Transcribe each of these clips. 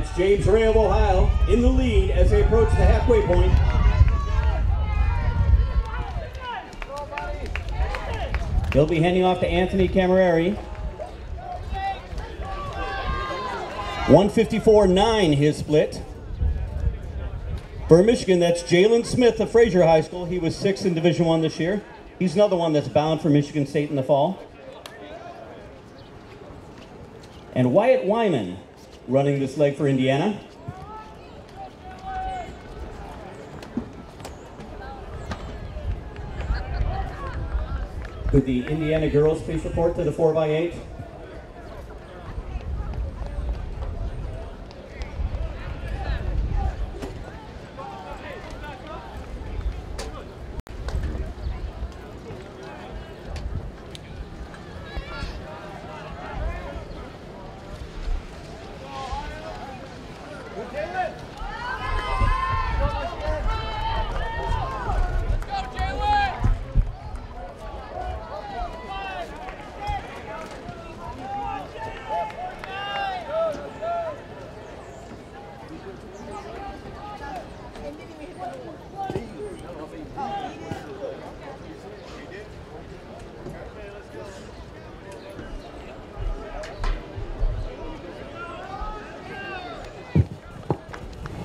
That's James Ray of Ohio in the lead as they approach the halfway point. He'll be handing off to Anthony Camerari. 154.9 his split. For Michigan, that's Jalen Smith of Fraser High School. He was 6th in Division I this year. He's another one that's bound for Michigan State in the fall. And Wyatt Wyman running this leg for Indiana. With the Indiana girls please report to the 4x8.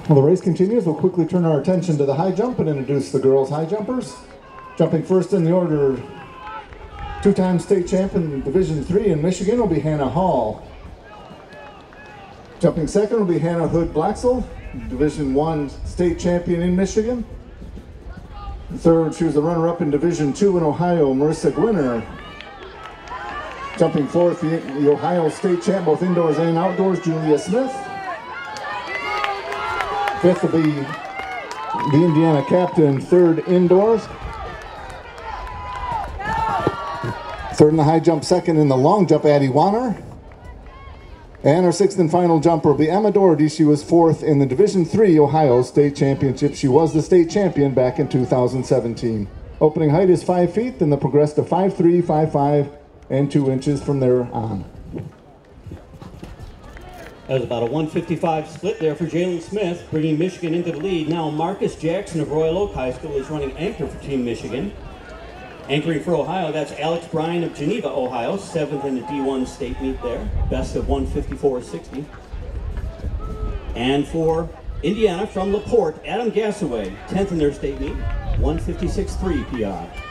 Well, the race continues. We'll quickly turn our attention to the high jump and introduce the girls' high jumpers. Jumping first in the order, two-time state champion Division III in Michigan will be Hannah Hall. Jumping second will be Hannah Hood Blaxel, Division I state champion in Michigan. Third, she was the runner-up in Division II in Ohio, Marissa Gwinner. Jumping fourth, the Ohio state champ, both indoors and outdoors, Julia Smith. Fifth will be the Indiana captain, third indoors. Third in the high jump, second in the long jump, Addie Wanner. And our sixth and final jumper will be Emma Doherty. She was fourth in the Division III Ohio State Championship. She was the state champion back in 2017. Opening height is 5 feet, then they'll progress to 5'3", 5'5", and 2 inches from there on. That was about a 155 split there for Jalen Smith, bringing Michigan into the lead. Now Marcus Jackson of Royal Oak High School is running anchor for Team Michigan. Anchoring for Ohio, that's Alex Bryan of Geneva, Ohio, 7th in the D1 state meet there, best of 154.60. And for Indiana from LaPorte, Adam Gassaway, 10th in their state meet, 156.3 PR.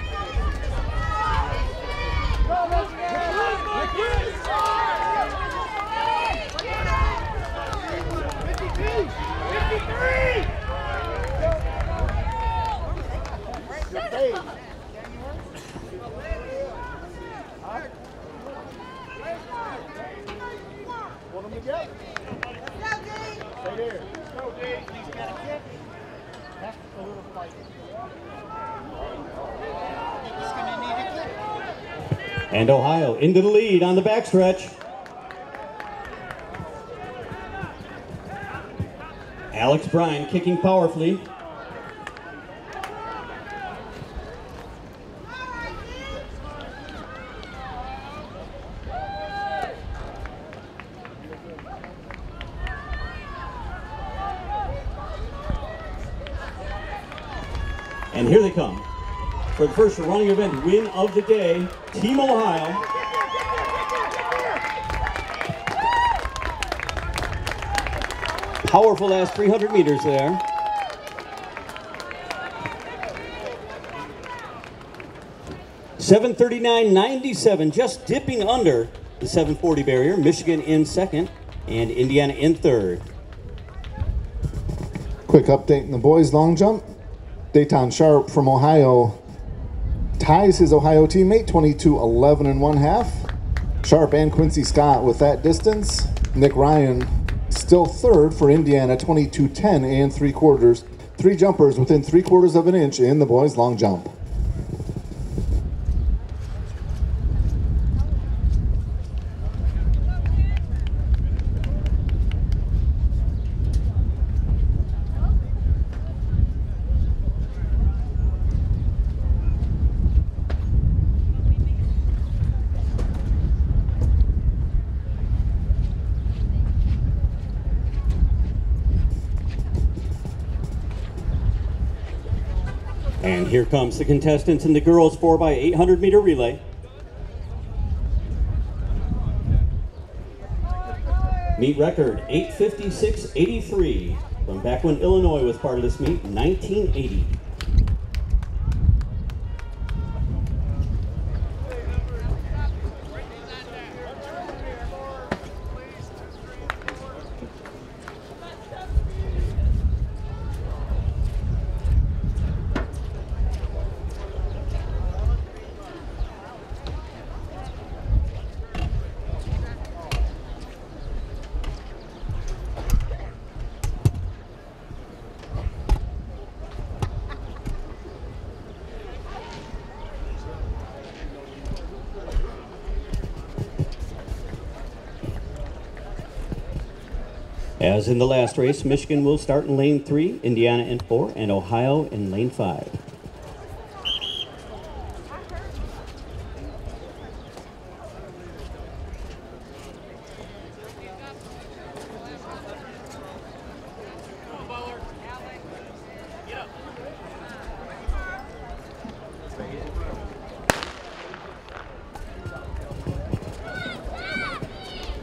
And Ohio into the lead on the backstretch. Alex Bryan kicking powerfully. And here they come. For the first running event win of the day, Team Ohio. Powerful last 300 meters there. $7:39.97, just dipping under the 740 barrier. Michigan in second and Indiana in third. Quick update in the boys long jump. Dayton Sharp from Ohio ties his Ohio teammate 22:11 1/2. Sharp and Quincy Scott with that distance. Nick Ryan still third for Indiana, 22:10 3/4. 3 jumpers within 3/4 of an inch in the boys long jump. And here comes the contestants in the girls 4x800 meter relay. Meet record 8:56.83 from back when Illinois was part of this meet, 1980. As in the last race, Michigan will start in lane 3, Indiana in 4, and Ohio in lane 5.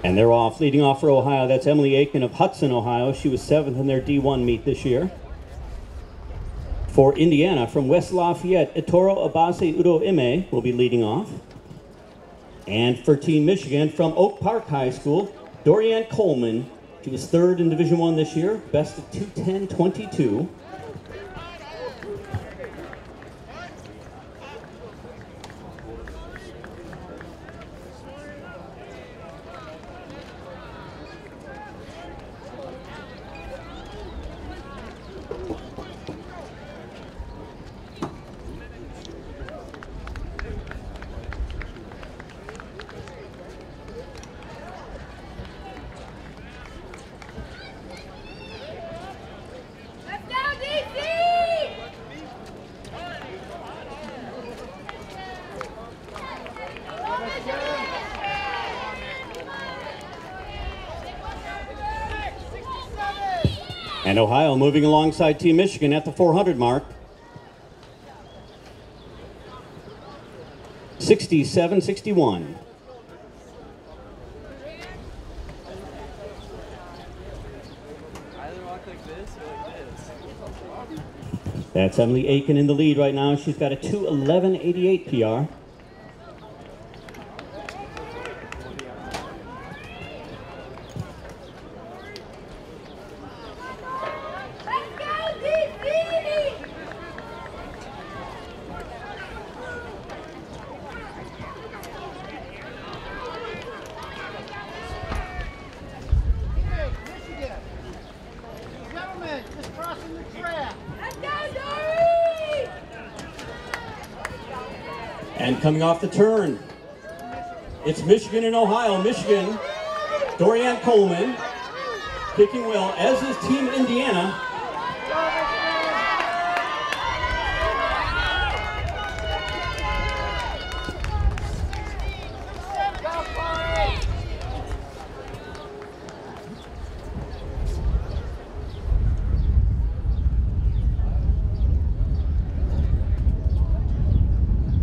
And they're off. Leading off for Ohio, that's Emily Aiken of Hudson, Ohio. She was 7th in their D1 meet this year. For Indiana, from West Lafayette, Etoro Abase Udo Ime will be leading off. And for Team Michigan, from Oak Park High School, Dorianne Coleman. She was 3rd in Division I this year, best of 2:10.22. And Ohio moving alongside Team Michigan at the 400 mark. 67-61. That's Emily Aiken in the lead right now. She's got a 2:11.88 PR. And coming off the turn, it's Michigan and Ohio. Michigan, Dorianne Coleman, kicking well, as is Team Indiana.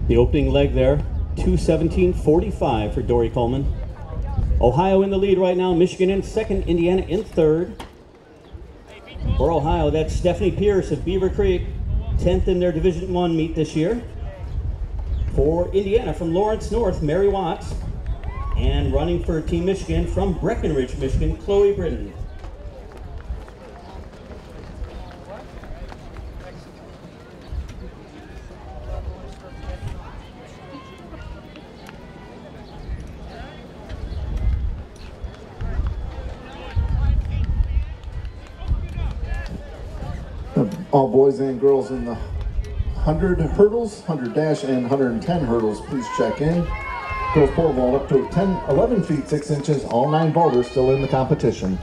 The opening leg there, 2:17.45 for Dory Coleman. Ohio in the lead right now, Michigan in 2nd, Indiana in 3rd. For Ohio, that's Stephanie Pierce of Beaver Creek, 10th in their Division I meet this year. For Indiana, from Lawrence North, Mary Watts. And running for Team Michigan from Breckenridge, Michigan, Chloe Britton. All boys and girls in the 100 hurdles, 100 dash, and 110 hurdles, please check in. Girls pole vault up to 11 feet 6 inches. All 9 vaulters still in the competition.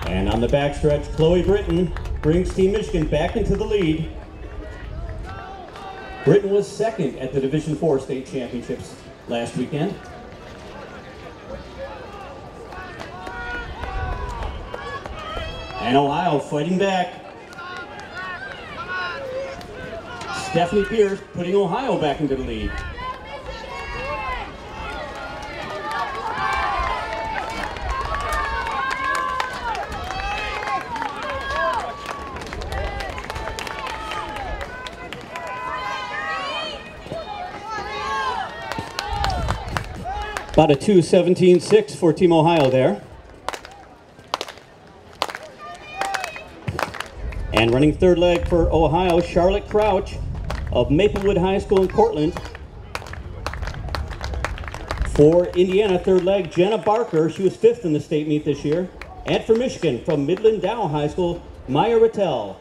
And on the backstretch, Chloe Britton brings Team Michigan back into the lead. Britton was second at the Division IV state championships last weekend. And Ohio fighting back. Stephanie Pierce putting Ohio back into the lead. About a 2:17.6 for Team Ohio there. And running third leg for Ohio, Charlotte Crouch of Maplewood High School in Cortland. For Indiana, third leg, Jenna Barker. She was fifth in the state meet this year. And for Michigan, from Midland Dow High School, Maya Rattel.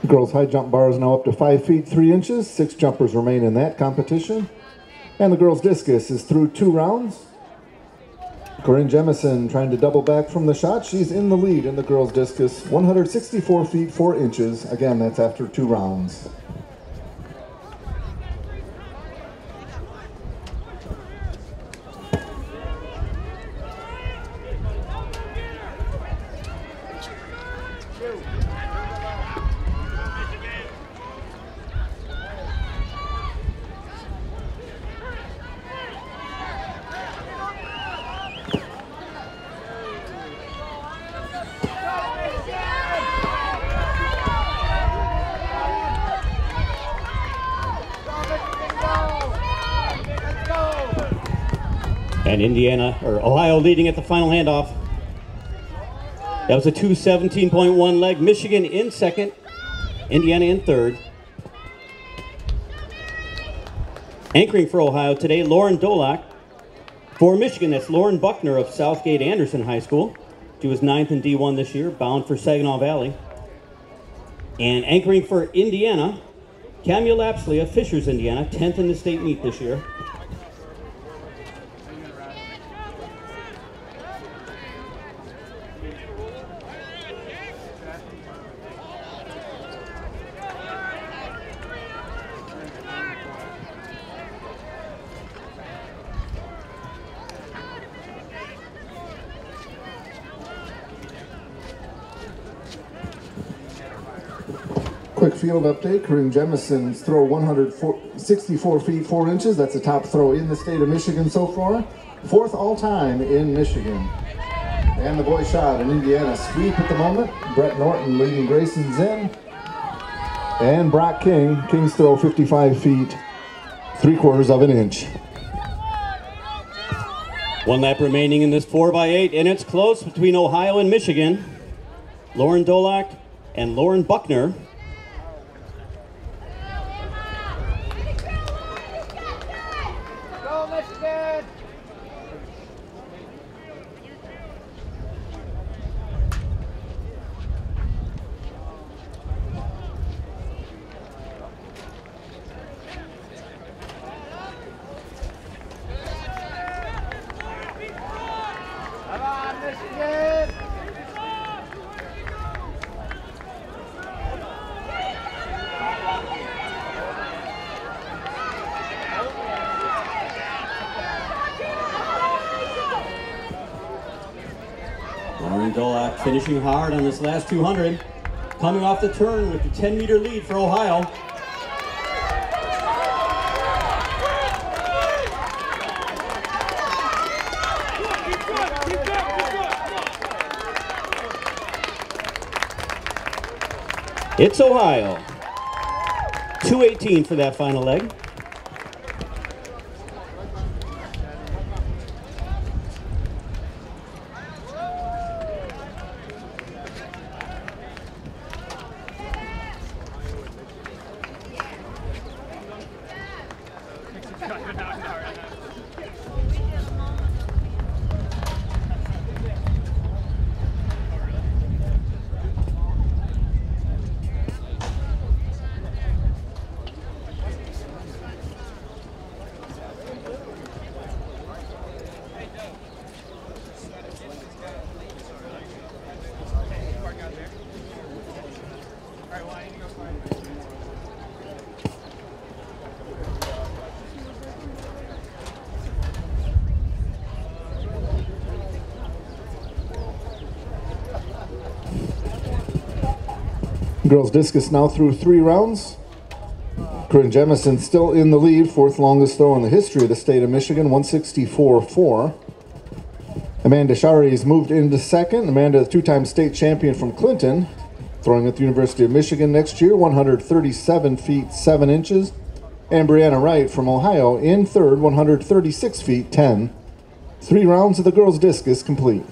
Girls high jump bar is now up to 5 feet 3 inches. 6 jumpers remain in that competition. And the girls discus is through 2 rounds. Corinne Jemison trying to double back from the shot. She's in the lead in the girls discus, 164 feet 4 inches. Again, that's after 2 rounds. And Ohio leading at the final handoff. That was a 2:17.1 leg. Michigan in second, Indiana in third. Anchoring for Ohio today, Lauren Dolak. For Michigan, that's Lauren Buckner of Southgate Anderson High School. She was 9th in D1 this year, bound for Saginaw Valley. And anchoring for Indiana, Camille Lapsley of Fishers, Indiana, 10th in the state meet this year. Quick field update. Corinne Jemison's throw 164 feet 4 inches. That's the top throw in the state of Michigan so far. 4th all time in Michigan. And the boys shot in Indiana sweep at the moment. Brett Norton leading Grayson Zinn. And Brock King. King's throw 55 feet 3/4 of an inch. 1 lap remaining in this 4x8, and it's close between Ohio and Michigan. Lauren Dolak and Lauren Buckner. Lauren Dolak finishing hard on this last 200. coming off the turn with the 10-meter lead for Ohio. It's Ohio. 2:18 for that final leg. Girls discus now through 3 rounds. Corinne Jemison still in the lead, 4th longest throw in the history of the state of Michigan, 164.4. Amanda Shari's moved into 2nd. Amanda, the 2-time state champion from Clinton, throwing at the University of Michigan next year, 137 feet 7 inches. And Brianna Wright from Ohio in 3rd, 136 feet 10. 3 rounds of the girls discus complete.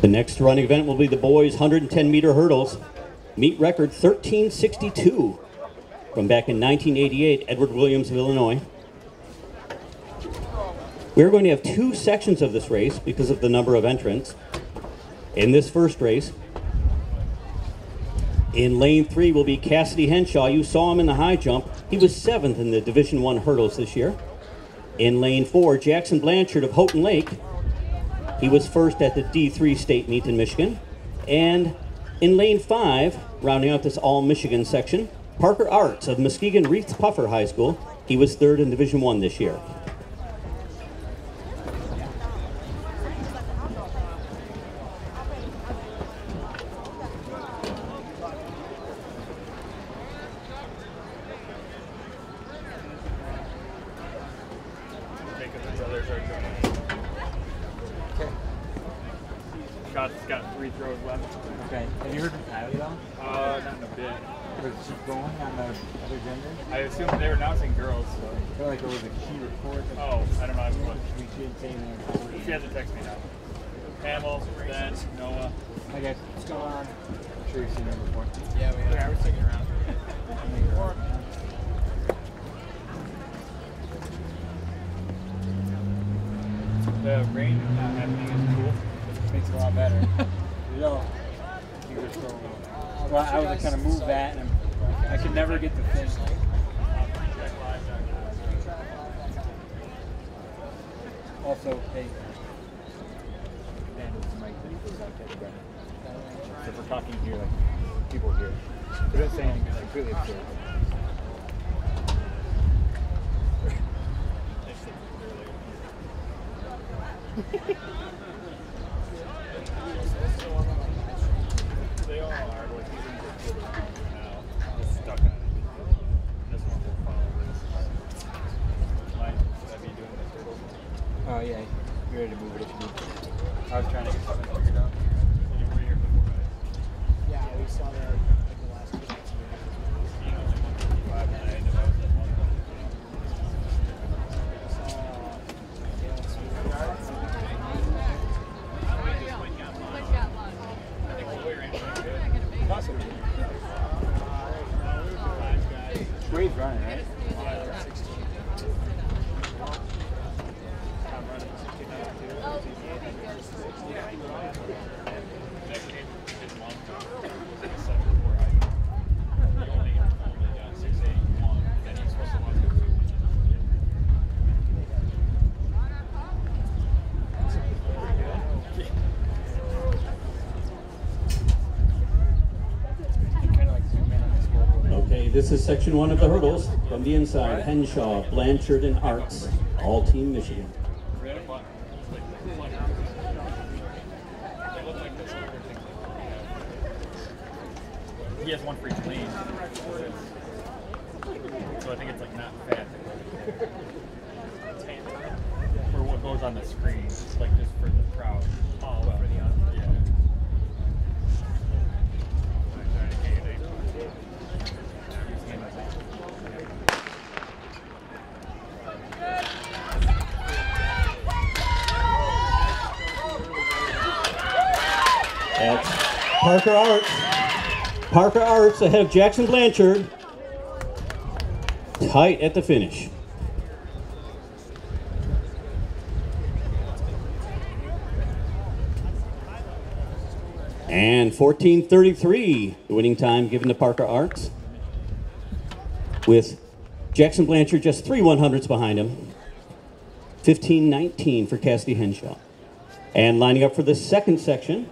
The next running event will be the boys' 110-meter hurdles. Meet record 13:62 from back in 1988, Edward Williams of Illinois. We're going to have 2 sections of this race because of the number of entrants. In this first race, in lane 3 will be Cassidy Henshaw. You saw him in the high jump. He was 7th in the Division I hurdles this year. In lane 4, Jackson Blanchard of Houghton Lake. He was 1st at the D3 state meet in Michigan. And in lane 5, rounding out this all-Michigan section, Parker Arts of Muskegon Reeds Puffer High School. He was 3rd in Division I this year. Scott's got 3 throws left. Okay. Have you heard from Kylie though? Not in a bit. Was she going on the other gender? I assume they were announcing girls, so. I feel like there was a key report. Oh, I don't know. We should say that. She hasn't texted me now. Hamill, Ben, Noah. Hi guys, what's going on? I'm sure you've seen her before. Yeah, we have. Yeah, we're sticking around. The rain not happening is cool. Makes it a lot better. You know, you were so. Well, I was kind of move that, and I could never get the thing. Also, hey. And it's Mike. So if we're talking here, like people here, we don't say anything completely absurd. They all are, but he's in the field now. Just stuck on it. This one will follow this. Mike, should I be doing this turtle? Oh yeah, you're ready to move it if you need to. I was trying to get something figured out. So you were here before, right? Yeah, we saw that like the last 2 nights. You know, like 155 and I ended up at 1. Possibly. Wade's running, right? I'm running 69. this is section 1 of the hurdles. From the inside, Henshaw, Blanchard, and Arts, all Team Michigan. They look like this. He has one for each lane. So I think it's like not fat. For what goes on the screen, like just for the crowd. Oh, well, for the yeah. That's Parker Arts. Parker Arts ahead of Jackson Blanchard. Tight at the finish. And 14:33, the winning time given to Parker Arts, with Jackson Blanchard just 3 100ths behind him. 15:19 for Cassidy Henshaw. And lining up for the second section,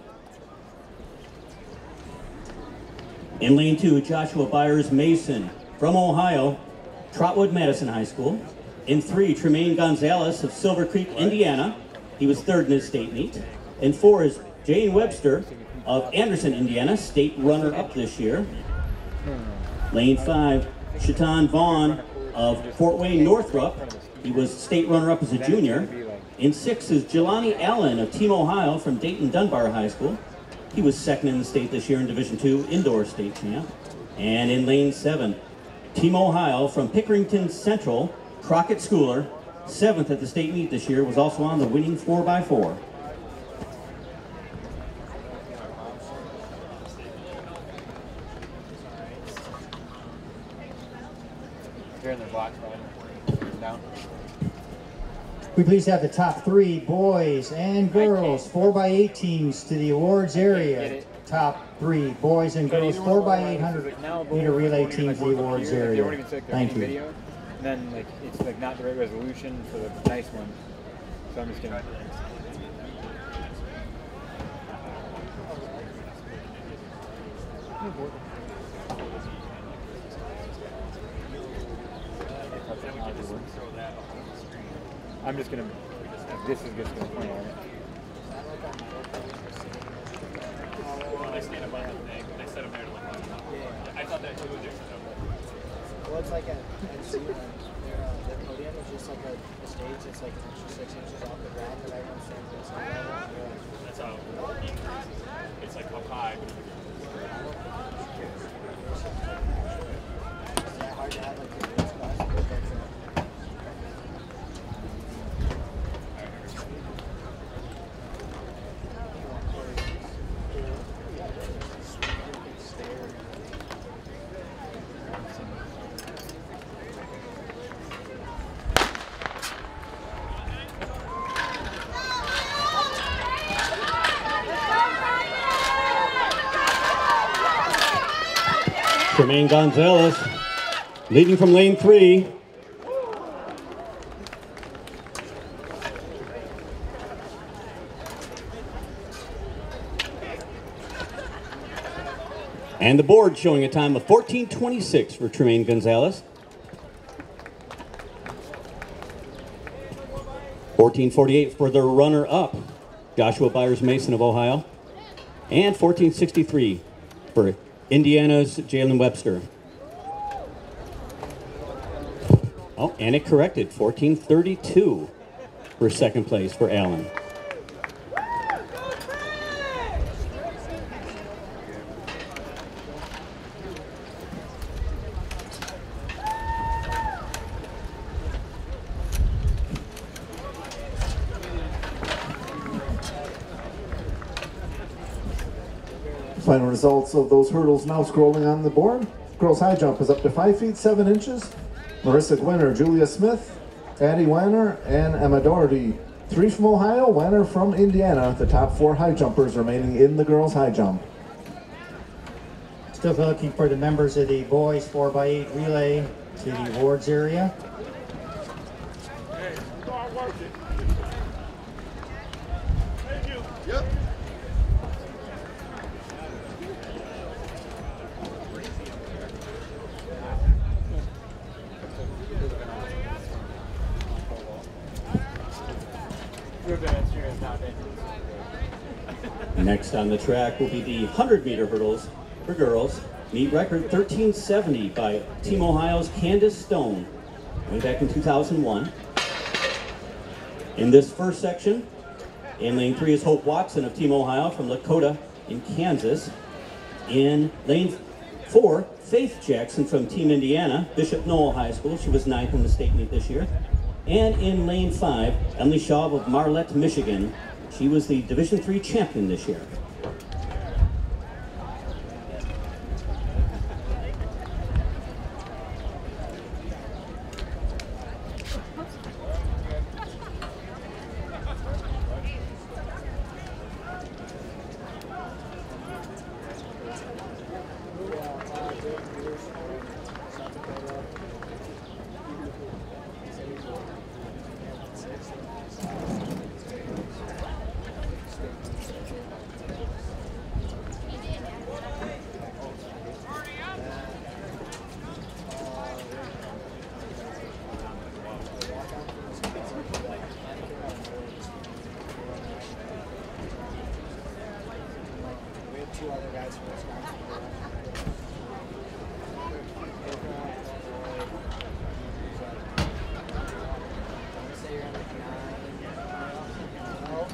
in lane 2, Joshua Byers Mason from Ohio, Trotwood Madison High School. In 3, Tremaine Gonzalez of Silver Creek, Indiana. He was 3rd in his state meet. In 4 is Jane Webster of Anderson, Indiana, state runner-up this year. Lane 5, Shaitan Vaughn of Fort Wayne Northrop. He was state runner-up as a junior. In 6 is Jelani Allen of Team Ohio from Dayton Dunbar High School. He was 2nd in the state this year in Division II indoor state champ. And in lane 7, Team Ohio from Pickerington Central, Crockett Schooler, 7th at the state meet this year, was also on the winning 4x4. Here in the box, right? Down. We please have the top 3 boys and girls 4x8 teams to the awards area. Top 3 boys and girls 4x800 meter relay teams to the awards area. Thank you. And then like it's like not the right resolution for the nice one. So I'm just gonna. I'm just gonna. This is just gonna point on it. Well, they stand up on the thing. They set them there to look like that. I thought that too was different. Well, it's like at NC, their podium is just like a stage. It's like an extra 6 inches off the ground that everyone stands at the same level. That's how it's like up high. Is that hard to have like your first class? Tremaine Gonzalez leading from lane 3. And the board showing a time of 14:26 for Tremaine Gonzalez. 14:48 for the runner-up, Joshua Byers Mason of Ohio. And 14:63 for Indiana's Jalen Webster. Oh, and it corrected, 14:32 for second place for Allen. Final results of those hurdles now scrolling on the board. Girls high jump is up to 5 feet 7 inches. Marissa Gwinner, Julia Smith, Addie Wanner, and Emma Doherty. 3 from Ohio, Wanner from Indiana. The top 4 high jumpers remaining in the girls high jump. Still looking for the members of the boys 4x8 relay to the awards area. It sure is not dangerous. Next on the track will be the 100-meter hurdles for girls. Meet record 1370 by Team Ohio's Candace Stone, way back in 2001. In this first section, in lane 3 is Hope Watson of Team Ohio from Lakota in Kansas. In lane 4, Faith Jackson from Team Indiana, Bishop Noel High School. She was 9th in the state meet this year. And in lane 5, Emily Schaub of Marlette, Michigan. She was the Division III champion this year. Two other guys from Wisconsin. Say you're in like 9, 12,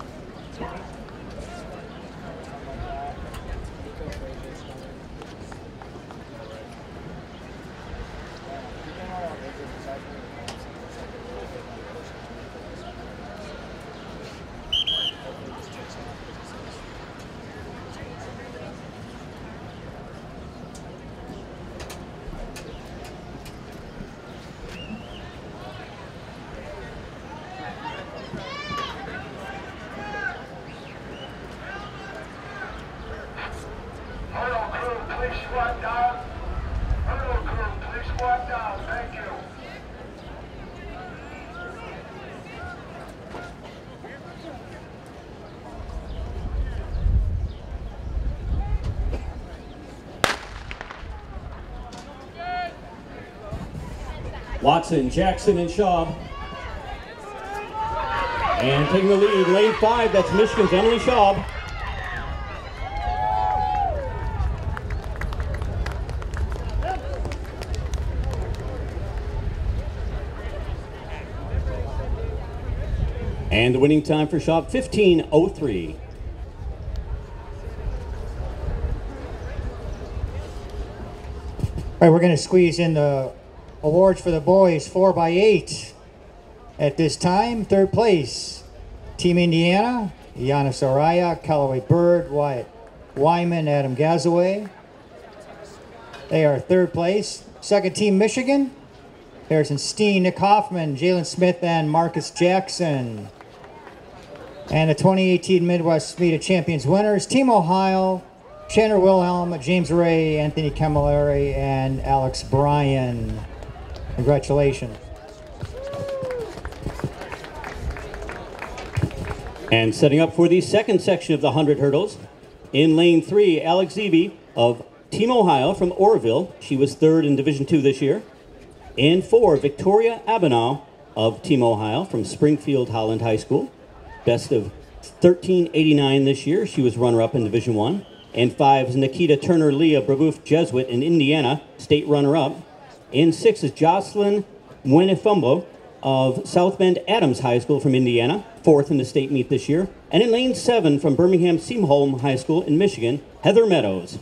something like that. Nico Frazier's coming. Yeah, he came out on Lakers besides me. Looks like a really good person. Hopefully this takes off because it's Hurdle crew, please squat down. Hurdle crew, please squat down. Thank you. Watson, Jackson, and Schaub. And taking the lead, lane 5, that's Michigan's Emily Schaub. And the winning time for Schaub, 15:03. All right, we're going to squeeze in the awards for the boys 4x8. At this time, third place, Team Indiana, Giannis Araya, Callaway Bird, Wyatt Wyman, Adam Gazaway. They are third place. Second Team Michigan, Harrison Steen, Nick Hoffman, Jalen Smith, and Marcus Jackson. And the 2018 Midwest Meet of Champions winners, Team Ohio, Chandler Wilhelm, James Ray, Anthony Camilleri, and Alex Bryan. Congratulations. And setting up for the second section of the 100 hurdles, in lane 3, Alex Zeeby of Team Ohio from Orville. She was 3rd in Division II this year. In 4, Victoria Abenow of Team Ohio from Springfield Holland High School. Best of 1389 this year. She was runner-up in Division I. In 5 is Nikita Turner-Lee of Brebeuf Jesuit in Indiana, state runner-up. In 6 is Jocelyn Winifumbo of South Bend Adams High School from Indiana, 4th in the state meet this year. And in lane 7 from Birmingham Seamholm High School in Michigan, Heather Meadows.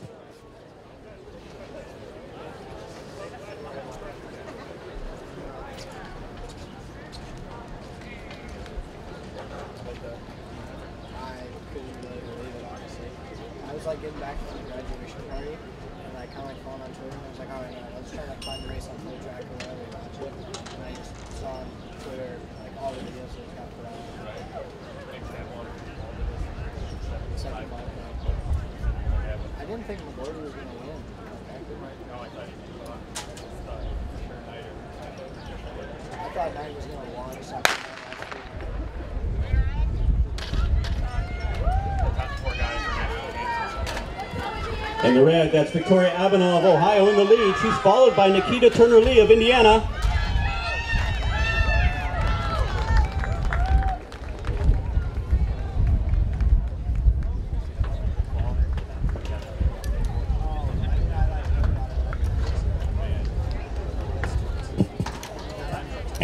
Like getting back from the graduation party, and I kind of like falling on Twitter, and I was like, all right, let's try to find a race on Full Track or whatever, watch it. And I just saw on Twitter like all the videos that got put out. Second ball. I didn't think Laborda was going to win. I thought Knight was going to launch something. In the red, that's Victoria Abenow of Ohio in the lead. She's followed by Nikita Turner-Lee of Indiana.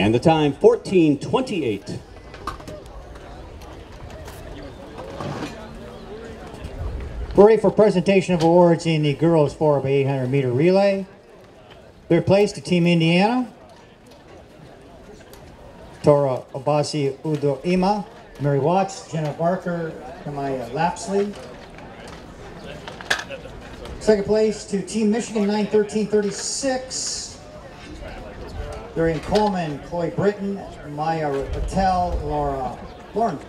And the time, 14:28. We're ready for presentation of awards in the girls 4x800 meter relay. Third place to Team Indiana, Tora Obasi Udoima, Mary Watts, Jenna Barker, Kamaya Lapsley. Second place to Team Michigan 9:13.36, Darian Coleman, Chloe Britton, Maya Patel, Lauren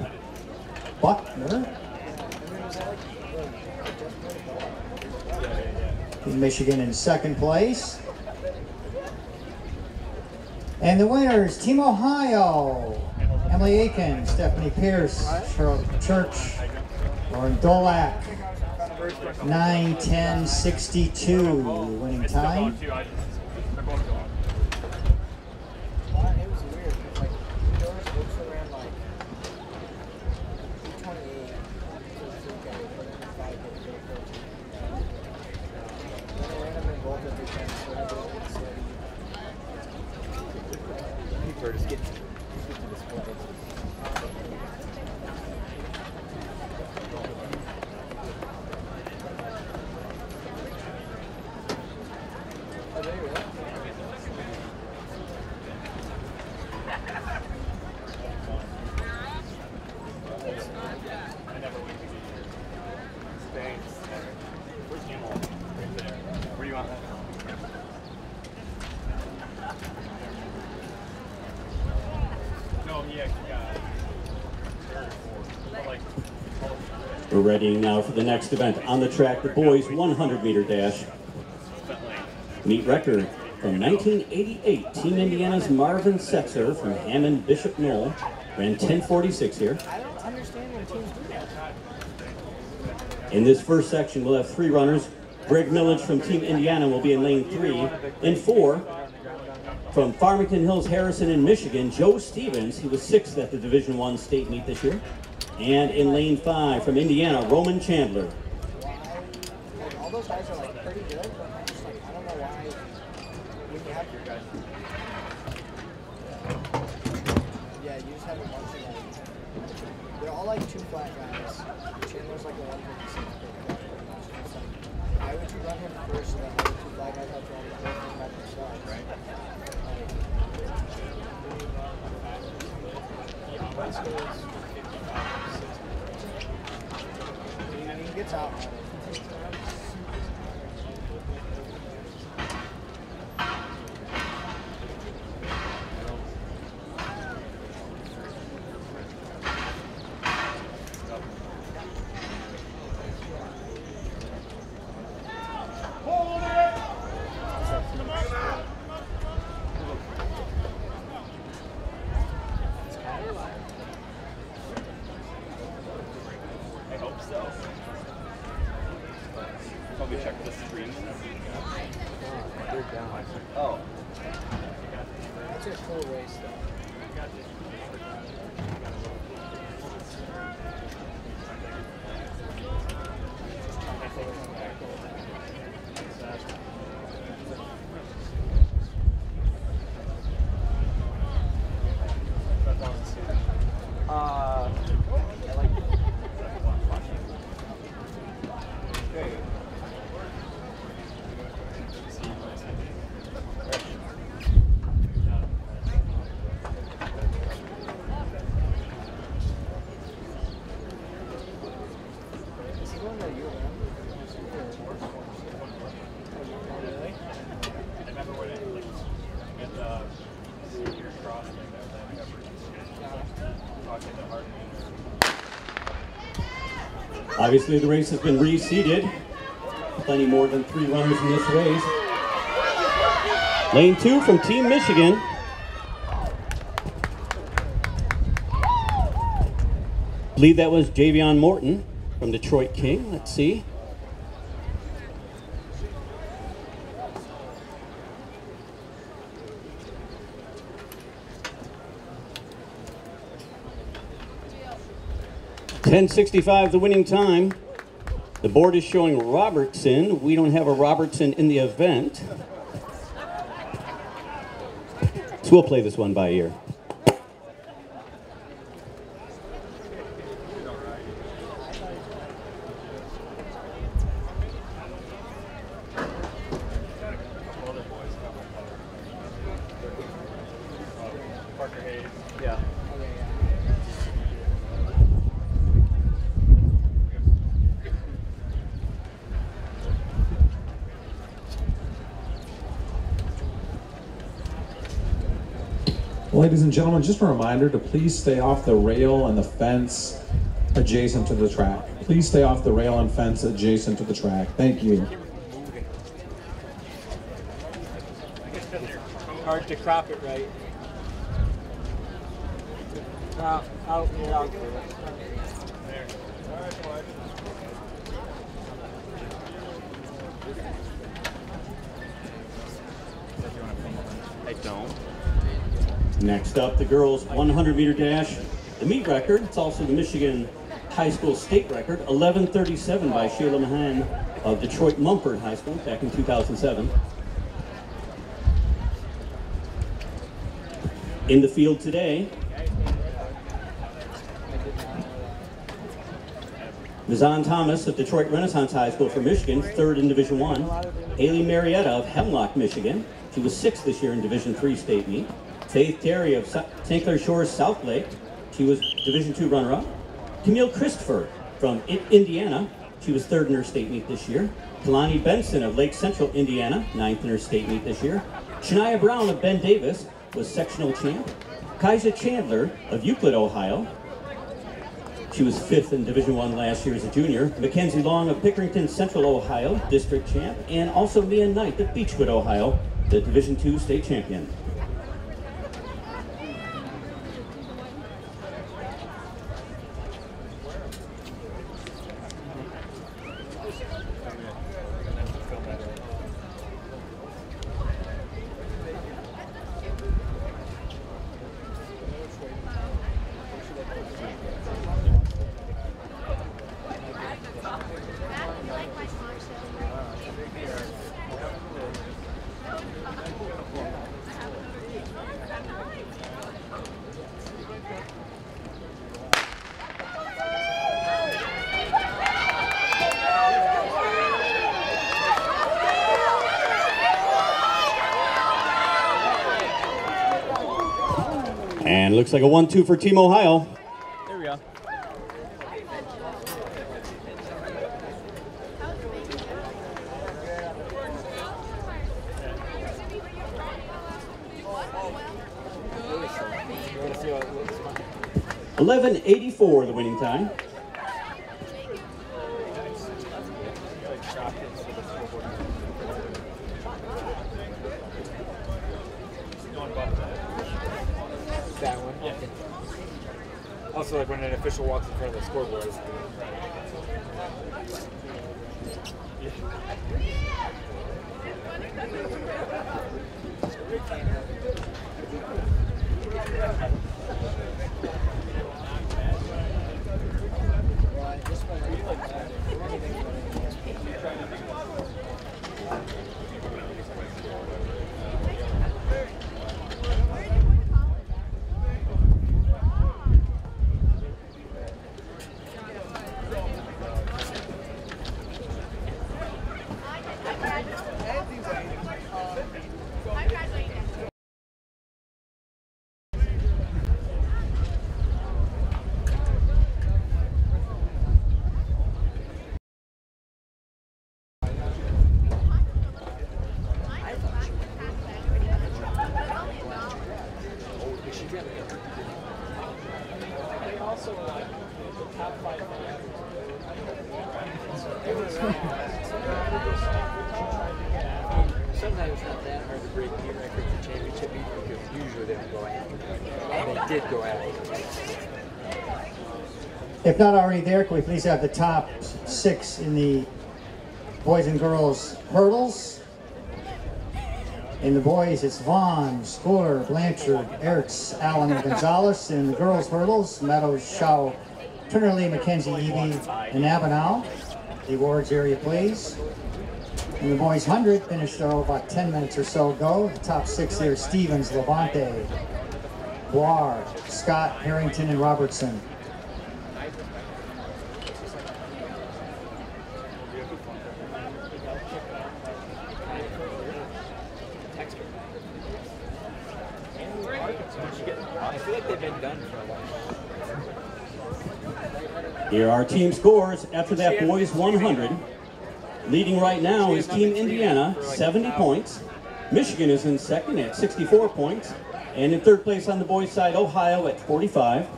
Buckner. Team Michigan in second place. And the winners, Team Ohio, Emily Aiken, Stephanie Pierce, Charlotte Church, Lauren Dolak, 9:10.62 winning time. It was weird. Like, Doris Wilson ran like 228 for the free guy, but then 5 for the 14. Then I ran him in both of the times, so I had to just get to display. Oh, there you go. I never went to the Thanks. Where's Jamal? Right there. Where do you want that? No, he actually got third or fourth. But like, We're readying now for the next event on the track, the boys 100 meter dash. Meet record from 1988. Team Indiana's Marvin Setzer from Hammond Bishop Knoll ran 10:46 here. I don't understand when teams do that. In this first section, we'll have 3 runners. Greg Millage from Team Indiana will be in lane 3. In 4, from Farmington Hills Harrison in Michigan, Joe Stevens. He was 6th at the Division I state meet this year. And in lane 5, from Indiana, Roman Chandler. Like, all those guys are like pretty good, but I'm just like, I don't know why when you have your guys. Yeah, you just have a bunch of like, they're all like 2 flat guys. Chandler's like a 156 pretty much. It's like, why would you run him first so that other 2 flat guys have to run the whole thing by themselves? Right. Like, he gets out. I hope so. Probably check the screen. Oh. It's a cool race though. I like it. Is he going to UM? Really? I remember when it like at the senior crossing that talking to Hartman. Obviously, the race has been reseeded. Plenty more than 3 runners in this race. Lane 2 from Team Michigan. I believe that was Javion Morton from Detroit King. Let's see. .10.65 the winning time. The board is showing Robertson. We don't have a Robertson in the event. So we'll play this one by ear. Parker Hayes. Yeah. Ladies and gentlemen, just a reminder to please stay off the rail and the fence adjacent to the track. Please stay off the rail and fence adjacent to the track. Thank you. Hard to crop it right. Crop out and out. There. All right, boys. I don't. Next up, the girls' 100-meter dash. The meet record, it's also the Michigan High School state record, 11:37 by Shayla Mahan of Detroit Mumford High School back in 2007. In the field today, Mazan Thomas of Detroit Renaissance High School for Michigan, third in Division I. Haley Marietta of Hemlock, Michigan. She was sixth this year in Division III state meet. Faith Terry of St. Clair Shores South Lake. She was Division II runner-up. Camille Christopher from Indiana. She was third in her state meet this year. Kalani Benson of Lake Central, Indiana, ninth in her state meet this year. Shania Brown of Ben Davis was sectional champ. Kaija Chandler of Euclid, Ohio. She was fifth in Division I last year as a junior. Mackenzie Long of Pickerington Central, Ohio, district champ. And also Mia Knight of Beechwood, Ohio, the Division II state champion. And looks like a 1-2 for Team Ohio. There we go. You want to see what it looks like? 11:84 the winning time. That one? Yeah. Also, like when an official walks in front of the scoreboard. Sometimes it's not that hard to break meet records for championship meet because usually they don't go after it. And they did go after it. If not already there, can we please have the top 6 in the boys and girls hurdles? In the boys, it's Vaughn, Schooler, Blanchard, Ertz, Allen, and Gonzalez. In the girls hurdles, Meadows, Shaw, Turner Lee, McKenzie, Eby, and Avenal. The awards area, please. And the boys 100 finished about 10 minutes or so ago. The top 6 here: Stevens, Levante, Boar, Scott, Harrington, and Robertson. I feel like they've been done for a while. Here are team scores after that boys 100. Leading right now is Team Indiana, 70 points. Michigan is in second at 64 points. And in third place on the boys' side, Ohio at 45.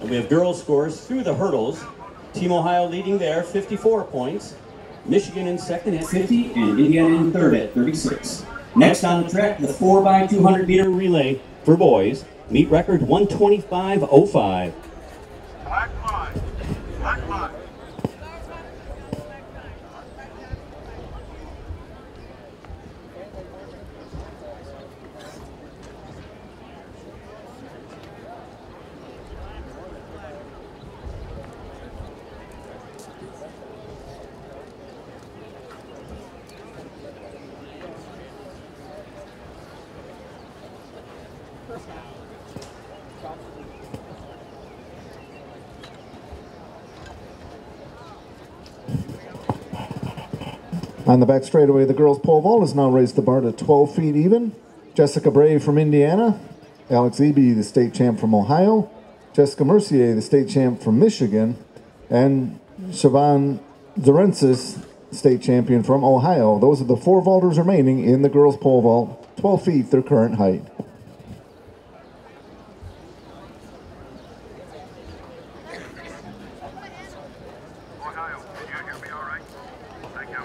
And we have girls' scores through the hurdles. Team Ohio leading there, 54 points. Michigan in second at 50, and Indiana in third at 36. Next on the track, the 4x200 meter relay for boys. Meet record 125.05. Black line. Black line. On the back straightaway, the girls' pole vault has now raised the bar to 12 feet even. Jessica Bray from Indiana, Alex Eby, the state champ from Ohio, Jessica Mercier, the state champ from Michigan, and Siobhan Zarensis, state champion from Ohio. Those are the 4 vaulters remaining in the girls' pole vault, 12 feet their current height. Ohio, can you hear me all right? Thank you.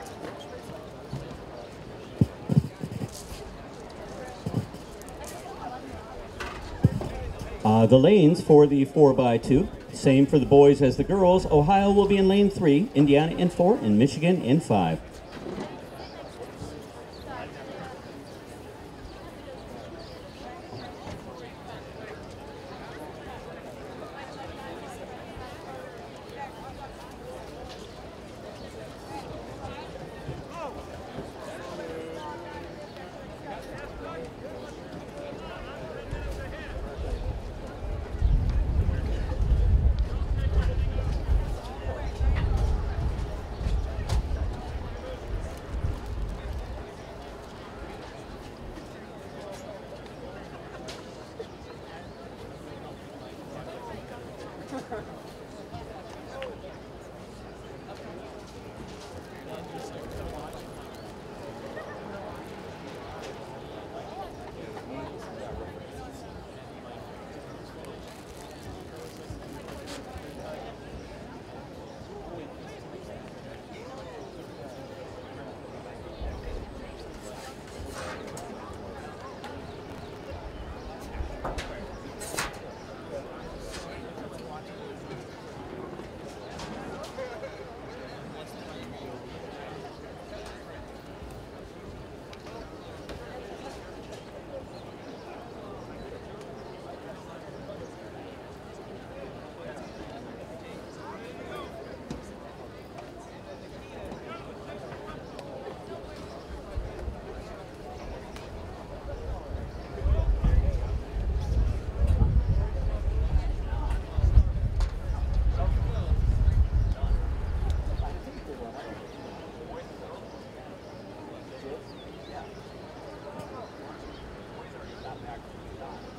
The lanes for the 4x2, same for the boys as the girls. Ohio will be in lane 3, Indiana in 4, and Michigan in 5.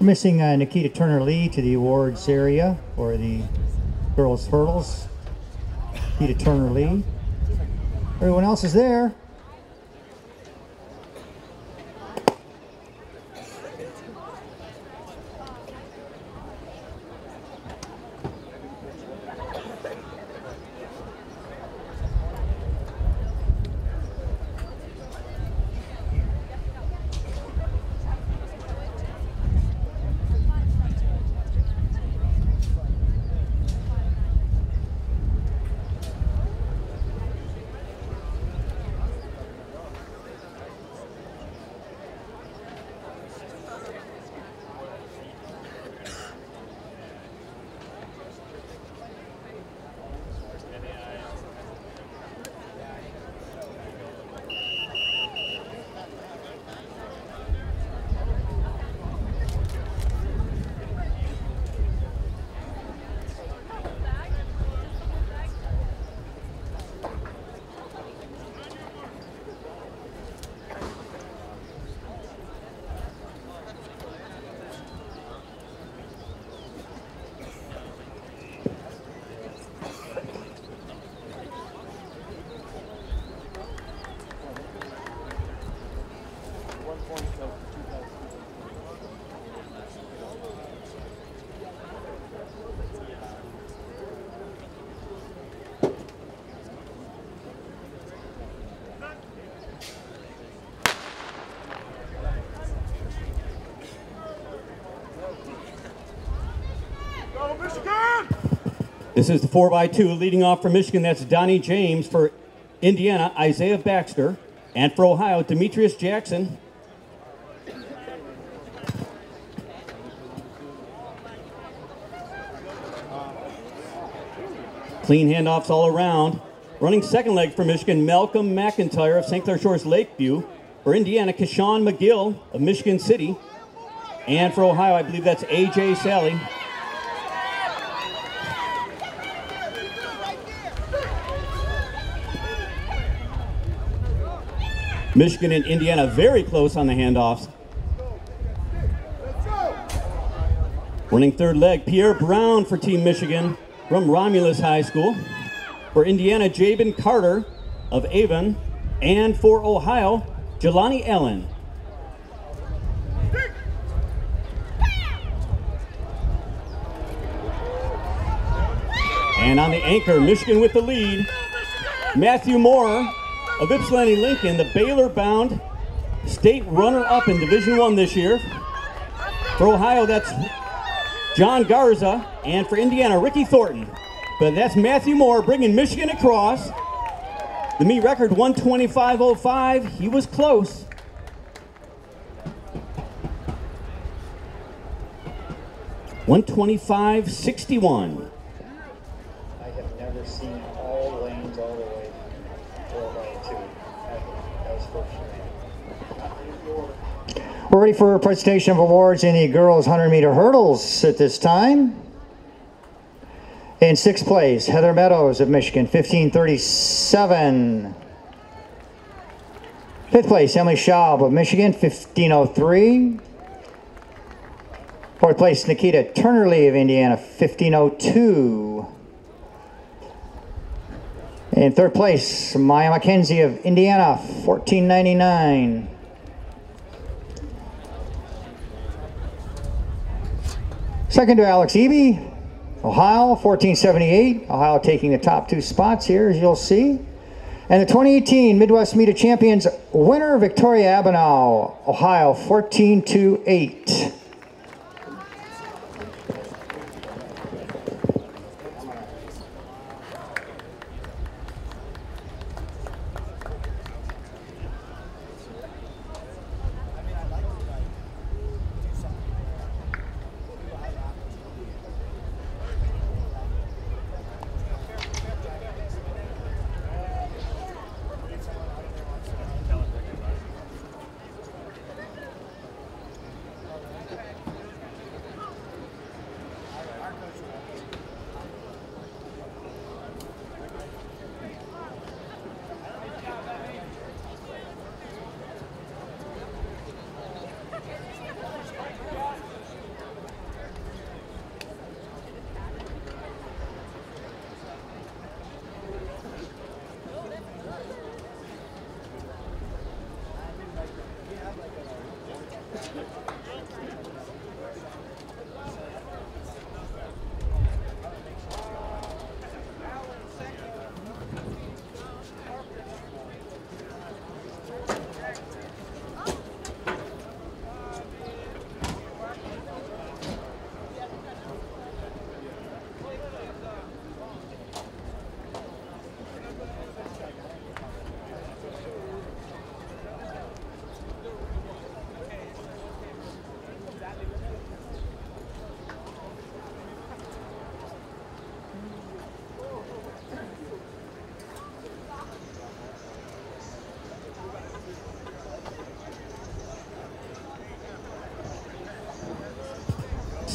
Missing Nikita Turner-Lee to the awards area for the girls' hurdles. Nikita Turner-Lee. Everyone else is there. This is the 4x2 leading off for Michigan. That's Donnie James. For Indiana, Isaiah Baxter. And for Ohio, Demetrius Jackson. Clean handoffs all around. Running second leg for Michigan, Malcolm McIntyre of St. Clair Shores Lakeview. For Indiana, Keshawn McGill of Michigan City. And for Ohio, I believe that's A.J. Sally. Michigan and Indiana very close on the handoffs. Running third leg, Pierre Brown for Team Michigan from Romulus High School. For Indiana, Jabin Carter of Avon. And for Ohio, Jelani Allen. And on the anchor, Michigan with the lead. Matthew Moore of Ypsilanti Lincoln, the Baylor-bound state runner-up in Division I this year. For Ohio, that's John Garza, and for Indiana, Ricky Thornton. But that's Matthew Moore bringing Michigan across. The meet record 125.05. He was close. $125.61. I have never seen all lanes all the way 4x2. That was fortunate. We're ready for a presentation of awards in the girls 100-meter hurdles at this time. In sixth place, Heather Meadows of Michigan, 15:37. Fifth place, Emily Schaub of Michigan, 15:03. Fourth place, Nikita Turnerly of Indiana, 15:02. In third place, Maya McKenzie of Indiana, 14:99. Second to Alex Eby, Ohio, 14:78. Ohio taking the top two spots here, as you'll see. And the 2018 Midwest Meet of Champions winner, Victoria Abenow, Ohio, 14:28.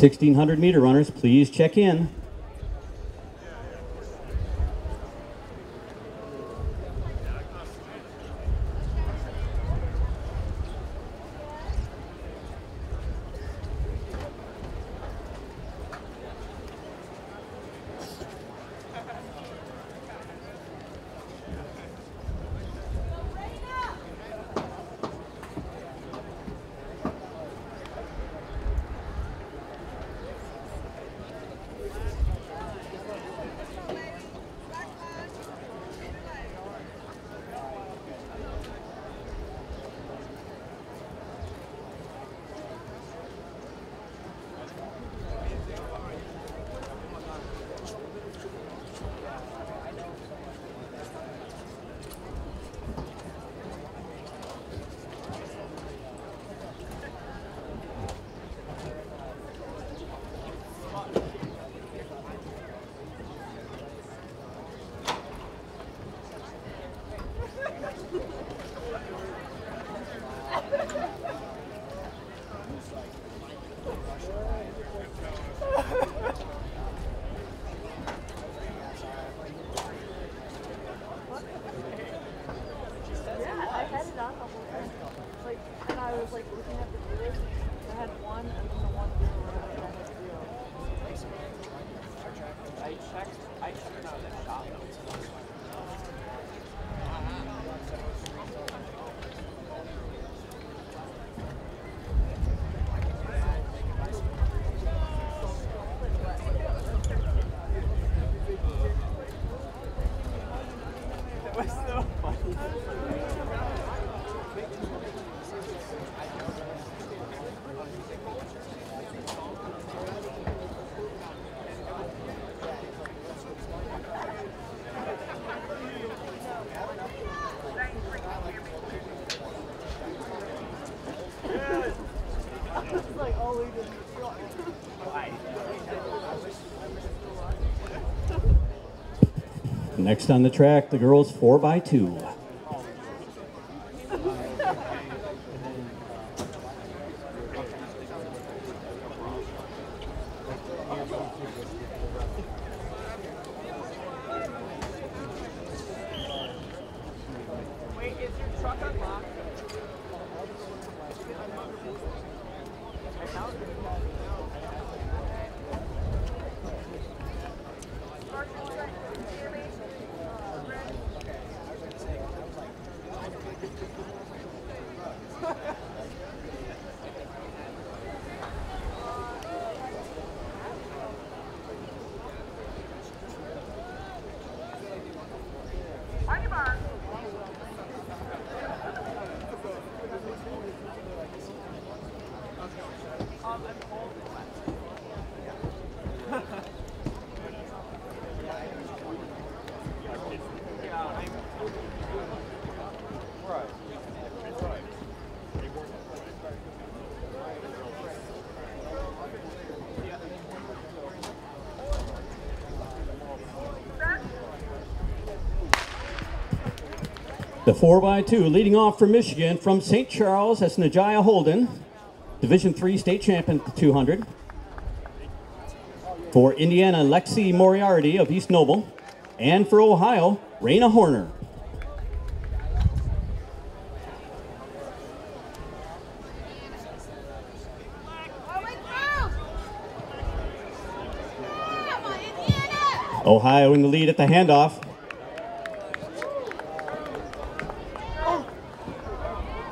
$1,600 runners, please check in. Next on the track, the girls 4x2. The 4x2 leading off for Michigan from St. Charles, that's Najaya Holden, Division III state champion 200. For Indiana, Lexi Moriarty of East Noble. And for Ohio, Raina Horner. Ohio in the lead at the handoff.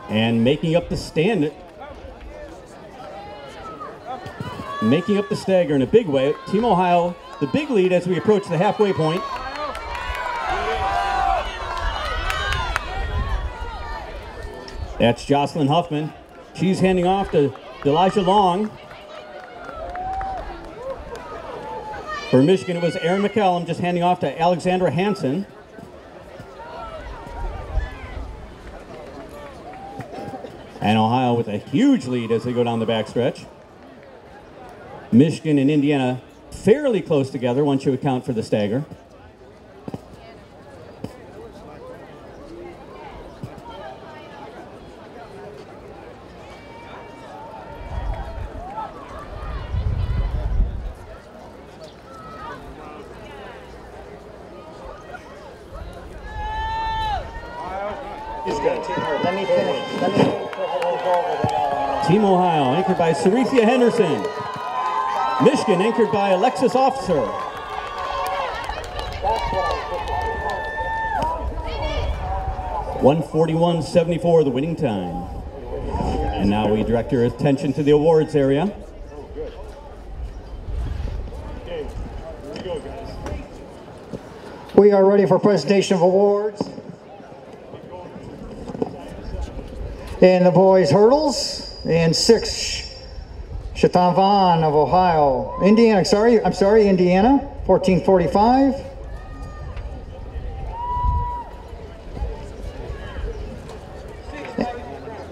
And making up the stand, making up the stagger in a big way. Team Ohio, the big lead as we approach the halfway point. That's Jocelyn Huffman. She's handing off to Elijah Long. For Michigan, it was Erin McCallum just handing off to Alexandra Hansen. And Ohio with a huge lead as they go down the backstretch. Michigan and Indiana fairly close together once you account for the stagger. Let me finish. Team Ohio anchored by Sarethia Henderson. Michigan anchored by Alexis Officer. .141.74 the winning time. And now we direct your attention to the awards area. We are ready for presentation of awards. In the boys hurdles, and 6, Shatan Vaughn of Ohio. Indiana, I'm sorry, Indiana, 1445.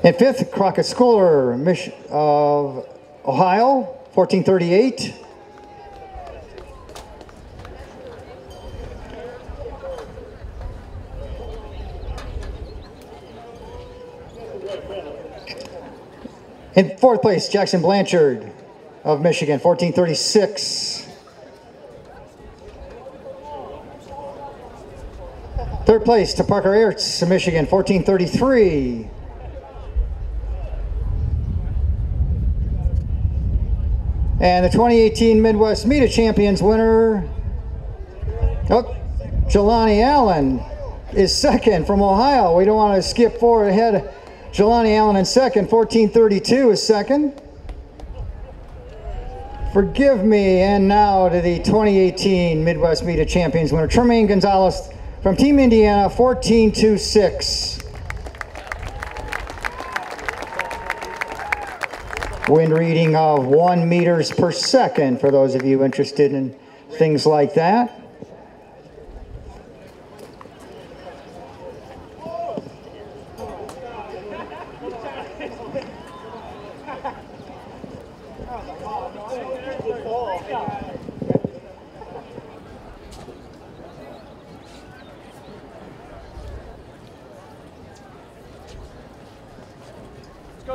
And 5th, Crockett Schooler of Ohio, 1438. In 4th place, Jackson Blanchard of Michigan, 1436. 3rd place to Parker Ertz of Michigan, 1433. And the 2018 Midwest Meet of Champions winner, Jelani Allen is 2nd from Ohio. We don't want to skip forward ahead. Jelani Allen in 2nd, 1432 is 2nd. Forgive me, and now to the 2018 Midwest Meet of Champions winner, Tremaine Gonzalez from Team Indiana, 1426. Wind reading of 1 meters per second for those of you interested in things like that.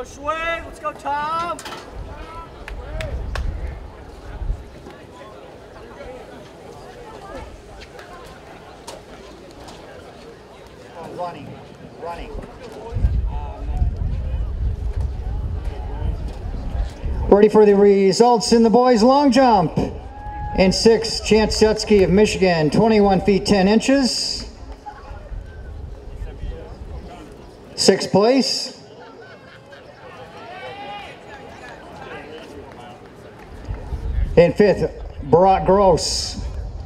Schwade. Let's go, Tom. Running. Ready for the results in the boys long jump. In 6th, Chance Sutsky of Michigan, 21 feet 10 inches. 6th place. In 5th, Barack Gross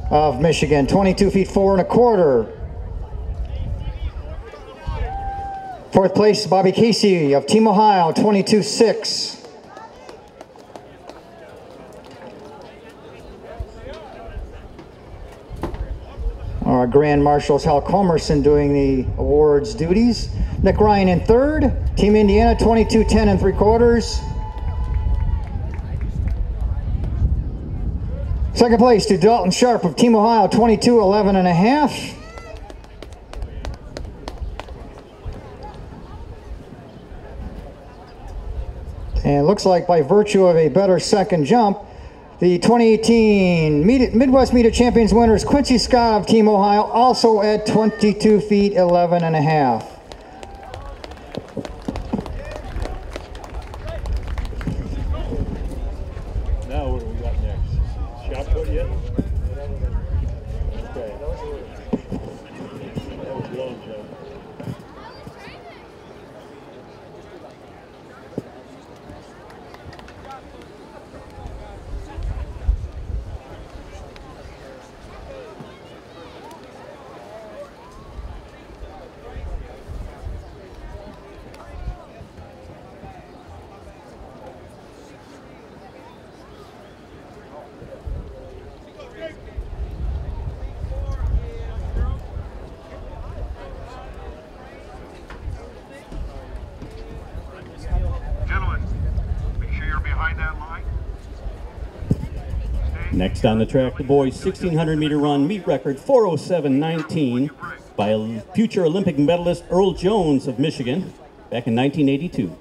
of Michigan, 22 feet 4 1/4. 4th place, Bobby Casey of Team Ohio, 22.6. Our Grand Marshals Hal Comerson doing the awards duties. Nick Ryan in 3rd, Team Indiana, 22.10 3/4. 2nd place to Dalton Sharp of Team Ohio, 22.11 1/2. And it looks like by virtue of a better second jump, the 2018 Midwest Media Champions winner is Quincy Scott of Team Ohio, also at 22 feet 11 1/2. Now what do we got next? Shot put yet? Okay. That was blown, Joe. Next on the track, the boys' 1,600-meter run meet record 4:07.19 by future Olympic medalist Earl Jones of Michigan back in 1982.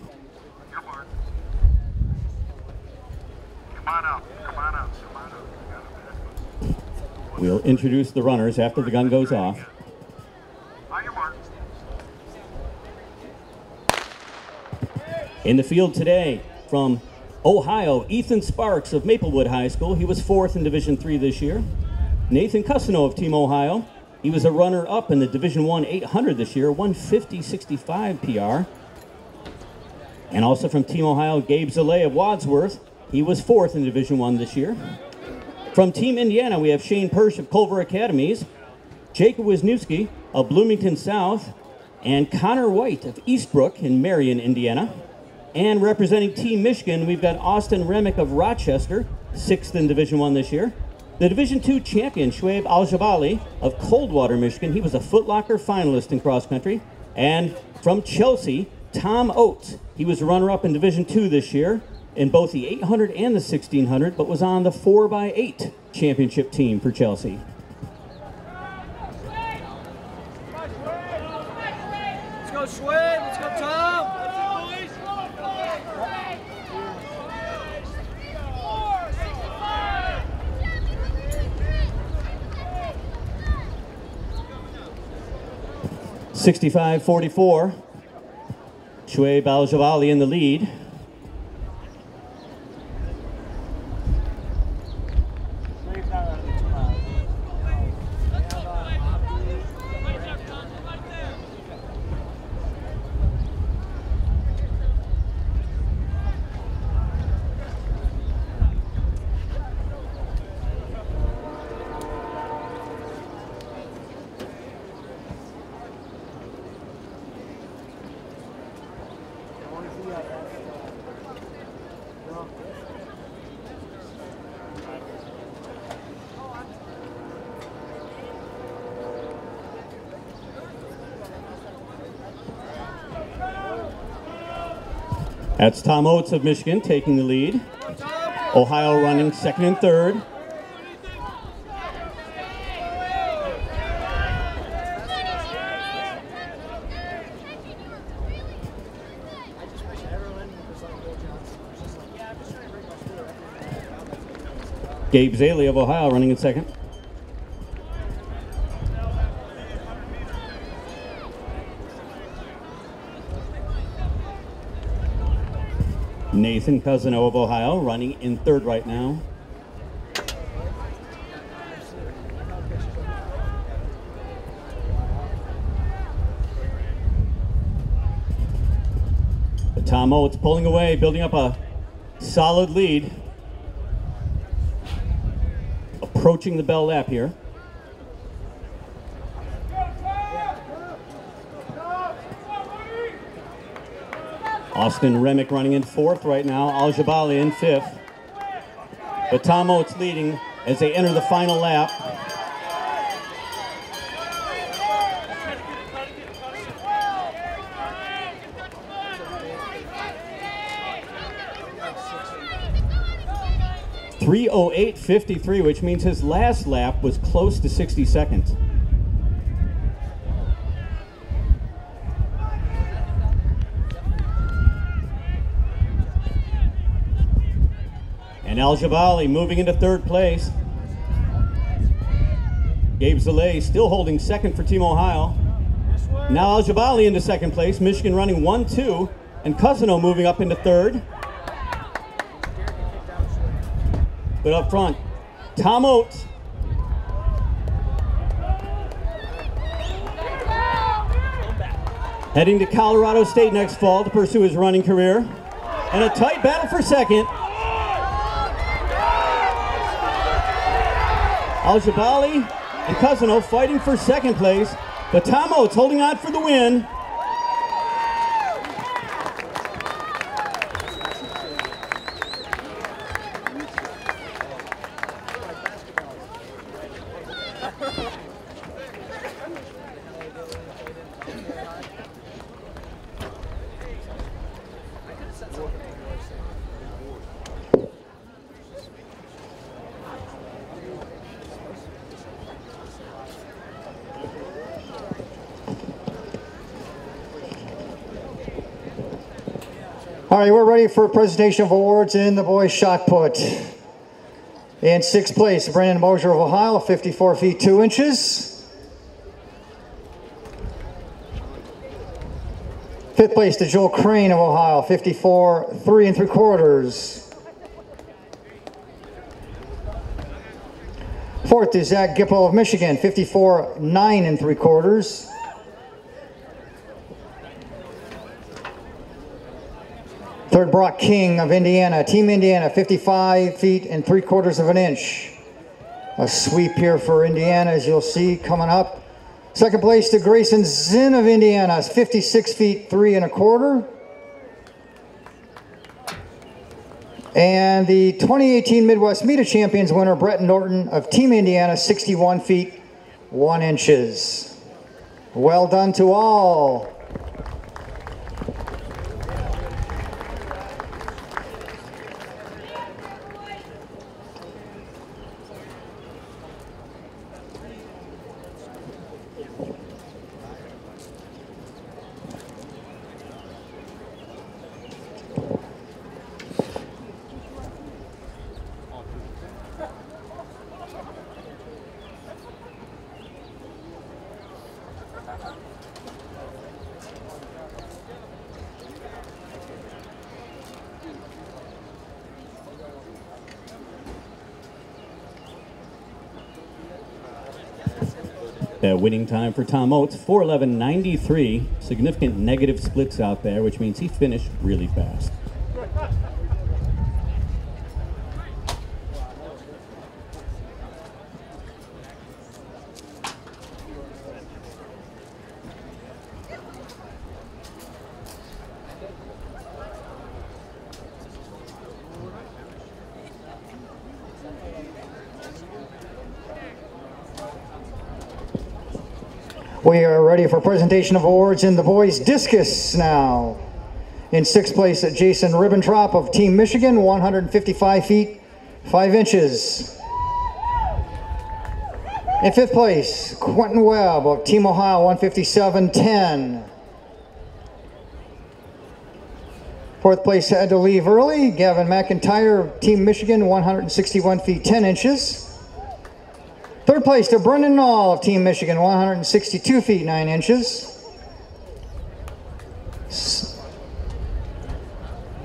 We'll introduce the runners after the gun goes off. In the field today from Ohio, Ethan Sparks of Maplewood High School. He was 4th in Division III this year. Nathan Cusino of Team Ohio. He was a runner-up in the Division I 800 this year, 150.65 PR. And also from Team Ohio, Gabe Zalay of Wadsworth. He was 4th in Division I this year. From Team Indiana, we have Shane Persh of Culver Academies, Jacob Wisniewski of Bloomington South, and Connor White of Eastbrook in Marion, Indiana. And representing Team Michigan, we've got Austin Remick of Rochester, 6th in Division I this year. The Division II champion, Shoaib Al-Jabali of Coldwater, Michigan. He was a Foot Locker finalist in cross country. And from Chelsea, Tom Oates. He was runner-up in Division II this year in both the 800 and the 1600, but was on the 4x8 championship team for Chelsea. Let's go, Schwade. Let's go, Tom. 65-44. Shoaib Al-Jabali in the lead. That's Tom Oates of Michigan taking the lead. Ohio running 2nd and 3rd. Gabe Zaley of Ohio running in second. Nathan Cousino of Ohio running in third right now. But Tom Oates pulling away, building up a solid lead. Approaching the bell lap here. Austin Remick running in fourth right now. Al Jabali in fifth. But Tom Oates leading as they enter the final lap. .308.53, which means his last lap was close to 60 seconds. And Al Jabali moving into third place. Gabe Zaley still holding second for Team Ohio. Now Al Jabali into second place. Michigan running 1-2. And Cousino moving up into third. But up front, Tom Oates. Heading to Colorado State next fall to pursue his running career. And a tight battle for second. Al Jabali and Cousino fighting for second place, but Tom Oates holding on for the win. All right, we're ready for a presentation of awards in the boys shot put. In sixth place, Brandon Mosier of Ohio, 54 feet 2 inches. Fifth place to Joel Crane of Ohio, 54 3 3/4. Fourth is Zach Gippo of Michigan, 54 9 3/4. Third, Brock King of Indiana, Team Indiana, 55 feet 3/4 of an inch. A sweep here for Indiana, as you'll see coming up. Second place to Grayson Zinn of Indiana, 56 feet 3 1/4. And the 2018 Midwest Meet of Champions winner, Brett Norton of Team Indiana, 61 feet 1 inches. Well done to all. That winning time for Tom Oates, 4:11.93. Significant negative splits out there, which means he finished really fast. We are ready for presentation of awards in the boys discus now. In sixth place, Jason Ribbentrop of Team Michigan, 155 feet 5 inches. In fifth place, Quentin Webb of Team Ohio, 157.10. Fourth place had to leave early. Gavin McIntyre, Team Michigan, 161 feet 10 inches. Third place to Brendan Nall of Team Michigan, 162 feet 9 inches.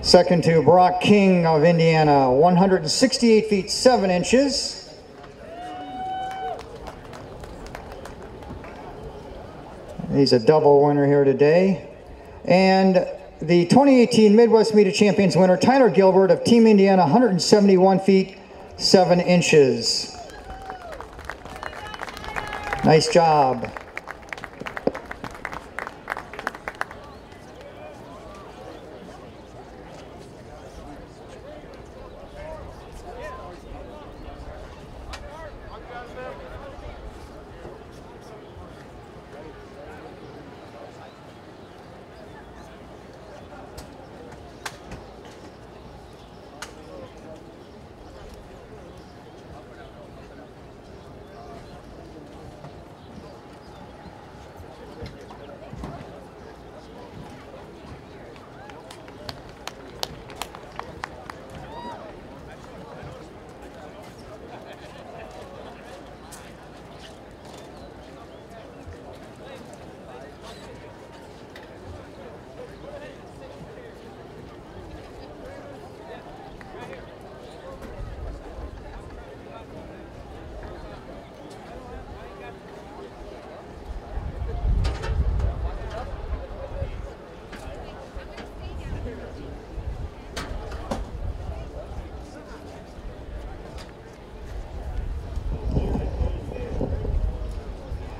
Second to Brock King of Indiana, 168 feet 7 inches. He's a double winner here today. And the 2018 Midwest Meet of Champions winner, Tyler Gilbert of Team Indiana, 171 feet 7 inches. Nice job.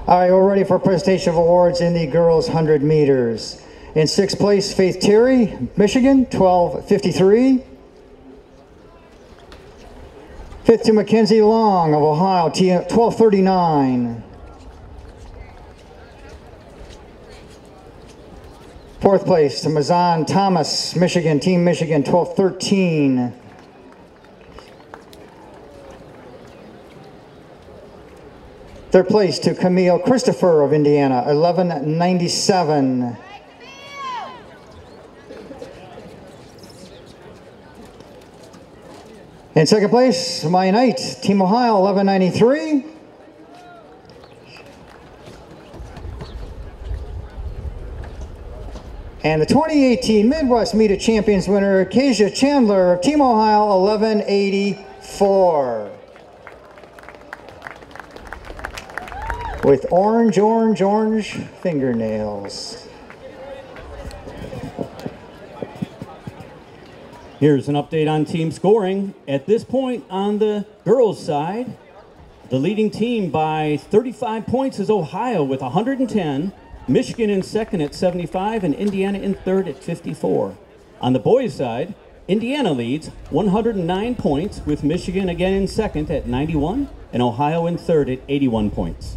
All right, we're ready for presentation of awards in the girls 100 meters. In sixth place, Faith Terry, Michigan, 12:53. Fifth to Mackenzie Long of Ohio, 12:39. Fourth place to Mazan Thomas, Michigan, Team Michigan, 12:13. Third place to Camille Christopher of Indiana, 11:97. In second place, Maya Knight, Team Ohio, 11:93. And the 2018 Midwest Meet of Champions winner, Kezia Chandler of Team Ohio, 11:84. With orange fingernails. Here's an update on team scoring. At this point on the girls' side, the leading team by 35 points is Ohio with 110, Michigan in second at 75, and Indiana in third at 54. On the boys' side, Indiana leads 109 points with Michigan again in second at 91, and Ohio in third at 81 points.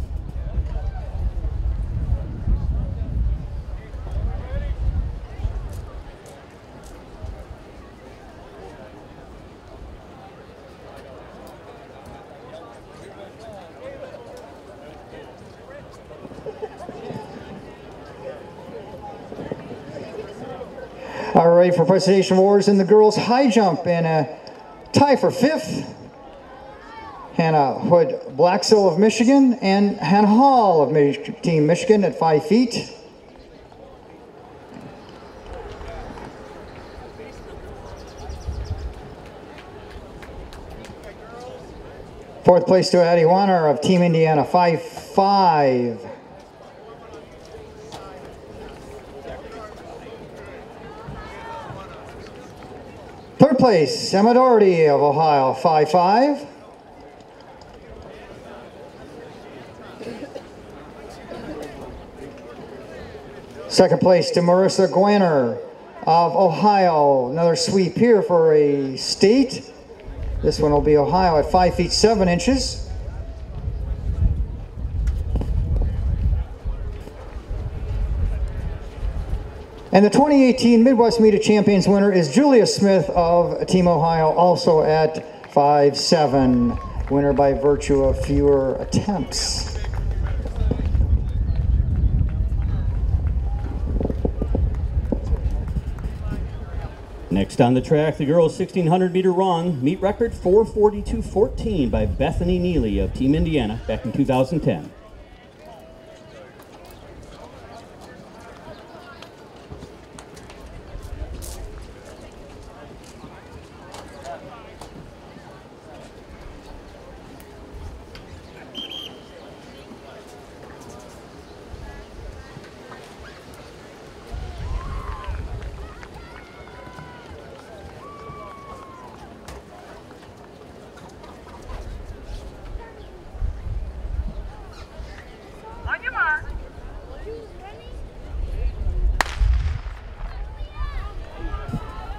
All right, for presentation awards in the girls' high jump, and a tie for fifth, Hannah Hood Blacksell of Michigan and Hannah Hall of Team Michigan at 5 feet. Fourth place to Addie Warner of Team Indiana, 5'5". Third place, Emma Doherty of Ohio, 5'5". Second place to Marissa Gwener of Ohio. Another sweep here for a state. This one will be Ohio at 5 feet 7 inches. And the 2018 Midwest Meet of Champions winner is Julia Smith of Team Ohio, also at 5'7", winner by virtue of fewer attempts. Next on the track, the girls 1600 meter run, meet record 4:42.14 by Bethany Neely of Team Indiana back in 2010.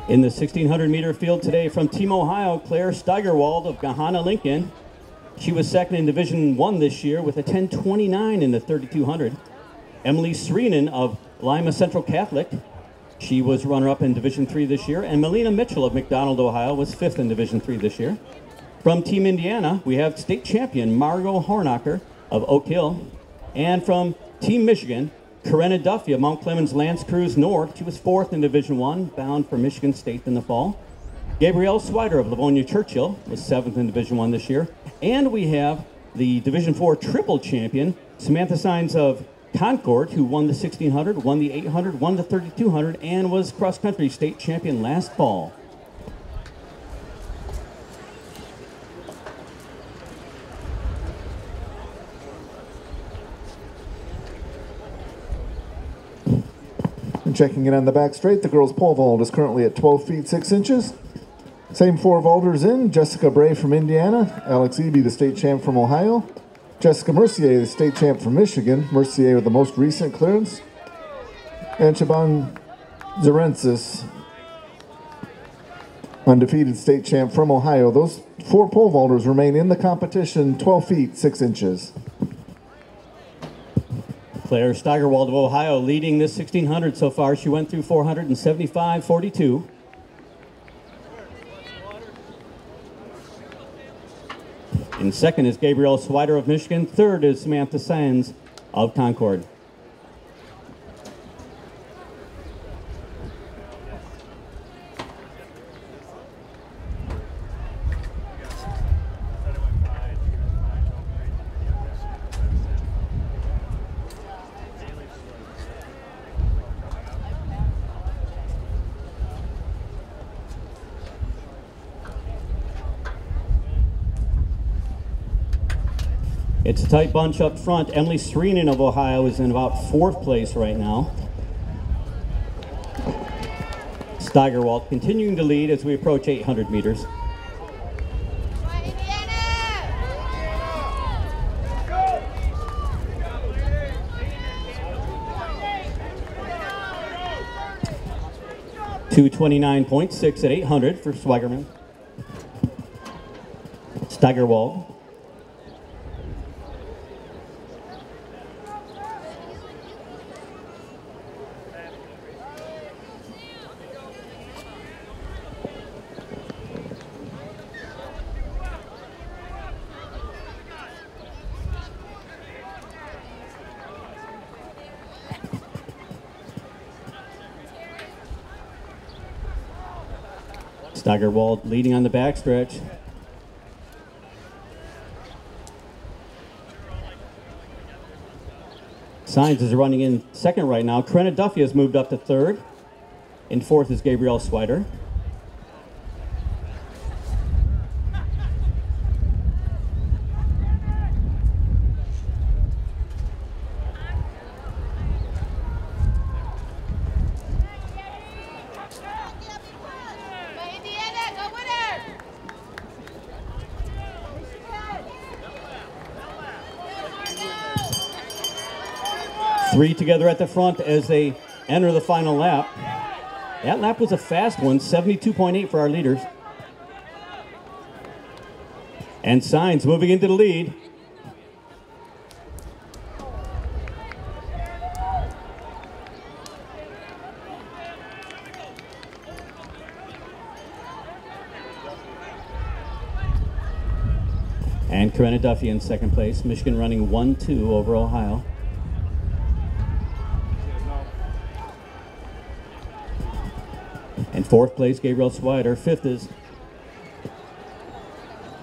In the 1600 meter field today from Team Ohio, Claire Steigerwald of Gahanna Lincoln. She was second in Division I this year with a 10:29 in the 3200. Emily Sreenan of Lima Central Catholic. She was runner-up in Division III this year. And Melina Mitchell of McDonald, Ohio was fifth in Division III this year. From Team Indiana, we have state champion Margot Hornacher of Oak Hill. And from Team Michigan, Corinna Duffy of Mount Clemens Lance Cruise North. She was fourth in Division I, bound for Michigan State in the fall. Gabrielle Swider of Livonia Churchill was seventh in Division I this year. And we have the Division IV triple champion, Samantha Sines of Concord, who won the 1600, won the 800, won the 3200, and was cross-country state champion last fall. And checking in on the back straight, the girls' pole vault is currently at 12 feet 6 inches. Same four vaulters in: Jessica Bray from Indiana, Alex Eby, the state champ from Ohio, Jessica Mercier, the state champ from Michigan, Mercier with the most recent clearance, and Shaban Zarensis, undefeated state champ from Ohio. Those four pole vaulters remain in the competition, 12 feet 6 inches. Claire Steigerwald of Ohio leading this 1600 so far. She went through 475.42. In second is Gabrielle Swider of Michigan. Third is Samantha Sands of Concord. It's a tight bunch up front. Emily Sreenan of Ohio is in about fourth place right now. Steigerwald continuing to lead as we approach 800 meters. .229.6 at 800 for Swigerman. Steigerwald. Steigerwald leading on the backstretch. Sines is running in second right now. Corinna Duffy has moved up to third. In fourth is Gabrielle Swider. Three together at the front as they enter the final lap. That lap was a fast one, 72.8 for our leaders. And Sines moving into the lead. And Corinna Duffy in second place. Michigan running 1-2 over Ohio. And fourth place, Gabriel Swider. Fifth is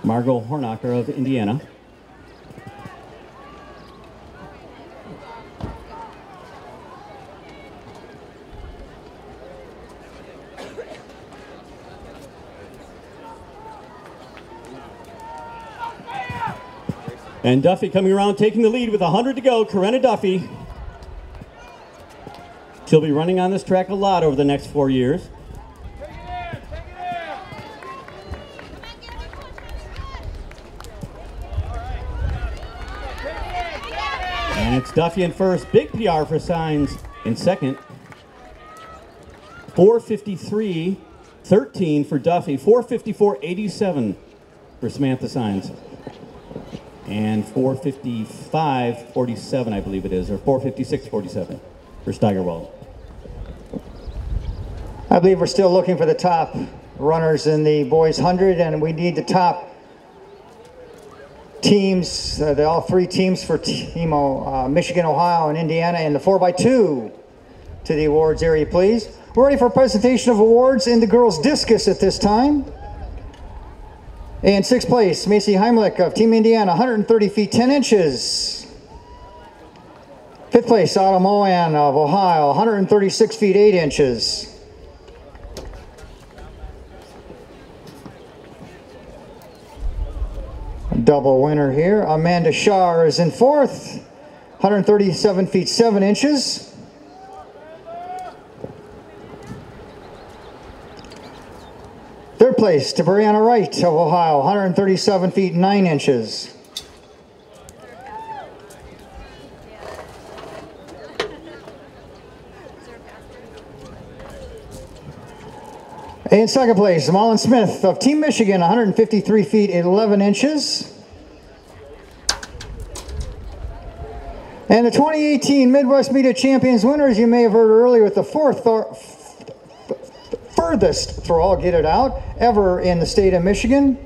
Margot Hornacher of Indiana. And Duffy coming around, taking the lead with 100 to go. Corinna Duffy. She'll be running on this track a lot over the next 4 years. And it's Duffy in first. Big PR for Signs in second. 4:53.13 for Duffy. 4:54.87 for Samantha Signs. And 4:55.47, I believe it is, or 4:56.47 for Steigerwald. I believe we're still looking for the top runners in the boys 100, and we need the top teams, all three teams for Team Michigan, Ohio, and Indiana in the 4x2 to the awards area, please. We're ready for a presentation of awards in the girls' discus at this time. In sixth place, Macy Heimlich of Team Indiana, 130 feet 10 inches. Fifth place, Autumn Mohan of Ohio, 136 feet 8 inches. Double winner here. Amanda Shar is in fourth, 137 feet 7 inches. Third place to Brianna Wright of Ohio, 137 feet 9 inches. In second place, Malin Smith of Team Michigan, 153 feet 11 inches. And the 2018 Midwest Media Champions winners, you may have heard earlier, with the furthest throw, I'll get it out, ever in the state of Michigan.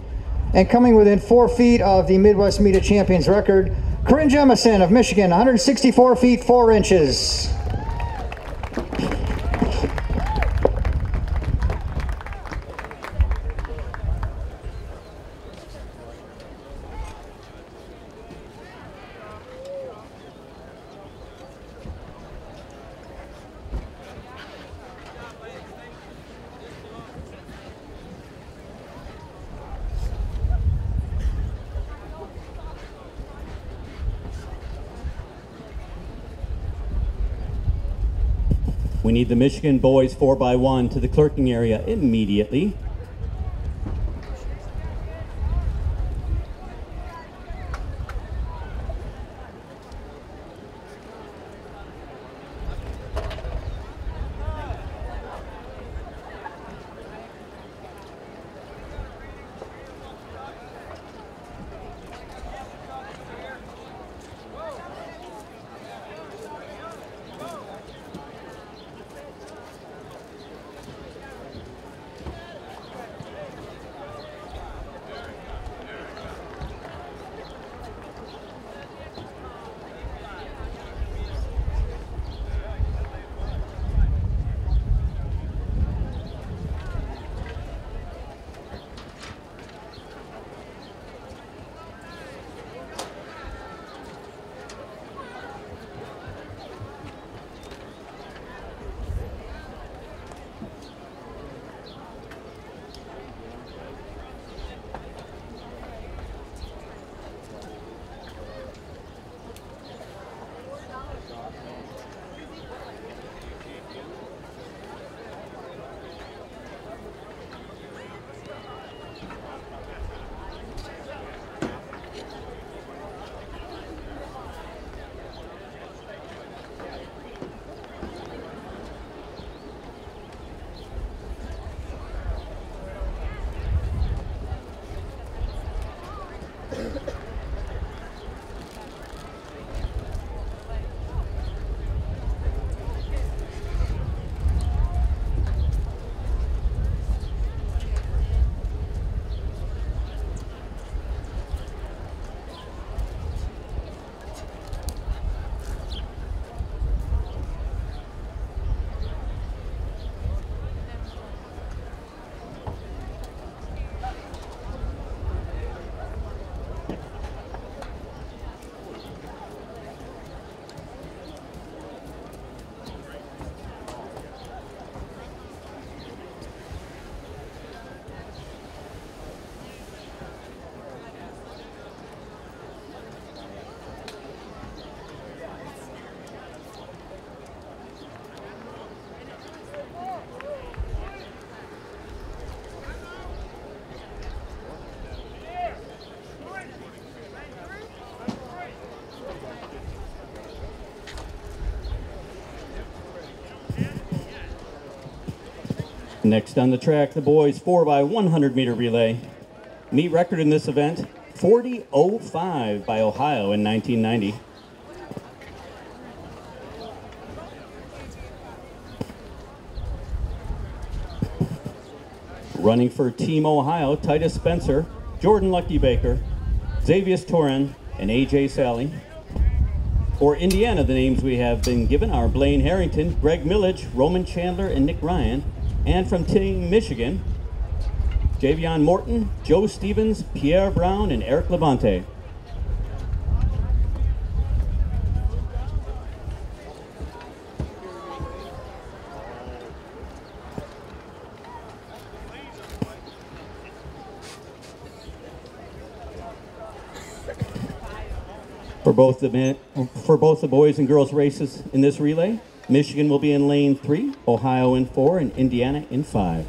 And coming within 4 feet of the Midwest Media Champions record, Corinne Jemison of Michigan, 164 feet 4 inches. We need the Michigan boys 4x1 to the clerking area immediately. Next on the track, the boys 4x100 meter relay. Meet record in this event, 40:05 by Ohio in 1990. Running for Team Ohio, Titus Spencer, Jordan Lucky Baker, Xavius Torin, and AJ Sally. For Indiana, the names we have been given are Blaine Harrington, Greg Millage, Roman Chandler, and Nick Ryan. And from Team Michigan, Javion Morton, Joe Stevens, Pierre Brown, and Eric Levante. For both the boys and girls races in this relay, Michigan will be in lane 3, Ohio in 4, and Indiana in 5.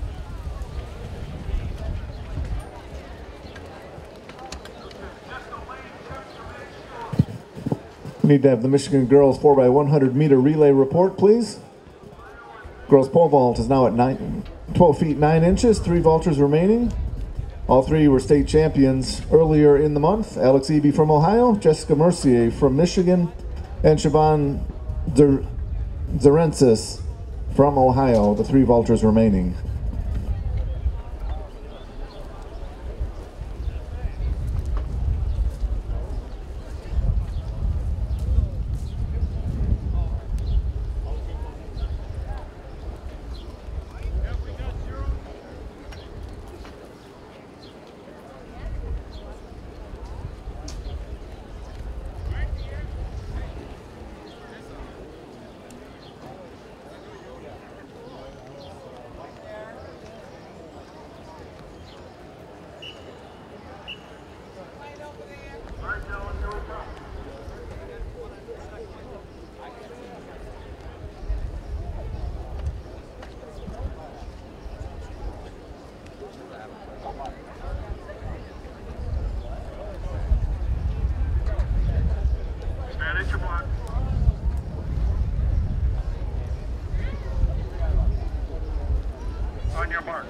We need to have the Michigan girls 4x100 meter relay report, please. Girls pole vault is now at 12 feet 9 inches, 3 vaulters remaining. All 3 were state champions earlier in the month. Alex Eby from Ohio, Jessica Mercier from Michigan, and Siobhan Zarensis from Ohio, the 3 vaulters remaining. On your mark.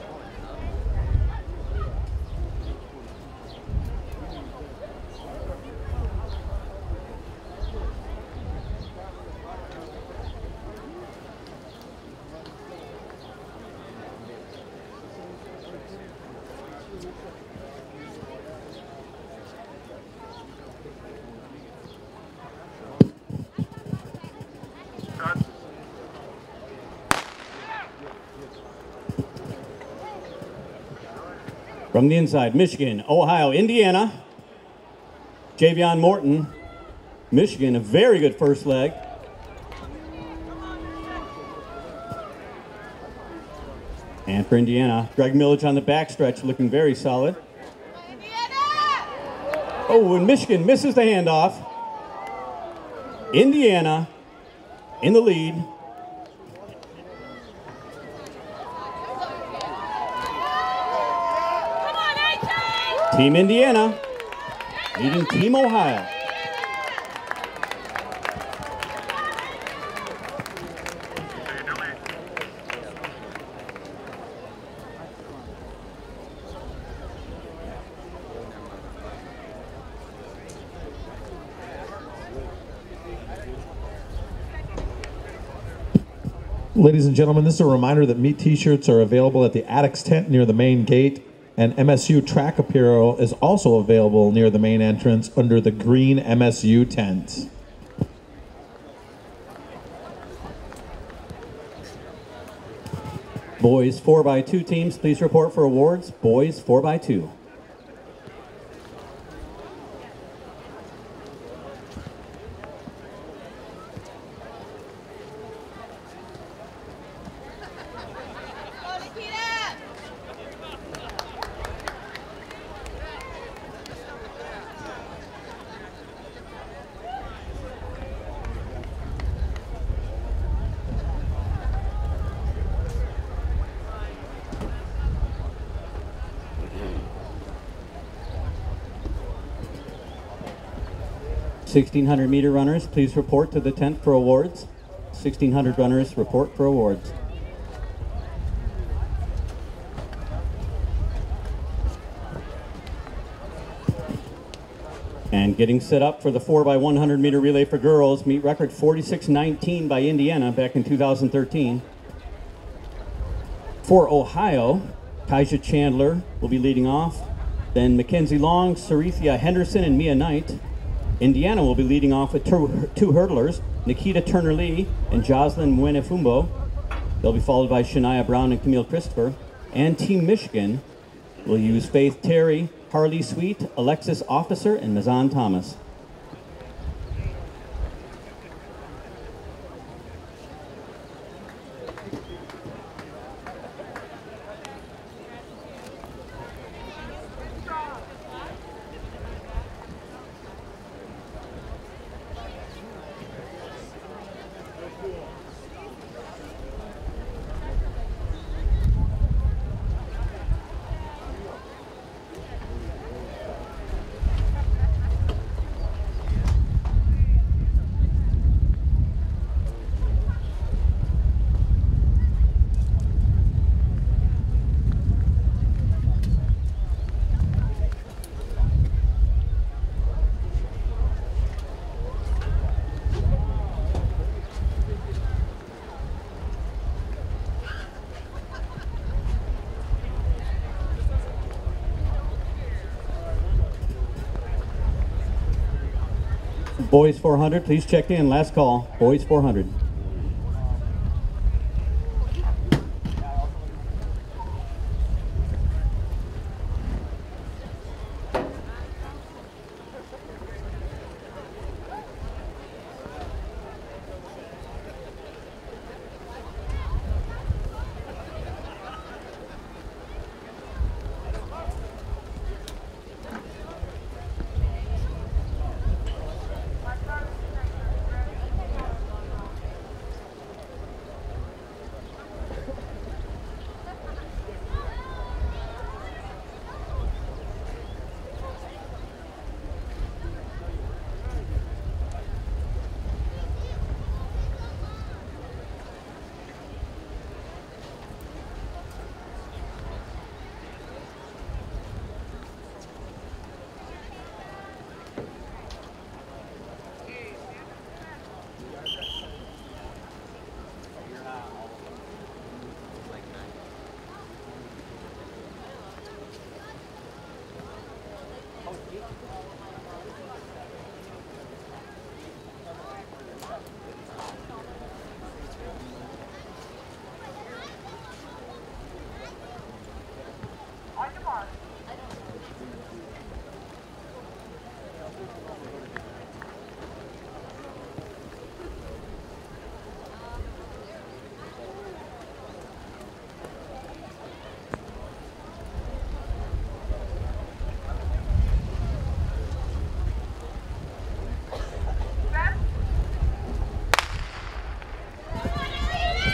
From the inside, Michigan, Ohio, Indiana. Javion Morton, Michigan, a very good first leg. And for Indiana, Greg Millage on the backstretch, looking very solid. Oh, and Michigan misses the handoff. Indiana in the lead. Team Indiana leading Team Ohio. Ladies and gentlemen, this is a reminder that meat t-shirts are available at the Addicts tent near the main gate, and MSU track apparel is also available near the main entrance under the green MSU tent. Boys 4x2 teams, please report for awards. Boys 4x2. (1600-meter runners, please report to the tent for awards. 1600 runners, report for awards. And getting set up for the 4x100 meter relay for girls, meet record 46:19 by Indiana back in 2013. For Ohio, Kaija Chandler will be leading off. Then Mackenzie Long, Sarethia Henderson, and Mia Knight. Indiana will be leading off with two hurdlers, Nikita Turner-Lee and Jocelyn Mwenefumbo. They'll be followed by Shania Brown and Camille Christopher. And Team Michigan will use Faith Terry, Harley Sweet, Alexis Officer, and Mazan Thomas. Boys 400, please check in. Last call. Boys 400.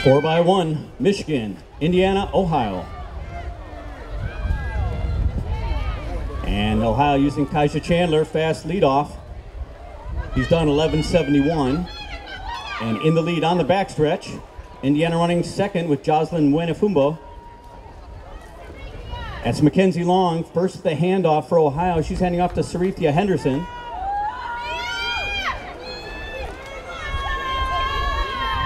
Four by one, Michigan, Indiana, Ohio. And Ohio using Kaija Chandler, fast leadoff. He's done 11:71. And in the lead on the backstretch, Indiana running second with Jocelyn Mwenefumbo. That's Mackenzie Long, first the handoff for Ohio. She's handing off to Sarethia Henderson.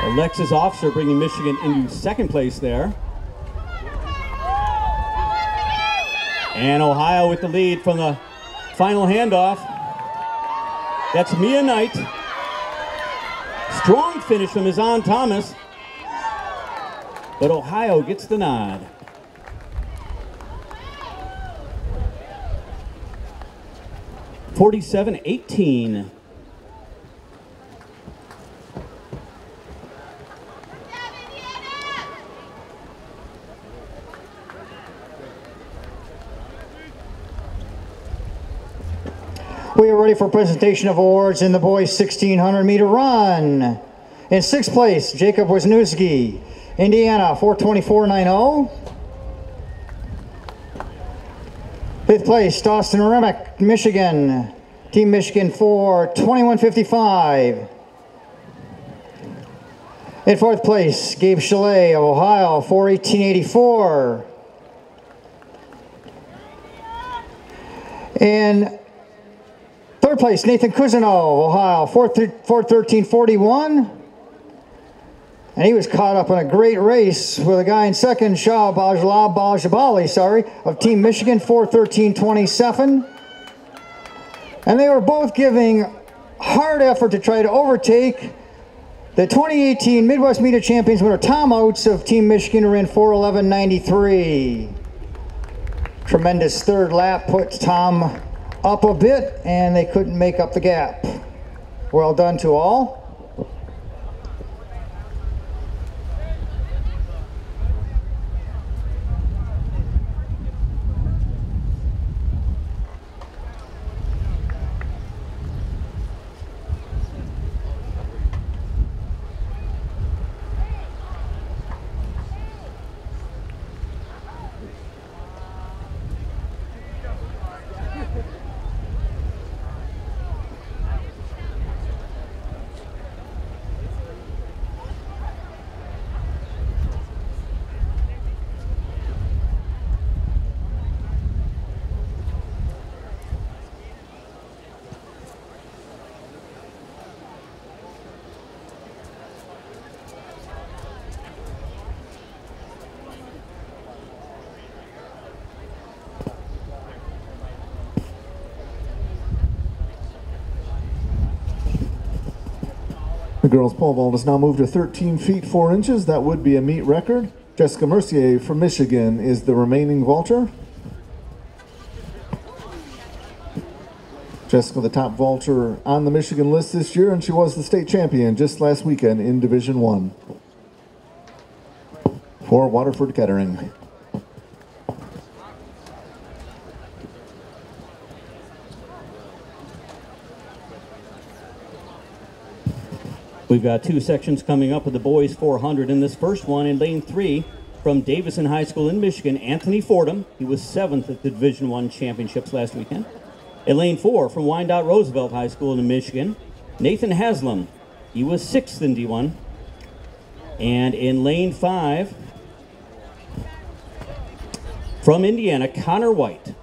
Alexis Officer bringing Michigan into second place there. And Ohio with the lead from the final handoff. That's Mia Knight. Strong finish from Mazan Thomas. But Ohio gets the nod. (47-18). We are ready for presentation of awards in the boys 1600 meter run. In sixth place, Jacob Wisniewski, Indiana, 4:24.90. Fifth place, Dawson Remick, Michigan, Team Michigan, 4:21.55. In fourth place, Gabe Chalet of Ohio, 4:18.84. And Third place, Nathan Cousineau, Ohio, 4:13:41. And he was caught up in a great race with a guy in second, Shah Bajabali, of Team Michigan, 4:13:27. And they were both giving hard effort to try to overtake the 2018 Midwest Media Champions winner, Tom Oates of Team Michigan, who ran 4:11:93. Tremendous third lap put Tom up a bit, and they couldn't make up the gap. Well done to all. The girls' pole vault has now moved to 13 feet 4 inches. That would be a meet record. Jessica Mercier from Michigan is the remaining vaulter. Jessica, the top vaulter on the Michigan list this year, and she was the state champion just last weekend in Division 1 for Waterford Kettering. We've got two sections coming up with the boys 400 in this first one. In lane 3 from Davison High School in Michigan, Anthony Fordham. He was 7th at the Division I championships last weekend. In lane 4 from Wyandotte Roosevelt High School in Michigan, Nathan Haslam. He was 6th in D1. And in lane 5 from Indiana, Connor White.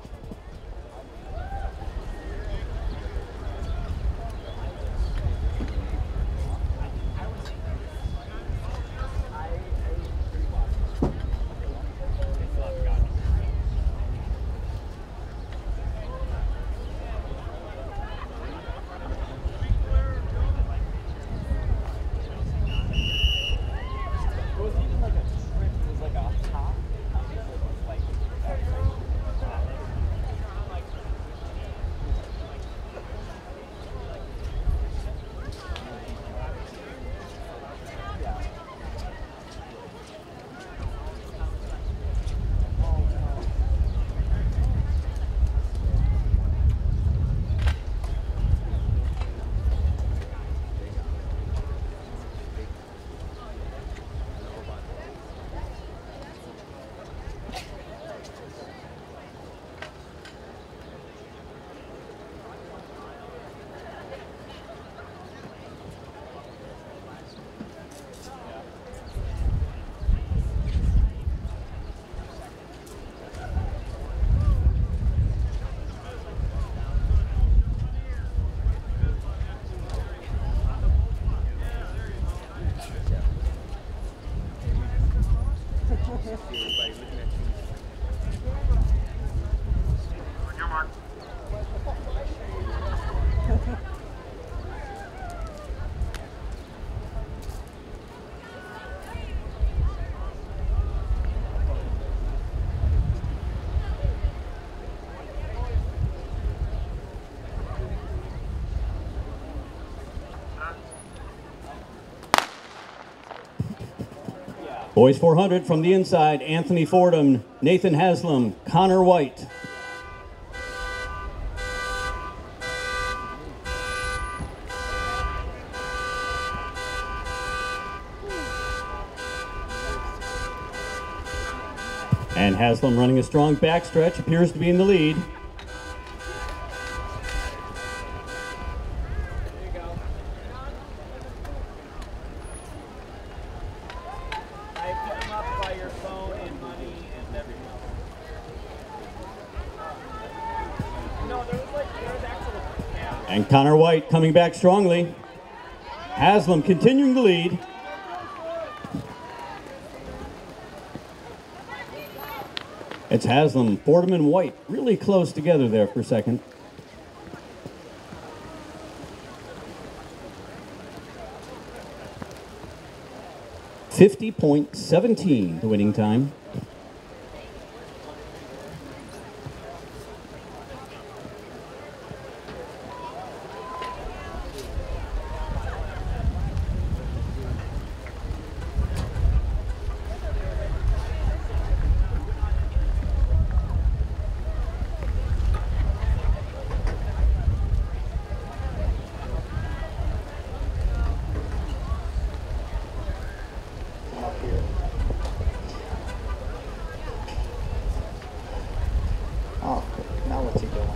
Boys 400 from the inside, Anthony Fordham, Nathan Haslam, Connor White. And Haslam running a strong backstretch, appears to be in the lead. No, there was actual, yeah. And Connor White coming back strongly. Haslam continuing to lead. It's Haslam, Fordham, and White really close together there for a second. .17 the winning time. Oh, now what's he doing?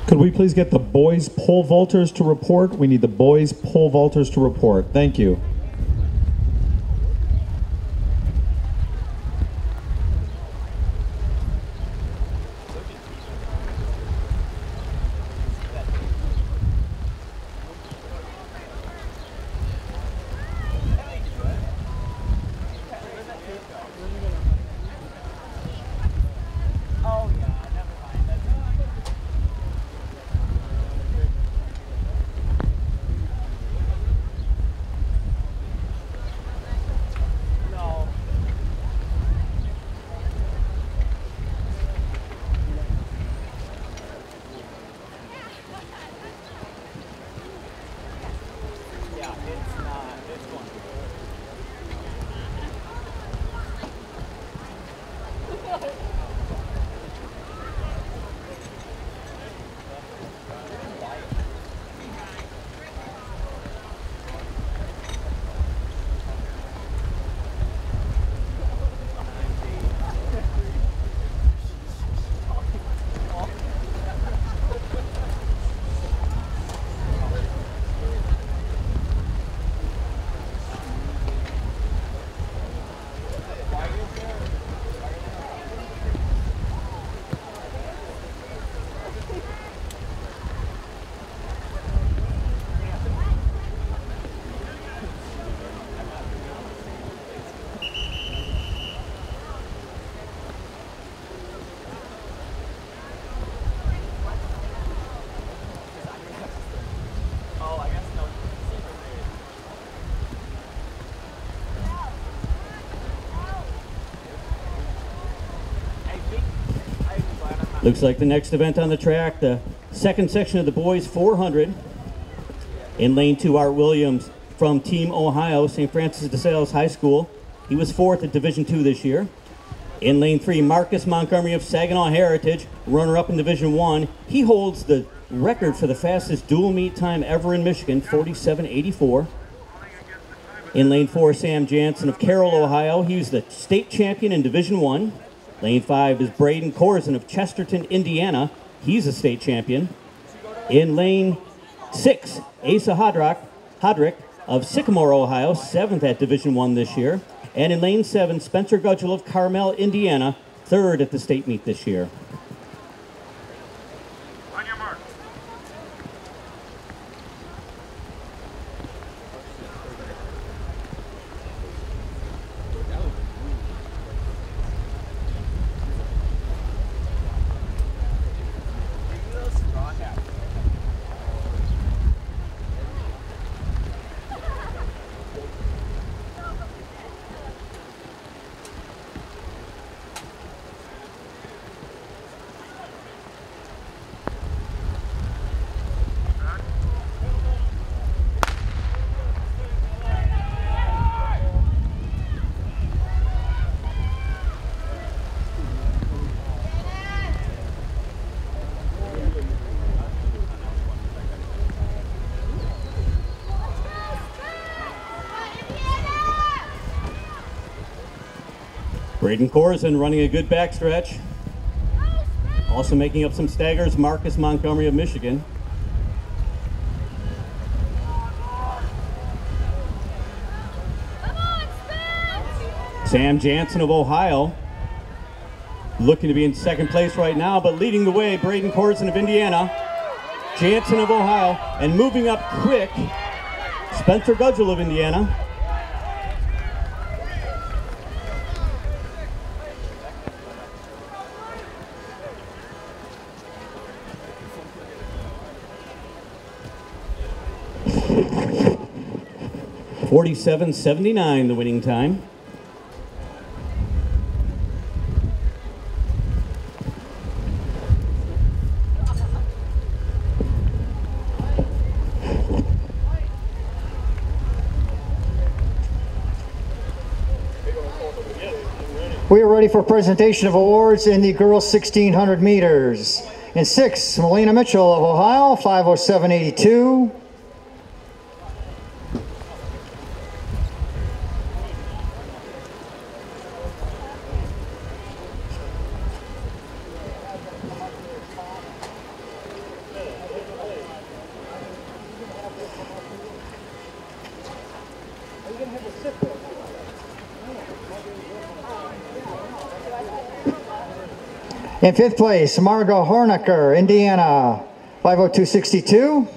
Could we please get the boys pole vaulters to report? We need the boys pole vaulters to report. Thank you. Looks like the next event on the track, the second section of the boys 400. In lane 2, Art Williams from Team Ohio, St. Francis de Sales High School. He was 4th at Division II this year. In lane 3, Marcus Montgomery of Saginaw Heritage, runner-up in Division I. He holds the record for the fastest dual meet time ever in Michigan, 47.84. In lane 4, Sam Jansen of Carroll, Ohio. He was the state champion in Division I. Lane 5 is Braden Corzin of Chesterton, Indiana. He's a state champion. In lane 6, Asa Hodrick of Sycamore, Ohio, 7th at Division I this year. And in lane 7, Spencer Gudgel of Carmel, Indiana, 3rd at the state meet this year. On your mark. Braden Corzine running a good backstretch. Also making up some staggers, Marcus Montgomery of Michigan. Sam Jansen of Ohio, looking to be in second place right now, but leading the way, Braden Corzine of Indiana, Jansen of Ohio, and moving up quick, Spencer Gudgel of Indiana. .47.79 the winning time. We are ready for presentation of awards in the girls 1600 meters. In 6, Melina Mitchell of Ohio, 5:07.82. In 5th place, Margot Hornecker, Indiana, 5:02.62.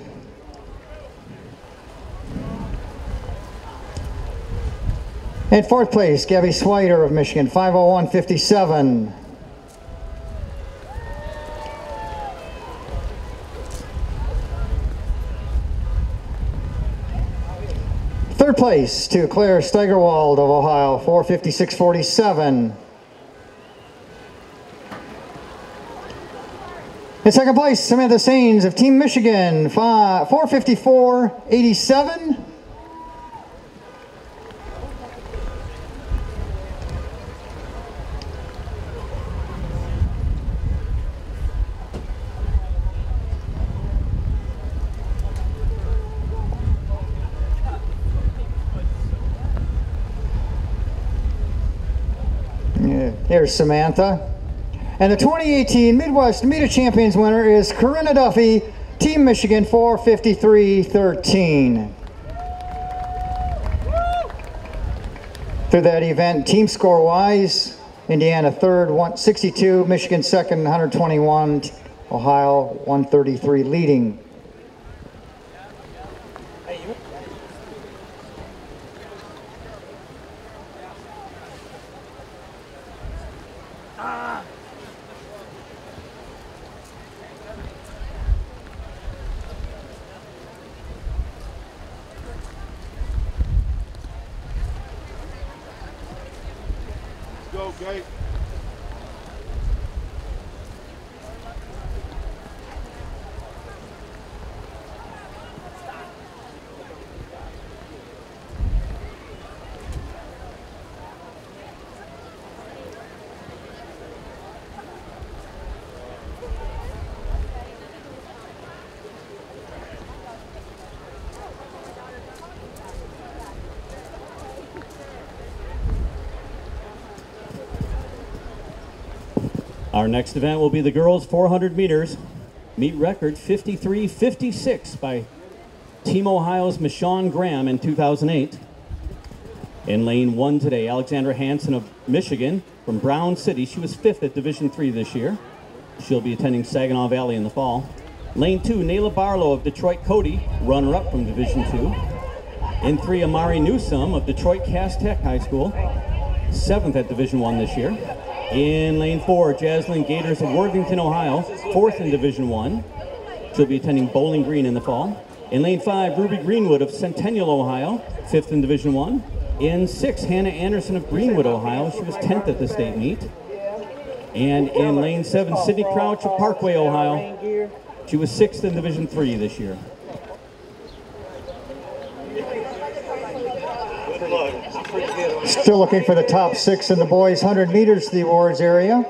In 4th place, Gabby Swider of Michigan, 5:01.57. Third place to Claire Steigerwald of Ohio, 4:56.47. In second place, Samantha Sains of Team Michigan, 4:54.87. Here's Samantha. And the 2018 Midwest Meet of Champions winner is Corinna Duffy, Team Michigan, 4:53.13. Through that event, team score-wise, Indiana third, 162, Michigan second, 121, Ohio 133 leading. Go, Gate. Our next event will be the girls 400 meters. Meet record 53.56 by Team Ohio's Michonne Graham in 2008. In lane 1 today, Alexandra Hansen of Michigan from Brown City. She was 5th at Division III this year. She'll be attending Saginaw Valley in the fall. Lane 2, Nayla Barlow of Detroit Cody, runner-up from Division II. In 3, Amari Newsome of Detroit Cass Tech High School, 7th at Division I this year. In lane 4, Jaslyn Gators of Worthington, Ohio, 4th in Division I. She'll be attending Bowling Green in the fall. In lane 5, Ruby Greenwood of Centennial, Ohio, 5th in Division I. In 6, Hannah Anderson of Greenwood, Ohio. She was 10th at the state meet. And in lane 7, Sydney Crouch of Parkway, Ohio. She was 6th in Division III this year. Still looking for the top 6 in the boys 100 meters to the awards area.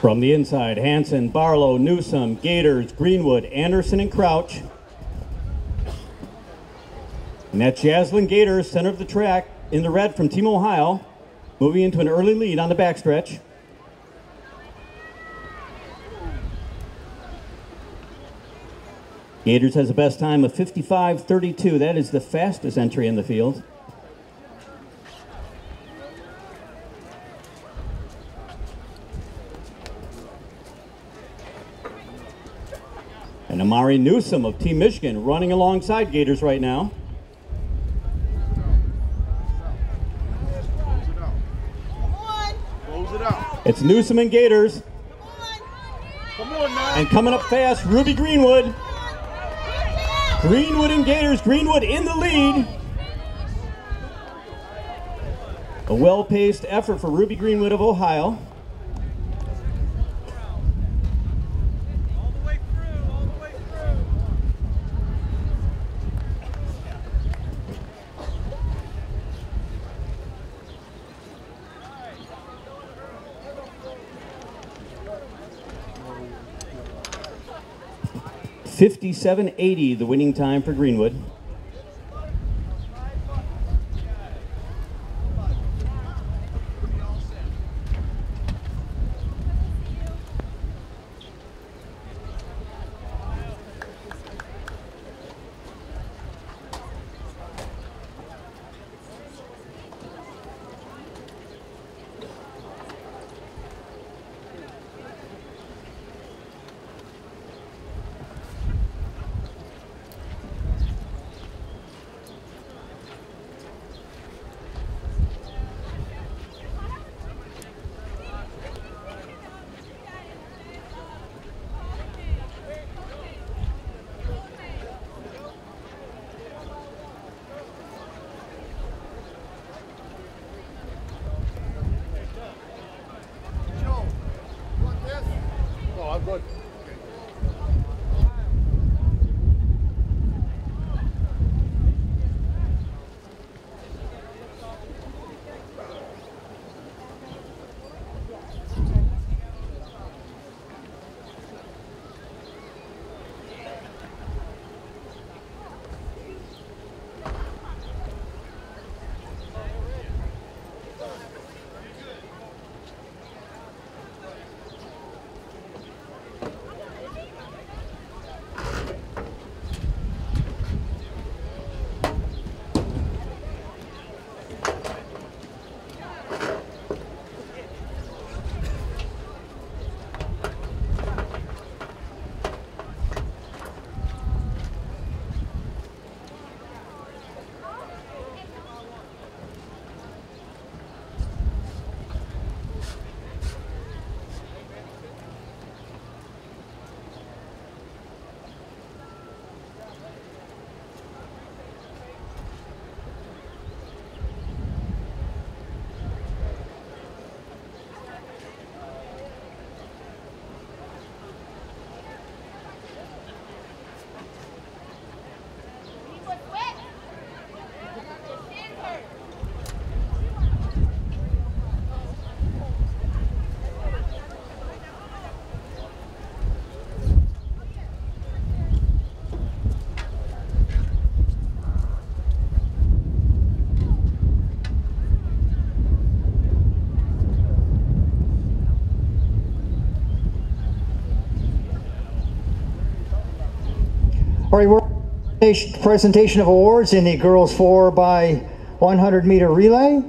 From the inside, Hanson, Barlow, Newsom, Gators, Greenwood, Anderson, and Crouch. And that's Jaslyn Gators, center of the track, in the red from Team Ohio, moving into an early lead on the backstretch. Gators has the best time of 55:32. That is the fastest entry in the field. And Amari Newsom of Team Michigan running alongside Gators right now. It's Newsom and Gators. And coming up fast, Ruby Greenwood. Greenwood and Gators. Greenwood in the lead. A well-paced effort for Ruby Greenwood of Ohio. All the way through, all the way through. 57:80, the winning time for Greenwood. All right, we're presentation of awards in the girls 4x100 meter relay.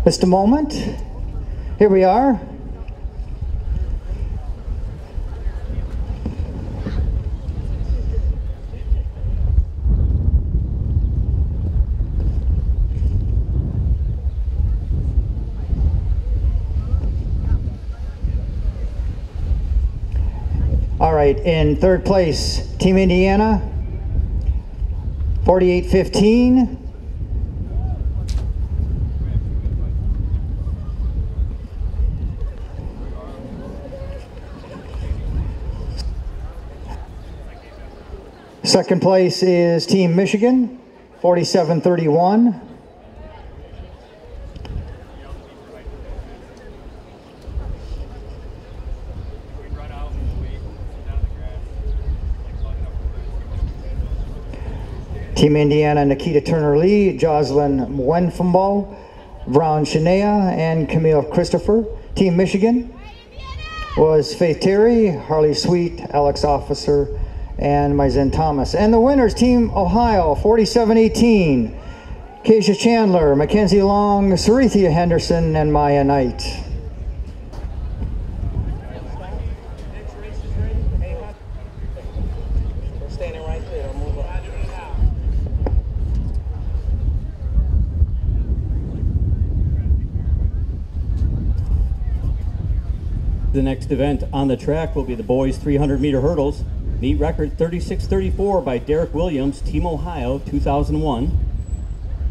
Just a moment. Here we are. All right, in third place, Team Indiana, 48:15. Second place is Team Michigan, 47:31. Team Indiana, Nikita Turner-Lee, Jocelyn Mwenfumbo, Brown Shania, and Camille Christopher. Team Michigan was Faith Terry, Harley Sweet, Alex Officer, and Myzen Thomas. And the winners, Team Ohio, 47-18, Keisha Chandler, Mackenzie Long, Sarithia Henderson, and Maya Knight. The next event on the track will be the boys 300-meter hurdles. Meet record 36:34 by Derek Williams, Team Ohio, 2001.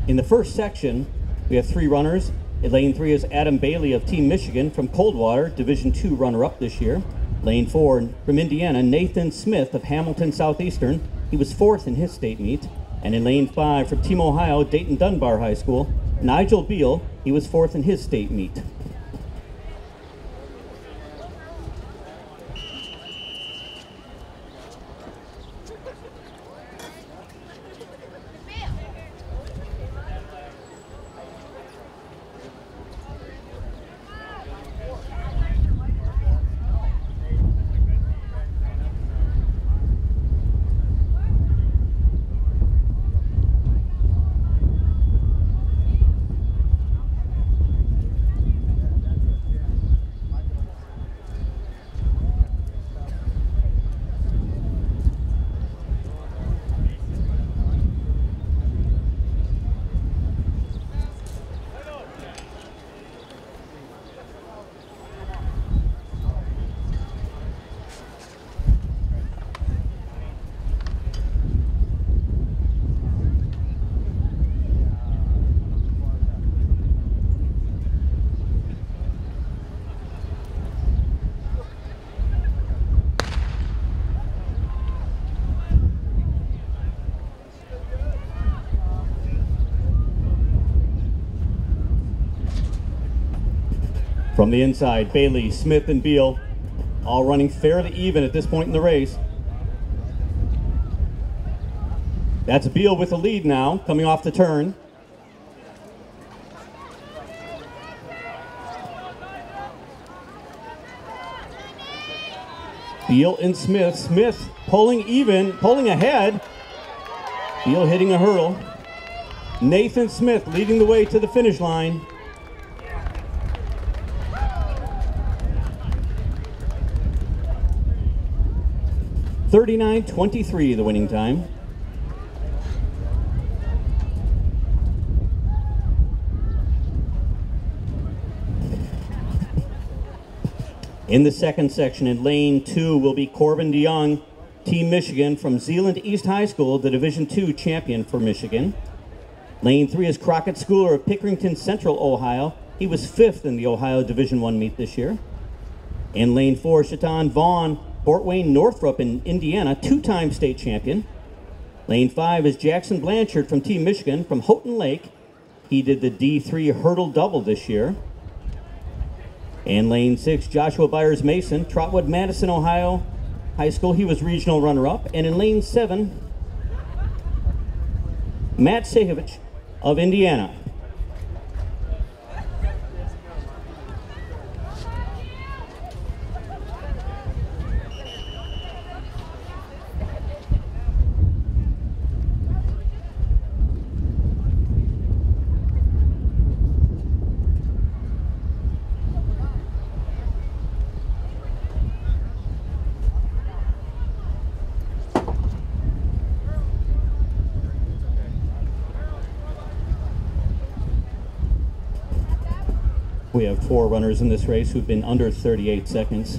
In the first section, we have 3 runners. In lane 3 is Adam Bailey of Team Michigan from Coldwater, Division II runner-up this year. Lane 4 from Indiana, Nathan Smith of Hamilton Southeastern. He was 4th in his state meet. And in lane 5 from Team Ohio, Dayton Dunbar High School, Nigel Beal. He was 4th in his state meet. From the inside, Bailey, Smith, and Beal all running fairly even at this point in the race. That's Beal with the lead now, coming off the turn. Beal and Smith. Smith pulling even, pulling ahead. Beal hitting a hurdle. Nathan Smith leading the way to the finish line. $39.23 the winning time. In the second section, in lane 2, will be Corbin DeYoung, Team Michigan from Zeeland East High School, the Division II champion for Michigan. Lane 3 is Crockett Schooler of Pickerington Central, Ohio. He was 5th in the Ohio Division I meet this year. In lane 4, Shaitan Vaughn, Fort Wayne Northrop in Indiana, 2-time state champion. Lane 5 is Jackson Blanchard from Team Michigan from Houghton Lake. He did the D3 hurdle double this year. In lane 6, Joshua Byers Mason, Trotwood Madison, Ohio High School. He was regional runner-up. And in lane 7, Matt Sehovich of Indiana. We have 4 runners in this race who've been under 38 seconds.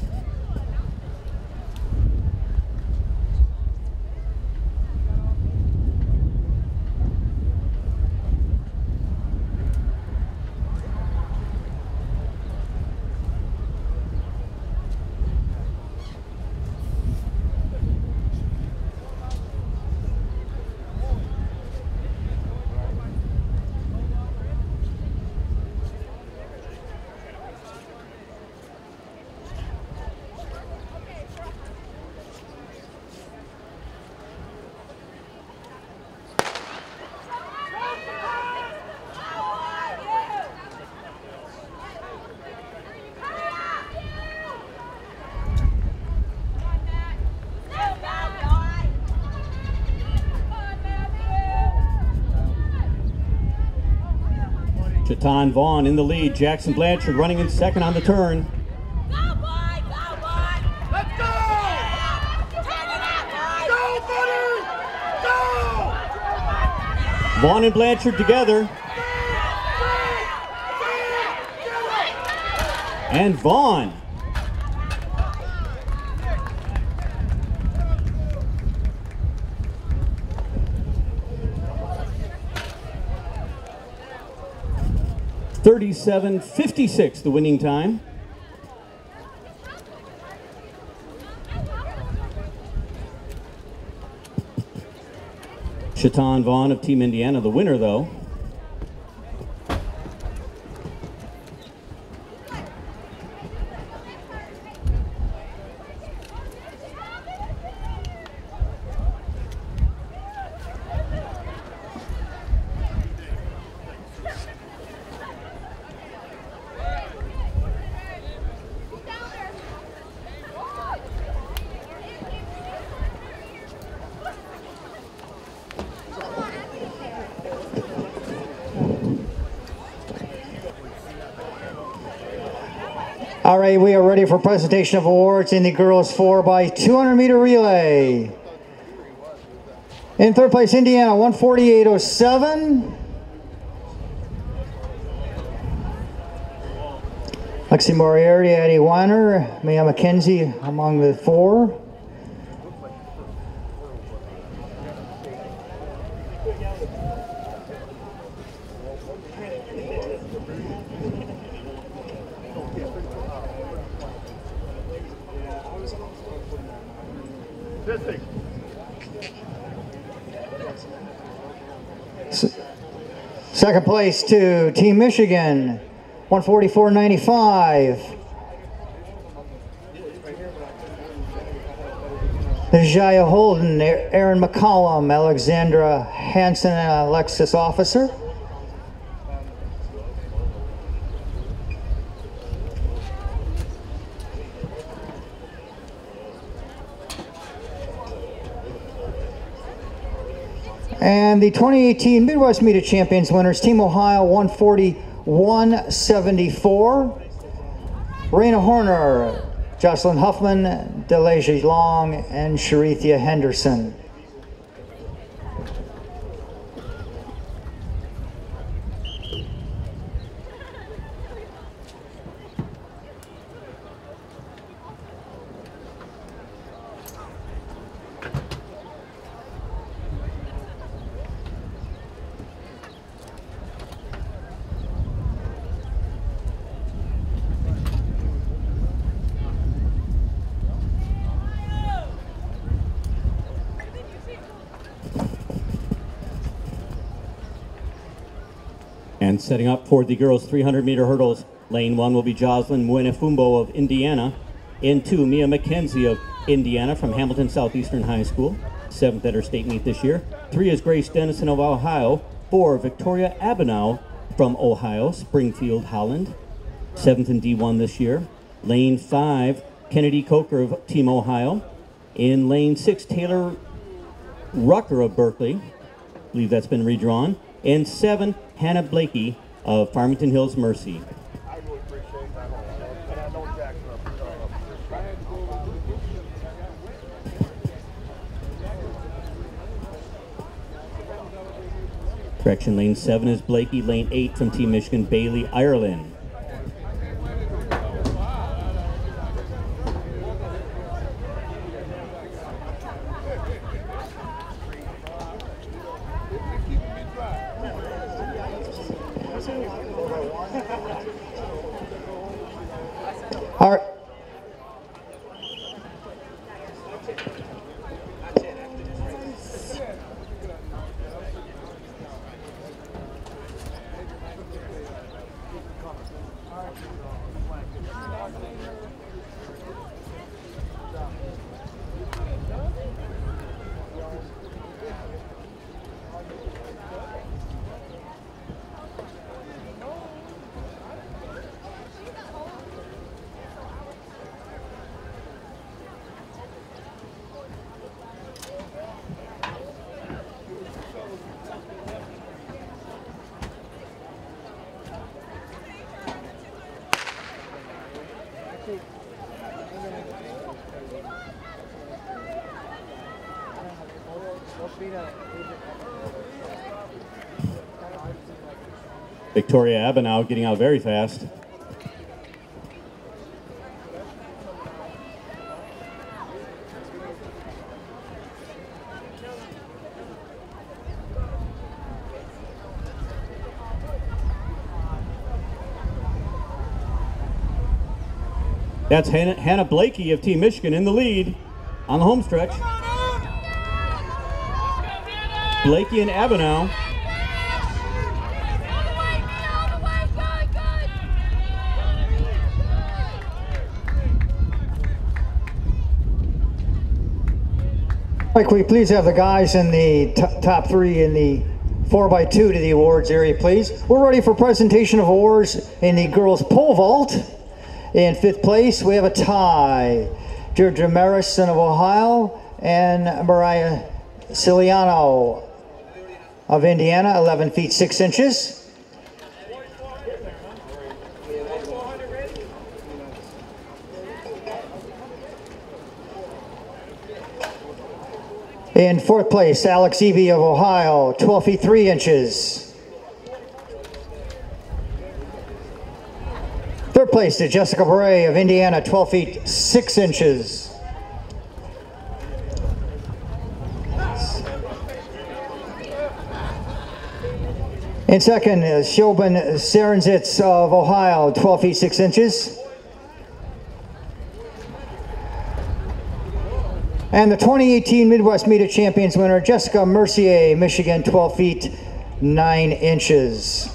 Shatan Vaughn in the lead. Jackson Blanchard running in second on the turn. Go, boy! Go, boy! Let's go! Turn it out, boy! Go, buddy! Go! Vaughn and Blanchard together. And Vaughn. .37.56 the winning time. Shatan Vaughn of Team Indiana, the winner though. All right, we are ready for presentation of awards in the girls 4x200 meter relay. In third place, Indiana, 148.07. Lexi Moriarty, Addie Weiner, Mia McKenzie among the four. Second place to Team Michigan, 144.95. Jaya Holden, Aaron McCollum, Alexandra Hansen, and Alexis Officer. And the 2018 Midwest Meet of Champions winners, Team Ohio, 141.74. Raina Horner, Jocelyn Huffman, Delasia Long, and Sharithia Henderson. And setting up for the girls 300 meter hurdles, lane 1 will be Jocelyn Muenefumbo of Indiana. In 2, Mia McKenzie of Indiana from Hamilton Southeastern High School, 7th at her state meet this year. 3 is Grace Dennison of Ohio. 4, Victoria Abenow from Ohio, Springfield, Holland, 7th in D1 this year. Lane 5, Kennedy Coker of Team Ohio. In lane 6, Taylor Rucker of Berkeley. I believe that's been redrawn. And 7, Hannah Blakey of Farmington Hills Mercy. I really appreciate that. And I know Jackson. Correction, lane 7 is Blakey. Lane 8 from Team Michigan, Bailey Ireland. All right. Victoria Abenow getting out very fast. That's Hannah Blakey of Team Michigan in the lead on the home stretch. Blakey and Abenow. Mike, we please have the guys in the top three in the 4x2 to the awards area, please. We're ready for presentation of awards in the girls pole vault. In fifth place, we have a tie. Deirdre Marison of Ohio and Mariah Ciliano of Indiana, 11 feet 6 inches. In fourth place, Alex Eby of Ohio, 12 feet 3 inches. Third place to Jessica Bray of Indiana, 12 feet 6 inches. In second is Shobin Serenzitz of Ohio, 12 feet 6 inches. And the 2018 Midwest Meet of Champions winner, Jessica Mercier, Michigan, 12 feet 9 inches.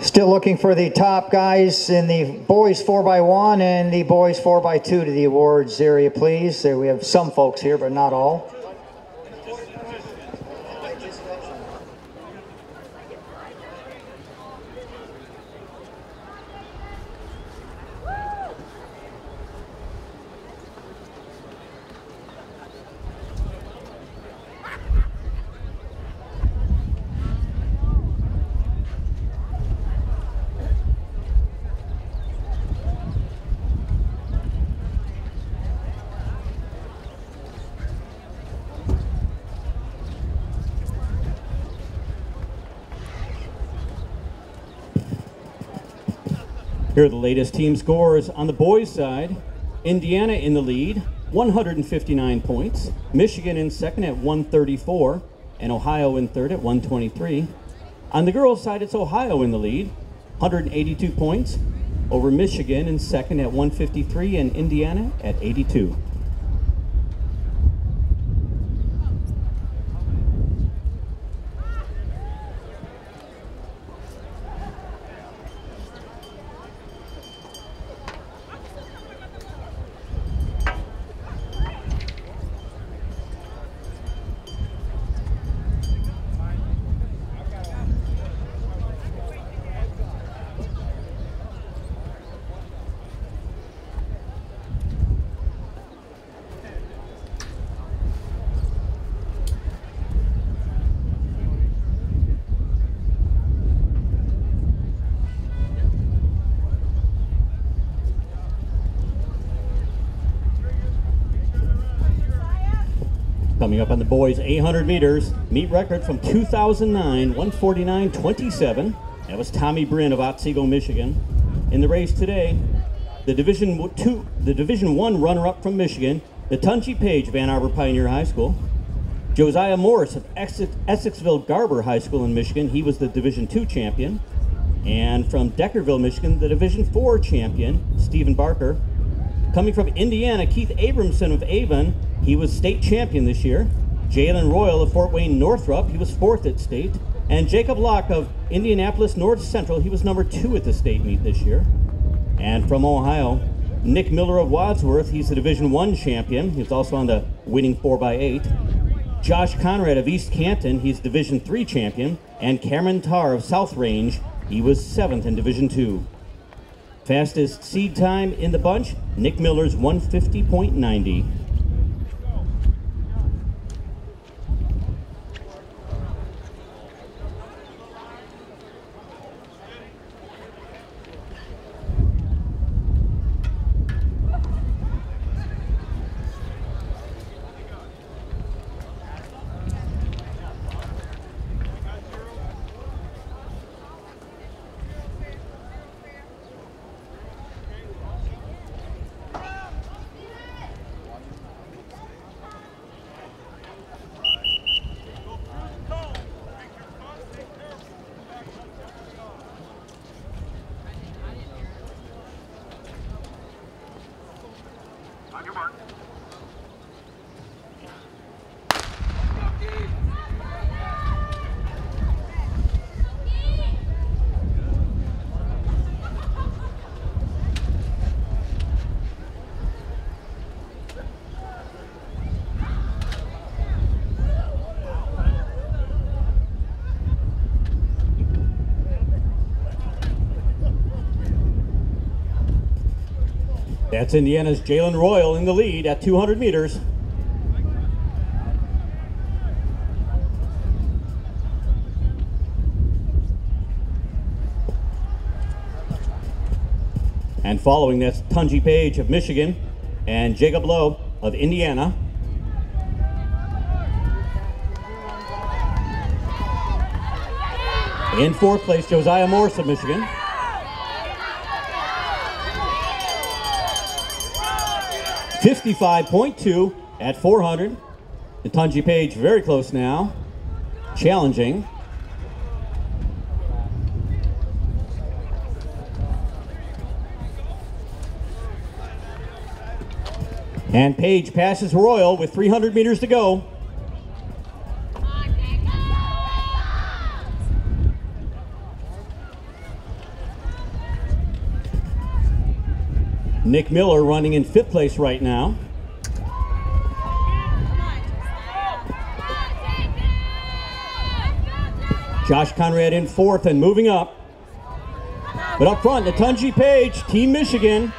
Still looking for the top guys in the boys 4x1 and the boys 4x2 to the awards area, please. There we have some folks here, but not all. Here are the latest team scores on the boys' side. Indiana in the lead, 159 points. Michigan in second at 134, and Ohio in third at 123. On the girls' side, it's Ohio in the lead, 182 points over Michigan in second at 153, and Indiana at 82. Coming up on the boys 800 meters, meet record from 2009, 149.27. That was Tommy Bryn of Otsego, Michigan. In the race today, the Division I runner-up from Michigan, Natunji Page, Van Arbor Pioneer High School. Josiah Morris of Essexville Garber High School in Michigan, he was the Division II champion. And from Deckerville, Michigan, the Division IV champion, Stephen Barker. Coming from Indiana, Keith Abramson of Avon, he was state champion this year. Jalen Royal of Fort Wayne Northrop, he was fourth at state. And Jacob Locke of Indianapolis North Central, he was number 2 at the state meet this year. And from Ohio, Nick Miller of Wadsworth, he's the Division I champion. He was also on the winning 4x8. Josh Conrad of East Canton, he's Division III champion. And Cameron Tarr of South Range, he was 7th in Division II. Fastest seed time in the bunch, Nick Miller's 150.90. That's Indiana's Jalen Royal in the lead at 200 meters. And following, that's Tunji Page of Michigan and Jacob Lowe of Indiana. In fourth place, Josiah Morse of Michigan. .55.2 at 400. And Tunji Page very close now, challenging. And Page passes Royal with 300 meters to go. Nick Miller running in fifth place right now. Josh Conrad in fourth and moving up. But up front, Tunji Page, Team Michigan.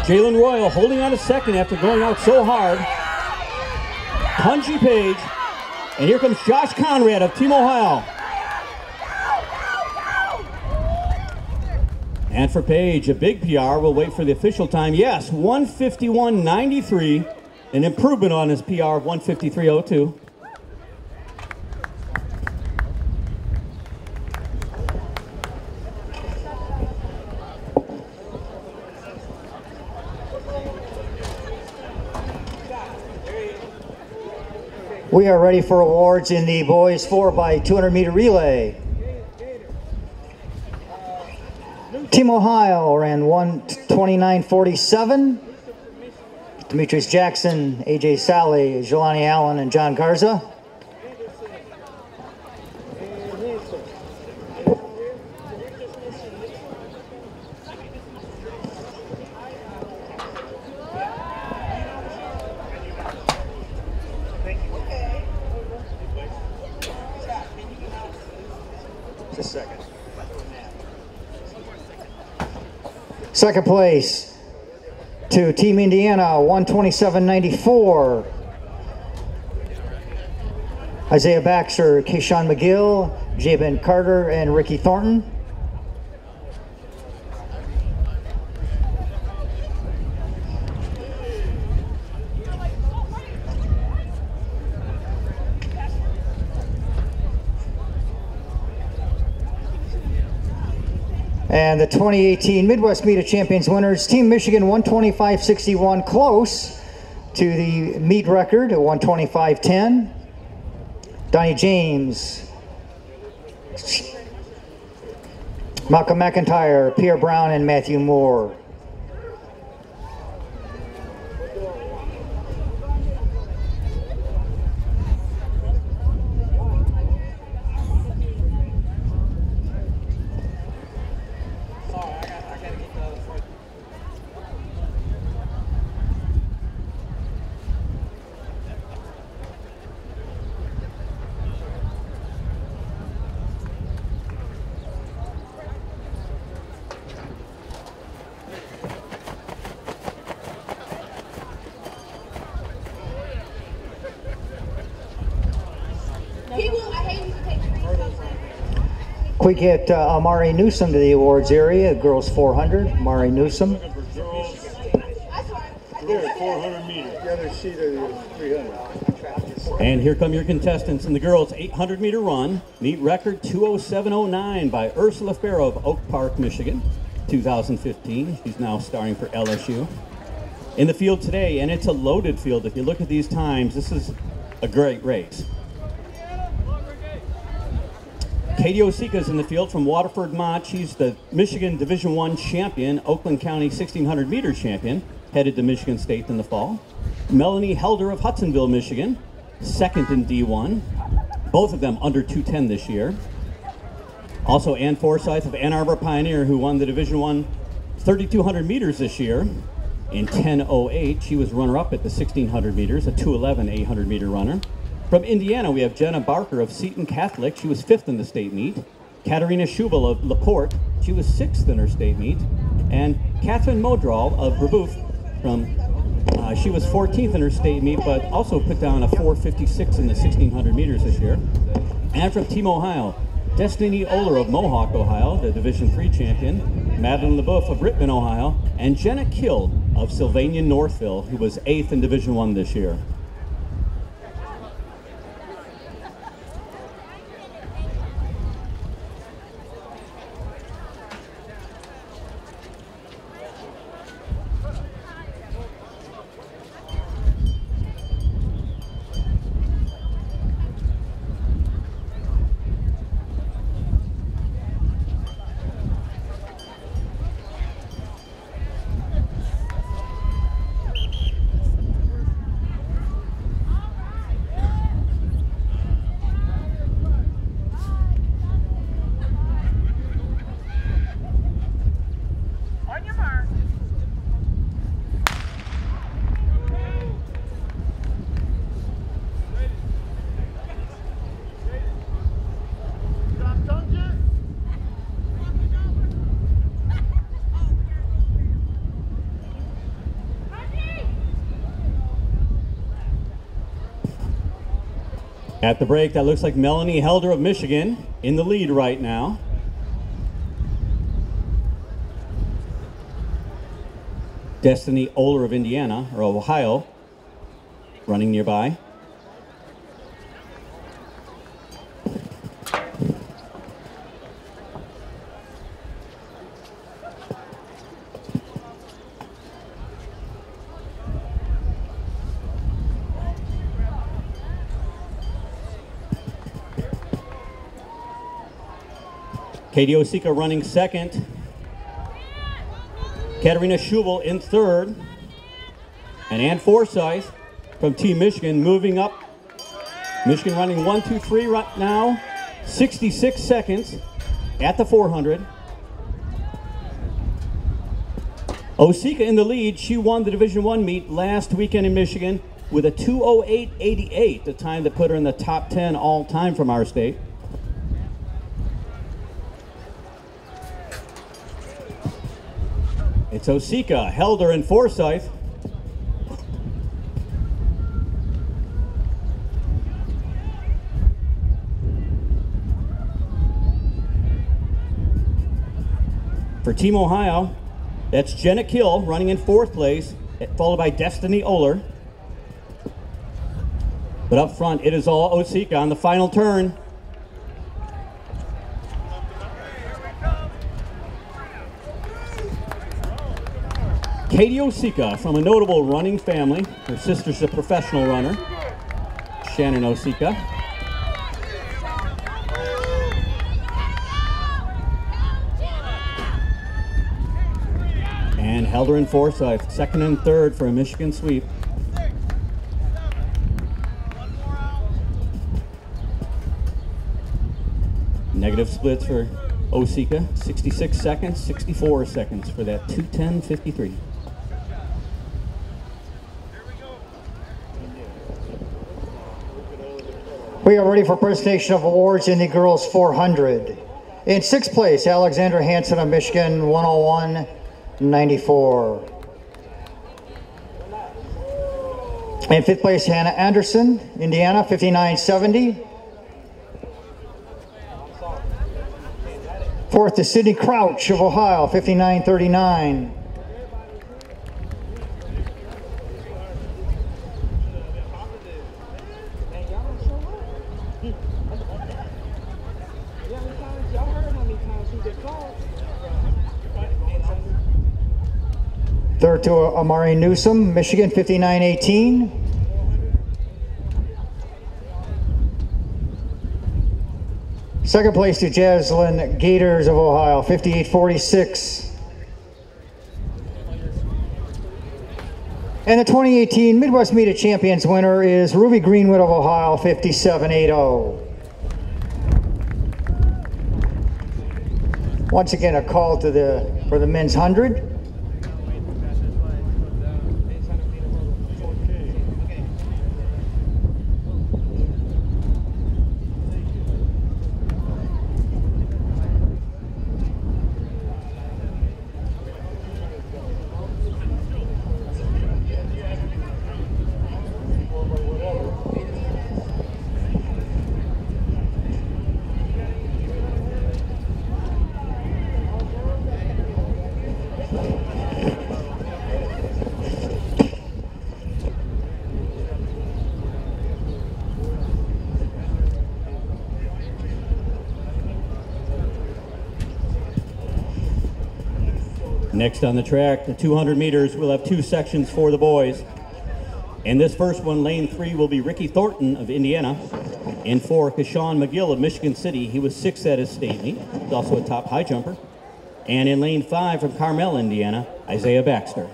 Jalen Royal holding on a second after going out so hard. Tunji Page. And here comes Josh Conrad of Team Ohio. And for Page, a big PR. We'll wait for the official time. Yes, 1:51.93, an improvement on his PR of 1:53.02. We are ready for awards in the boys 4x200 meter relay. Team Ohio ran 1:29.47. Demetrius Jackson, AJ Sally, Jelani Allen, and John Garza. Just a second. Second place to Team Indiana, 1:27.94. Isaiah Baxter, Keyshawn McGill, Jabin Carter, and Ricky Thornton. And the 2018 Midwest Meet of Champions winners, Team Michigan 125.61, close to the meet record at 125.10. Donnie James, Malcolm McIntyre, Pierre Brown, and Matthew Moore. We get Amari Newsom to the awards area, girls 400. Amari Newsom. They're at 400 meters. The other sheet is 300. And here come your contestants in the girls 800 meter run. Meet record 2:07.09 by Ursula Farrow of Oak Park, Michigan, 2015. She's now starring for LSU. In the field today, and it's a loaded field. If you look at these times, this is a great race. Katie Osika's in the field from Waterford Mott. She's the Michigan Division I champion, Oakland County 1600 meter champion, headed to Michigan State in the fall. Melanie Helder of Hudsonville, Michigan, second in D1. Both of them under 210 this year. Also Ann Forsyth of Ann Arbor Pioneer, who won the Division I 3200 meters this year in 10:08. She was runner-up at the 1600 meters, a 2:11 800 meter runner. From Indiana, we have Jenna Barker of Seton Catholic. She was fifth in the state meet. Katarina Schubel of LaPorte, She was 6th in her state meet. And Catherine Modral of Brebeuf she was 14th in her state meet, but also put down a 4:56 in the 1600 meters this year. And from Team Ohio, Destiny Oler of Mohawk, Ohio, the Division III champion, Madeline LeBoeuf of Rittman, Ohio, and Jenna Kill of Sylvania Northville, who was 8th in Division I this year. At the break, that looks like Melanie Helder of Michigan in the lead right now. Destiny Oler of Indiana, or Ohio, running nearby. Katie Osika running 2nd. Katerina Schubel in 3rd. And Ann Forsyth from Team Michigan moving up. Michigan running 1, 2, 3 right now. 66 seconds at the 400. Osika in the lead. She won the Division I meet last weekend in Michigan with a 2:08.88, the time that put her in the top 10 all time from our state. It's Osika, Helder, and Forsyth. For Team Ohio, that's Jenna Kill running in 4th place, followed by Destiny Oler. But up front, it is all Osika on the final turn. Katie Osika from a notable running family. Her sister's a professional runner, Shannon Osika. And Helder and Forsyth, 2nd and 3rd for a Michigan sweep. Negative splits for Osika, 66 seconds, 64 seconds for that 2:10.53. We are ready for presentation of awards in the girls 400. In 6th place, Alexandra Hansen of Michigan, 101.94. In 5th place, Hannah Anderson, Indiana, 59.70. 4th is Sydney Crouch of Ohio, 59.39. Third to Amari Newsom, Michigan, 59.18. Second place to Jaslyn Gators of Ohio, 58.46. And the 2018 Midwest Meet of Champions winner is Ruby Greenwood of Ohio, 57.80. Once again, a call to for the men's 100. Next on the track, the 200 meters, we'll have two sections for the boys. In this first one, lane 3 will be Ricky Thornton of Indiana. In 4, Kashawn McGill of Michigan City. He was 6th at his state meet. He's also a top high jumper. And in lane 5 from Carmel, Indiana, Isaiah Baxter.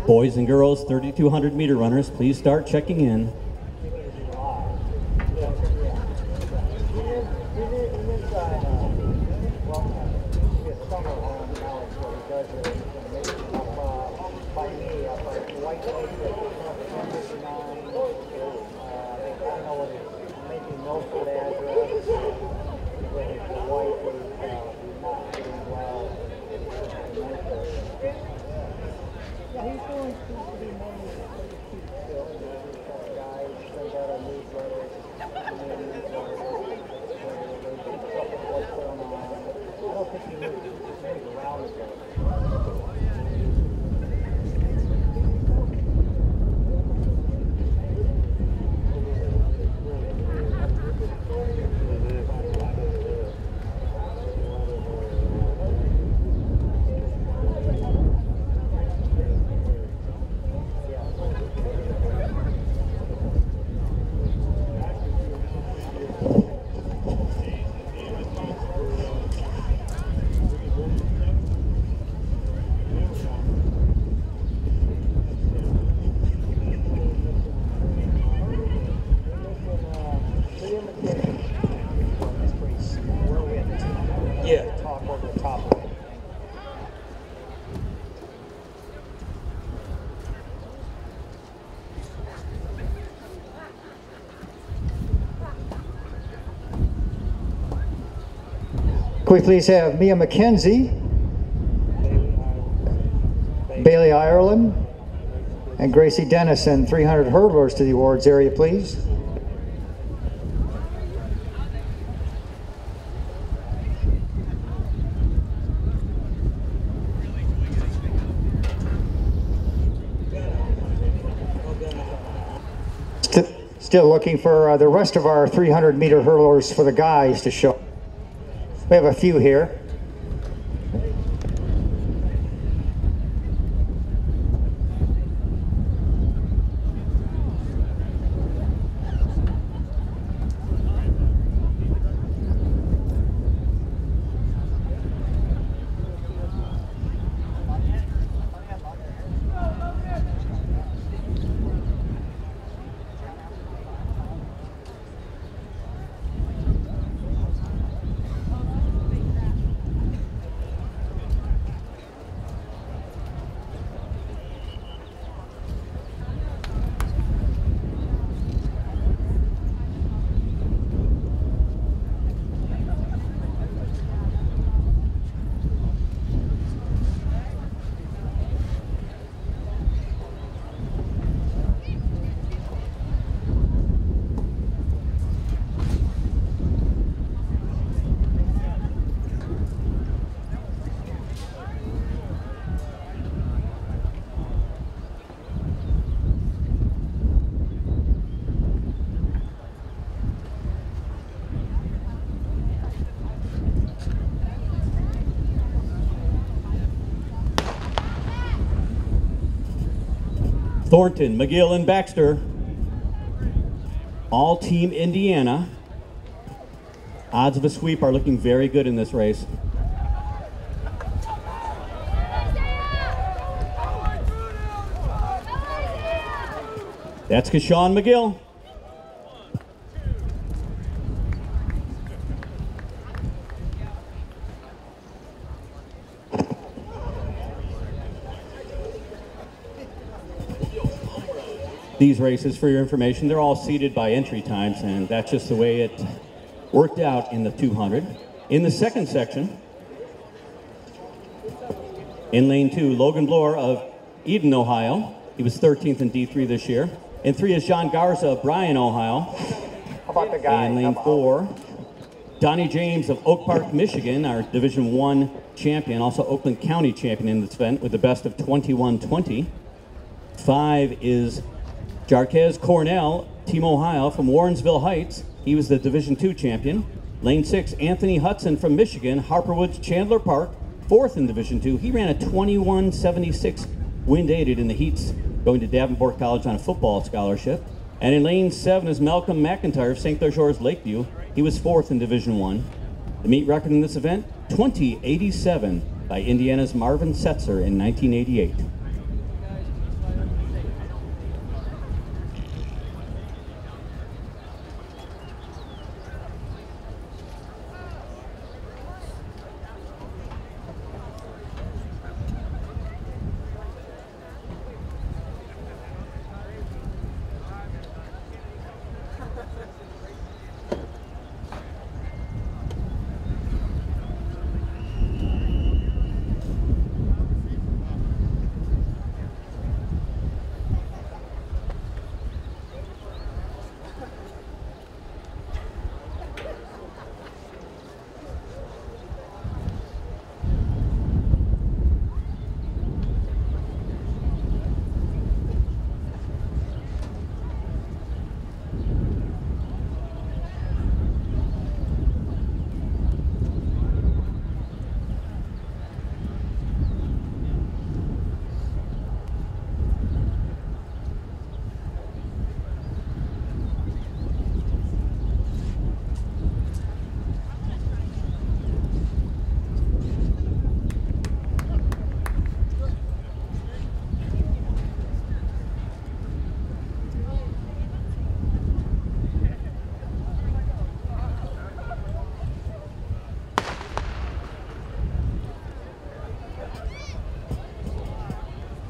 Boys and girls, 3,200 meter runners, please start checking in. Could we please have Mia McKenzie, Bailey Ireland, and Gracie Dennison, 300 hurdlers to the awards area, please. Still looking for the rest of our 300 meter hurdlers for the guys to show. We have a few here. Thornton, McGill, and Baxter, all team Indiana. Odds of a sweep are looking very good in this race. That's Kashawn McGill. These races, for your information, they're all seeded by entry times, and that's just the way it worked out in the 200. In the second section, in lane 2, Logan Bloor of Eden, Ohio. He was 13th in D3 this year. In 3 is John Garza of Bryan, Ohio. about the guy? And lane 4, Donnie James of Oak Park, Michigan, our Division I champion, also Oakland County champion in this event with the best of 21:20. 5 is Jarquez Cornell, Team Ohio from Warrensville Heights. He was the Division II champion. Lane 6, Anthony Hudson from Michigan, Harperwoods Chandler Park, 4th in Division II. He ran a 21:76 wind aided in the heats, going to Davenport College on a football scholarship. And in lane 7 is Malcolm McIntyre of St. Clair Shores Lakeview. He was 4th in Division I. The meet record in this event, 20:87 by Indiana's Marvin Setzer in 1988.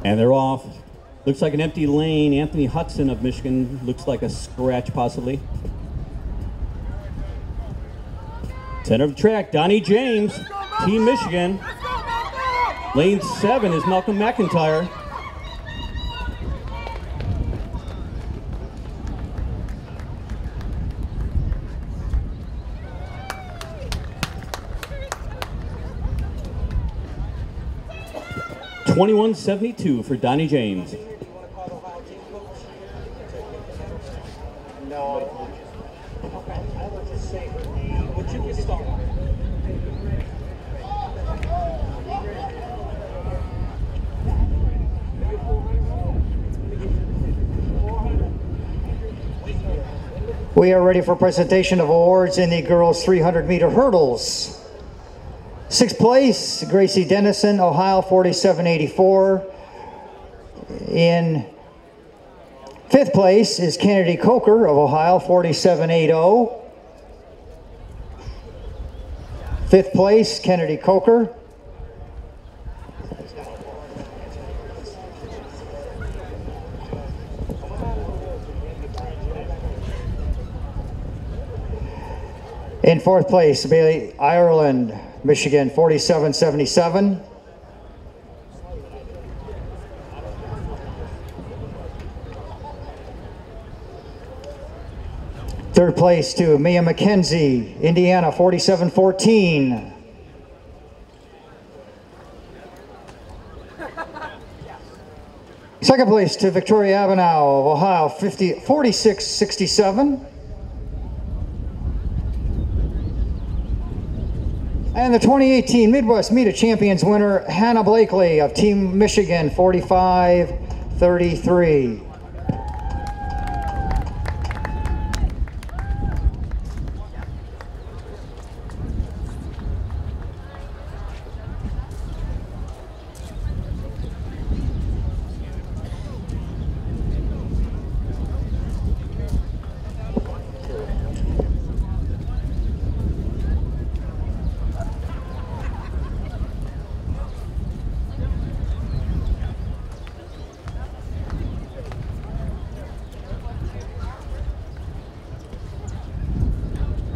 And they're off. Looks like an empty lane. Anthony Hudson of Michigan looks like a scratch possibly. Center of the track, Donnie James, Team Michigan. Lane 7 is Malcolm McIntyre. $21.72 for Donnie James. No. Okay, I would just say, would you get started? We are ready for presentation of awards in the girls 300-meter hurdles. 6th place, Gracie Dennison, Ohio, 47.84. In 5th place is Kennedy Coker of Ohio, 47.80. 5th place, Kennedy Coker. In 4th place, Bailey Ireland, Michigan, 47.77. Third place to Mia McKenzie, Indiana, 47.14. Second place to Victoria Avenau of Ohio, 46.67. And the 2018 Midwest Meet of Champions winner, Hannah Blakely of Team Michigan, 45.33.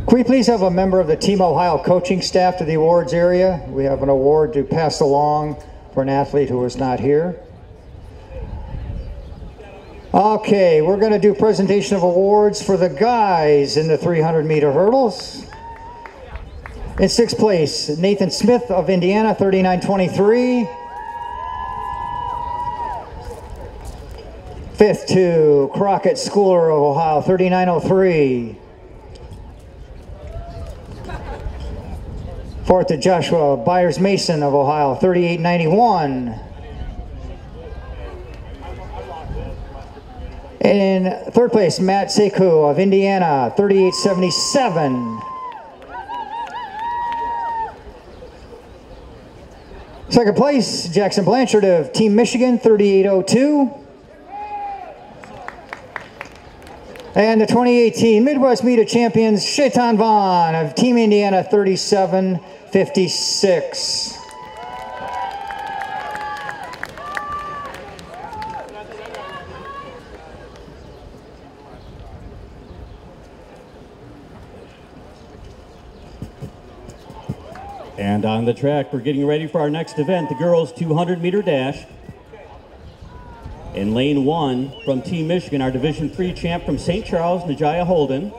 Can we please have a member of the Team Ohio coaching staff to the awards area? We have an award to pass along for an athlete who is not here. Okay, we're going to do presentation of awards for the guys in the 300-meter hurdles. In 6th place, Nathan Smith of Indiana, 39.23. 5th to Crockett Schooler of Ohio, 39.03. 4th to Joshua Byers Mason of Ohio, 38.91. In 3rd place, Matt Sekou of Indiana, 38.77. 2nd place, Jackson Blanchard of Team Michigan, 38.02. And the 2018 Midwest Meet of Champions, Shaitan Vaughn of Team Indiana, 37.56. And on the track, we're getting ready for our next event, the girls 200-meter dash. In lane 1 from Team Michigan, our Division III champ from St. Charles, Najaya Holden.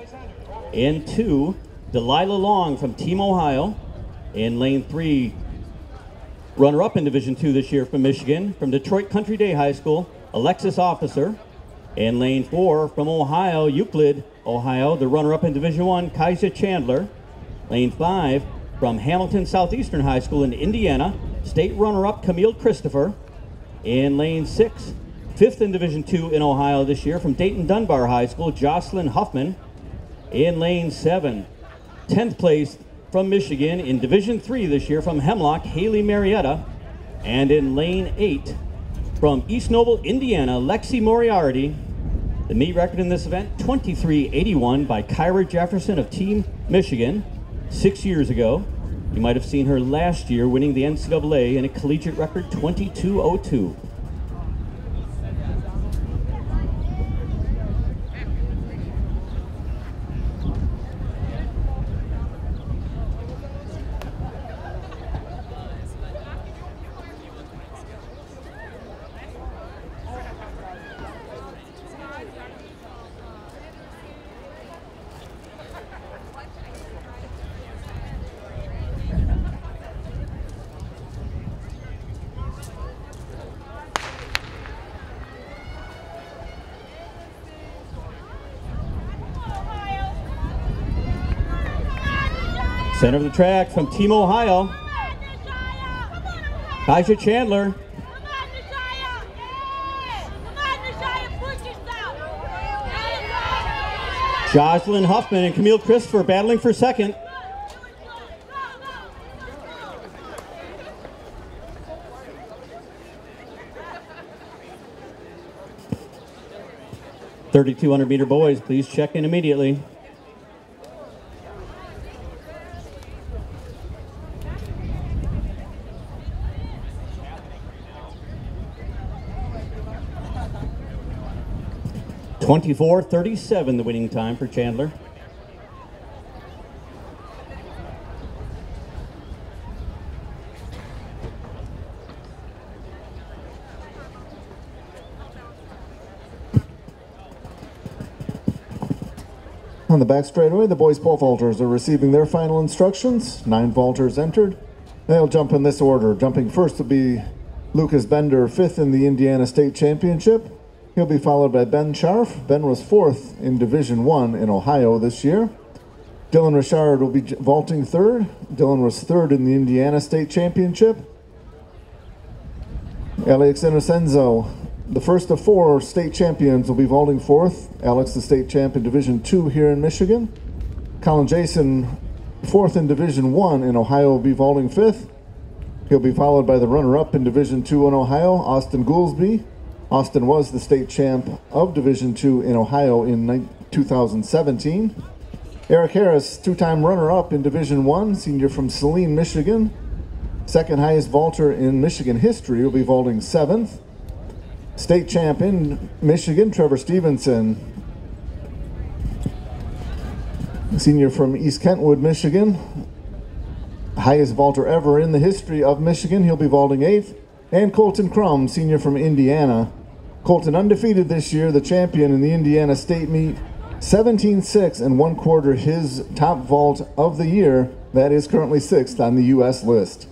In 2, Delilah Long from Team Ohio. In lane 3, runner-up in Division II this year from Michigan, from Detroit Country Day High School, Alexis Officer. In lane 4 from Ohio, Euclid, Ohio, the runner-up in Division I, Kaija Chandler. Lane 5 from Hamilton Southeastern High School in Indiana, state runner-up Camille Christopher. In lane 6, 5th in Division II in Ohio this year from Dayton Dunbar High School, Jocelyn Huffman. In lane 7, 10th place from Michigan in Division III this year from Hemlock, Haley Marietta. And in lane 8, from East Noble, Indiana, Lexi Moriarty. The meet record in this event, 23.81 by Kyra Jefferson of Team Michigan. 6 years ago. You might have seen her last year winning the NCAA in a collegiate record 22.02. Center of the track from Team Ohio, Kaija Chandler. Jocelyn Huffman and Camille Christopher battling for second. .3200-meter boys, please check in immediately. .24:37, the winning time for Chandler. On the back straightaway, the boys pole vaulters are receiving their final instructions. 9 vaulters entered. They'll jump in this order. Jumping first will be Lucas Bender, 5th in the Indiana State Championship. He'll be followed by Ben Scharf. Ben was 4th in Division I in Ohio this year. Dylan Richard will be vaulting 3rd. Dylan was 3rd in the Indiana State Championship. Alex Inocenzo, the first of 4 state champions, will be vaulting 4th. Alex, the state champ in Division II here in Michigan. Colin Jason, 4th in Division I in Ohio, will be vaulting 5th. He'll be followed by the runner-up in Division II in Ohio, Austin Goolsby. Austin was the state champ of Division II in Ohio in 2017. Eric Harris, 2-time runner-up in Division I, senior from Saline, Michigan. Second highest vaulter in Michigan history, will be vaulting 7th. State champ in Michigan, Trevor Stevenson. Senior from East Kentwood, Michigan. Highest vaulter ever in the history of Michigan, he'll be vaulting 8th. And Colton Crum, senior from Indiana. Colton undefeated this year, the champion in the Indiana State meet, 17.6 and 1/4, his top vault of the year. That is currently 6th on the U.S. list.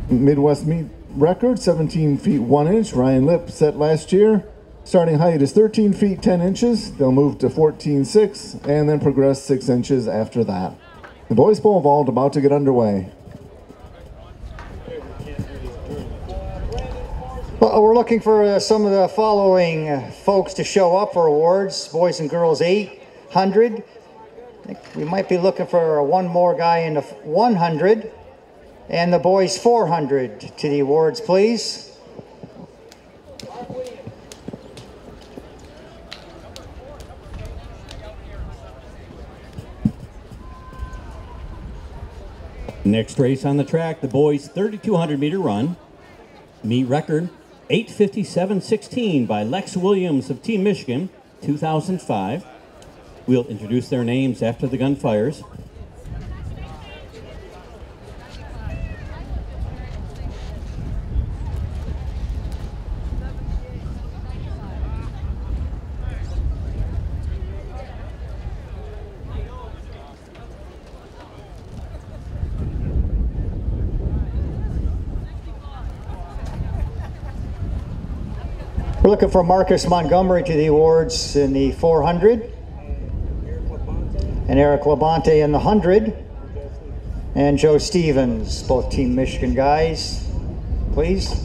Midwest meet record, 17 feet 1 inch. Ryan Lipp set last year. Starting height is 13 feet 10 inches. They'll move to 14.6 and then progress 6 inches after that. The boys pole vault about to get underway. Well, we're looking for some of the following folks to show up for awards. Boys and girls 800. I think we might be looking for one more guy in the 100. And the boys 400 to the awards, please. Next race on the track, the boys 3,200 meter run. Meet record 8:57.16 by Lex Williams of Team Michigan, 2005. We'll introduce their names after the gun fires. We're looking for Marcus Montgomery to the awards in the 400. And Eric Labonte in the 100. And Joe Stevens, both Team Michigan guys, please.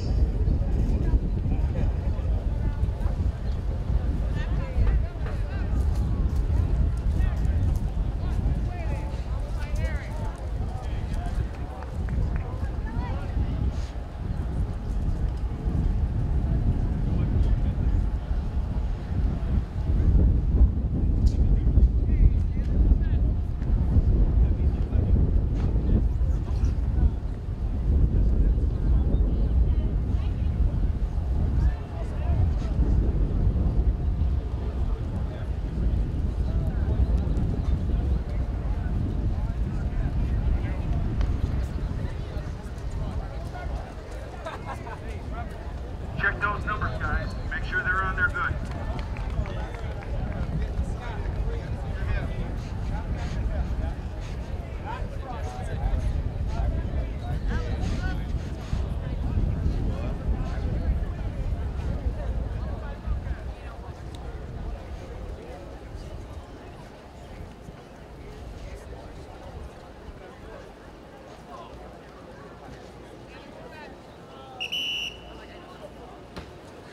Check those numbers, guys. Make sure they're on there good.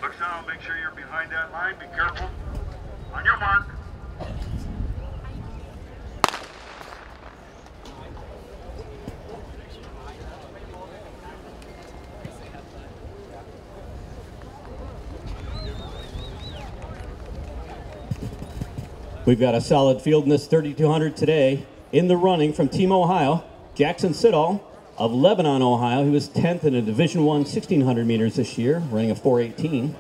Looks on, make sure you're behind that line. Be careful. On your mark. We've got a solid field in this 3,200 today. In the running from Team Ohio, Jackson Siddall of Lebanon, Ohio. He was 10th in a Division I 1,600 meters this year, running a 4:18.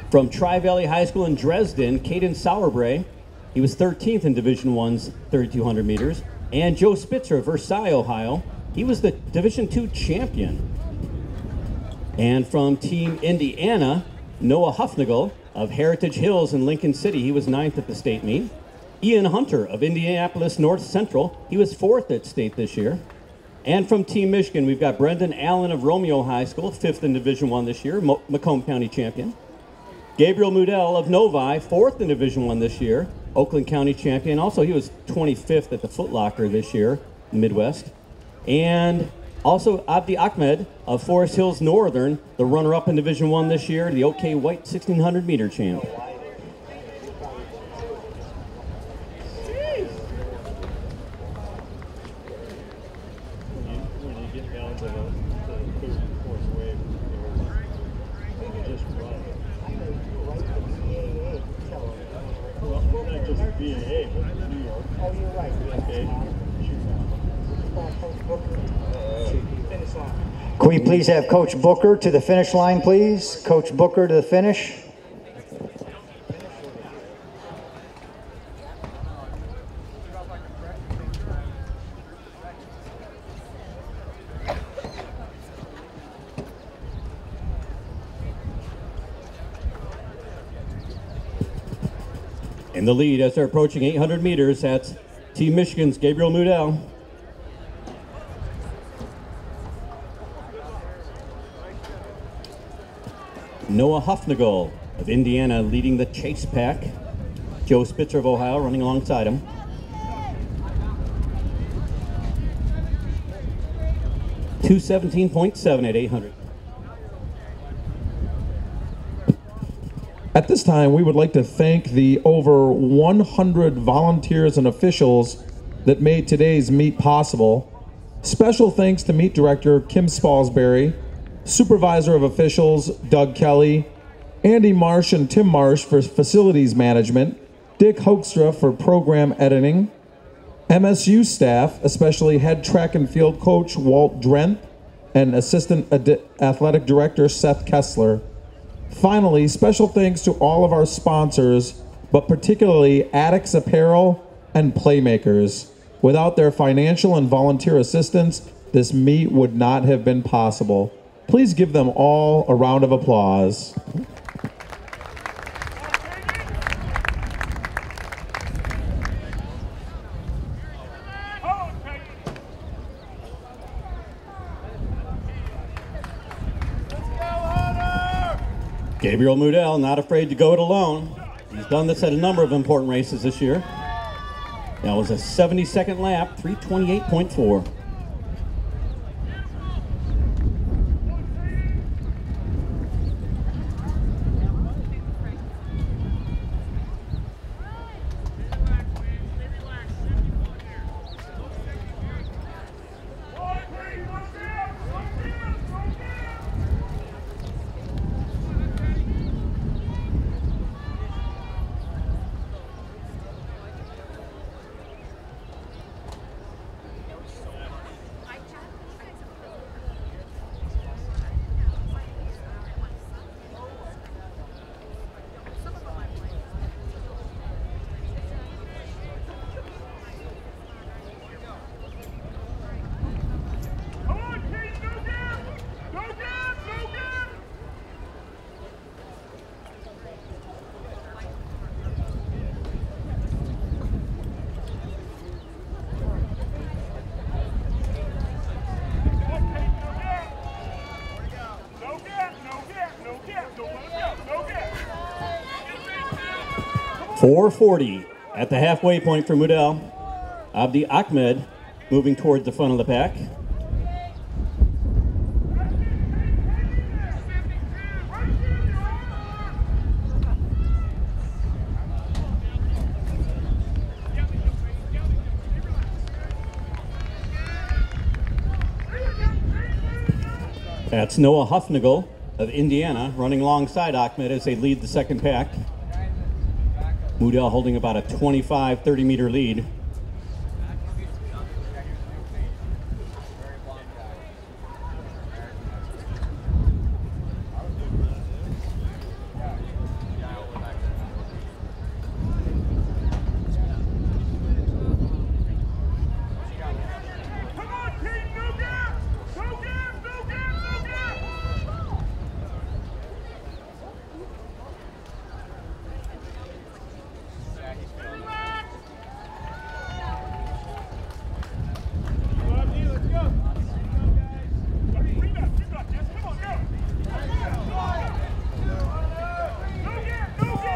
From Tri-Valley High School in Dresden, Caden Sauerbrey. He was 13th in Division I's 3,200 meters. And Joe Spitzer of Versailles, Ohio. He was the Division II champion. And from Team Indiana, Noah Huffnagel of Heritage Hills in Lincoln City. He was 9th at the state meet. Ian Hunter of Indianapolis North Central. He was 4th at state this year. And from Team Michigan, we've got Brendan Allen of Romeo High School, 5th in Division I this year, Macomb County champion. Gabriel Mudell of Novi, 4th in Division I this year, Oakland County champion. Also, he was 25th at the Foot Locker this year, Midwest. And also Abdi Ahmed of Forest Hills Northern, the runner-up in Division I this year, the OK White 1,600 meter champ. When you get down to the third and fourth wave, you just run. Well, not just BAA, but New York. Oh, you're right. Okay. Can we please have Coach Booker to the finish line, please? Coach Booker to the finish. In the lead as they're approaching 800 meters, that's Team Michigan's Gabriel Mudell. Noah Huffnagel of Indiana leading the chase pack. Joe Spitzer of Ohio running alongside him. .217.7 at 800. At this time, we would like to thank the over 100 volunteers and officials that made today's meet possible. Special thanks to Meet Director Kim Spalsbury, Supervisor of Officials Doug Kelly, Andy Marsh and Tim Marsh for Facilities Management, Dick Hoekstra for Program Editing, MSU staff, especially head track and field coach Walt Drenth and Assistant Athletic Director Seth Kessler. Finally, special thanks to all of our sponsors, but particularly Addicts Apparel and Playmakers. Without their financial and volunteer assistance, this meet would not have been possible. Please give them all a round of applause. Gabriel Mudell not afraid to go it alone. He's done this at a number of important races this year. That was a 72nd lap, 328.4. .440 at the halfway point for Mudell. Abdi Ahmed moving towards the front of the pack. That's Noah Huffnagel of Indiana running alongside Ahmed as they lead the second pack. Mudell holding about a 25-30 meter lead.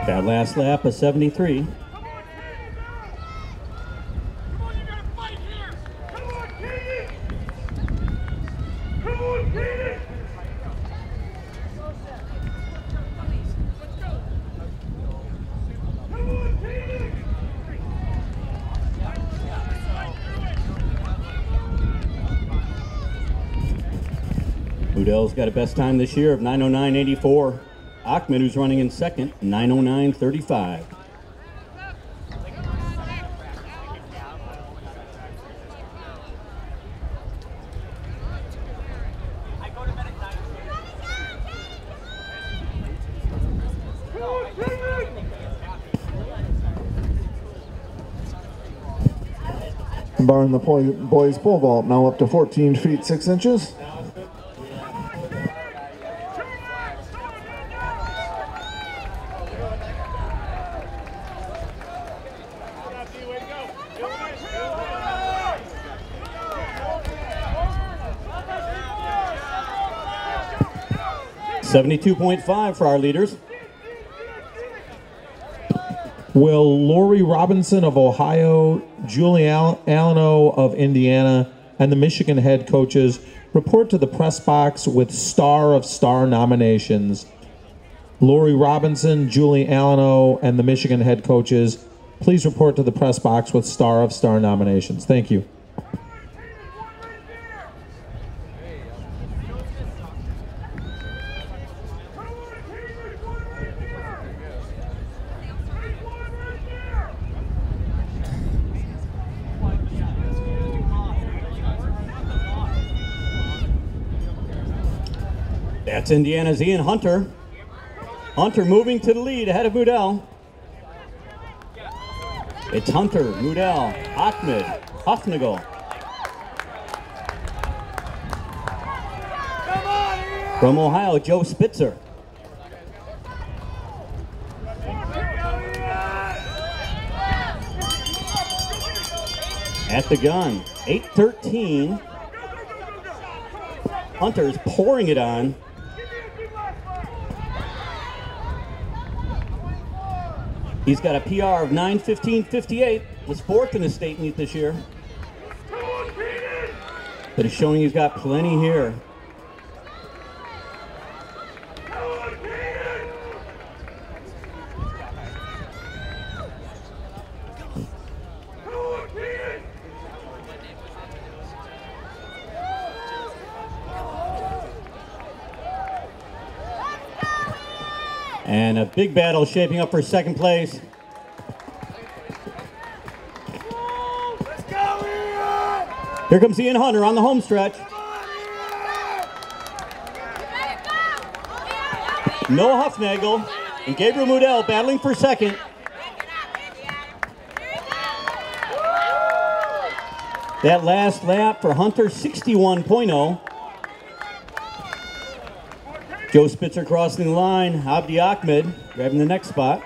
That last lap, a 73. Mudell's got a best time this year of 9:09.84. Ahmed, who's running in second, 9:09.35. Bar in the boys pole vault now up to 14 feet 6 inches. 72.5 for our leaders. Will Lori Robinson of Ohio, Julie Alleno of Indiana, and the Michigan head coaches report to the press box with Star of Star nominations? Lori Robinson, Julie Alleno, and the Michigan head coaches, please report to the press box with Star of Star nominations. Thank you. That's Indiana's Ian Hunter. Hunter moving to the lead ahead of Mudell. It's Hunter, Mudell, Ahmed, Hofnagel. From Ohio, Joe Spitzer. At the gun, 8:13. Hunter's pouring it on. He's got a PR of 9:15.58. Was fourth in the state meet this year. But it's showing he's got plenty here. And a big battle shaping up for second place. Here comes Ian Hunter on the home stretch. Noah Hufnagel and Gabriel Mudell battling for second. That last lap for Hunter, 61.0. Joe Spitzer crossing the line. Abdi Ahmed grabbing the next spot.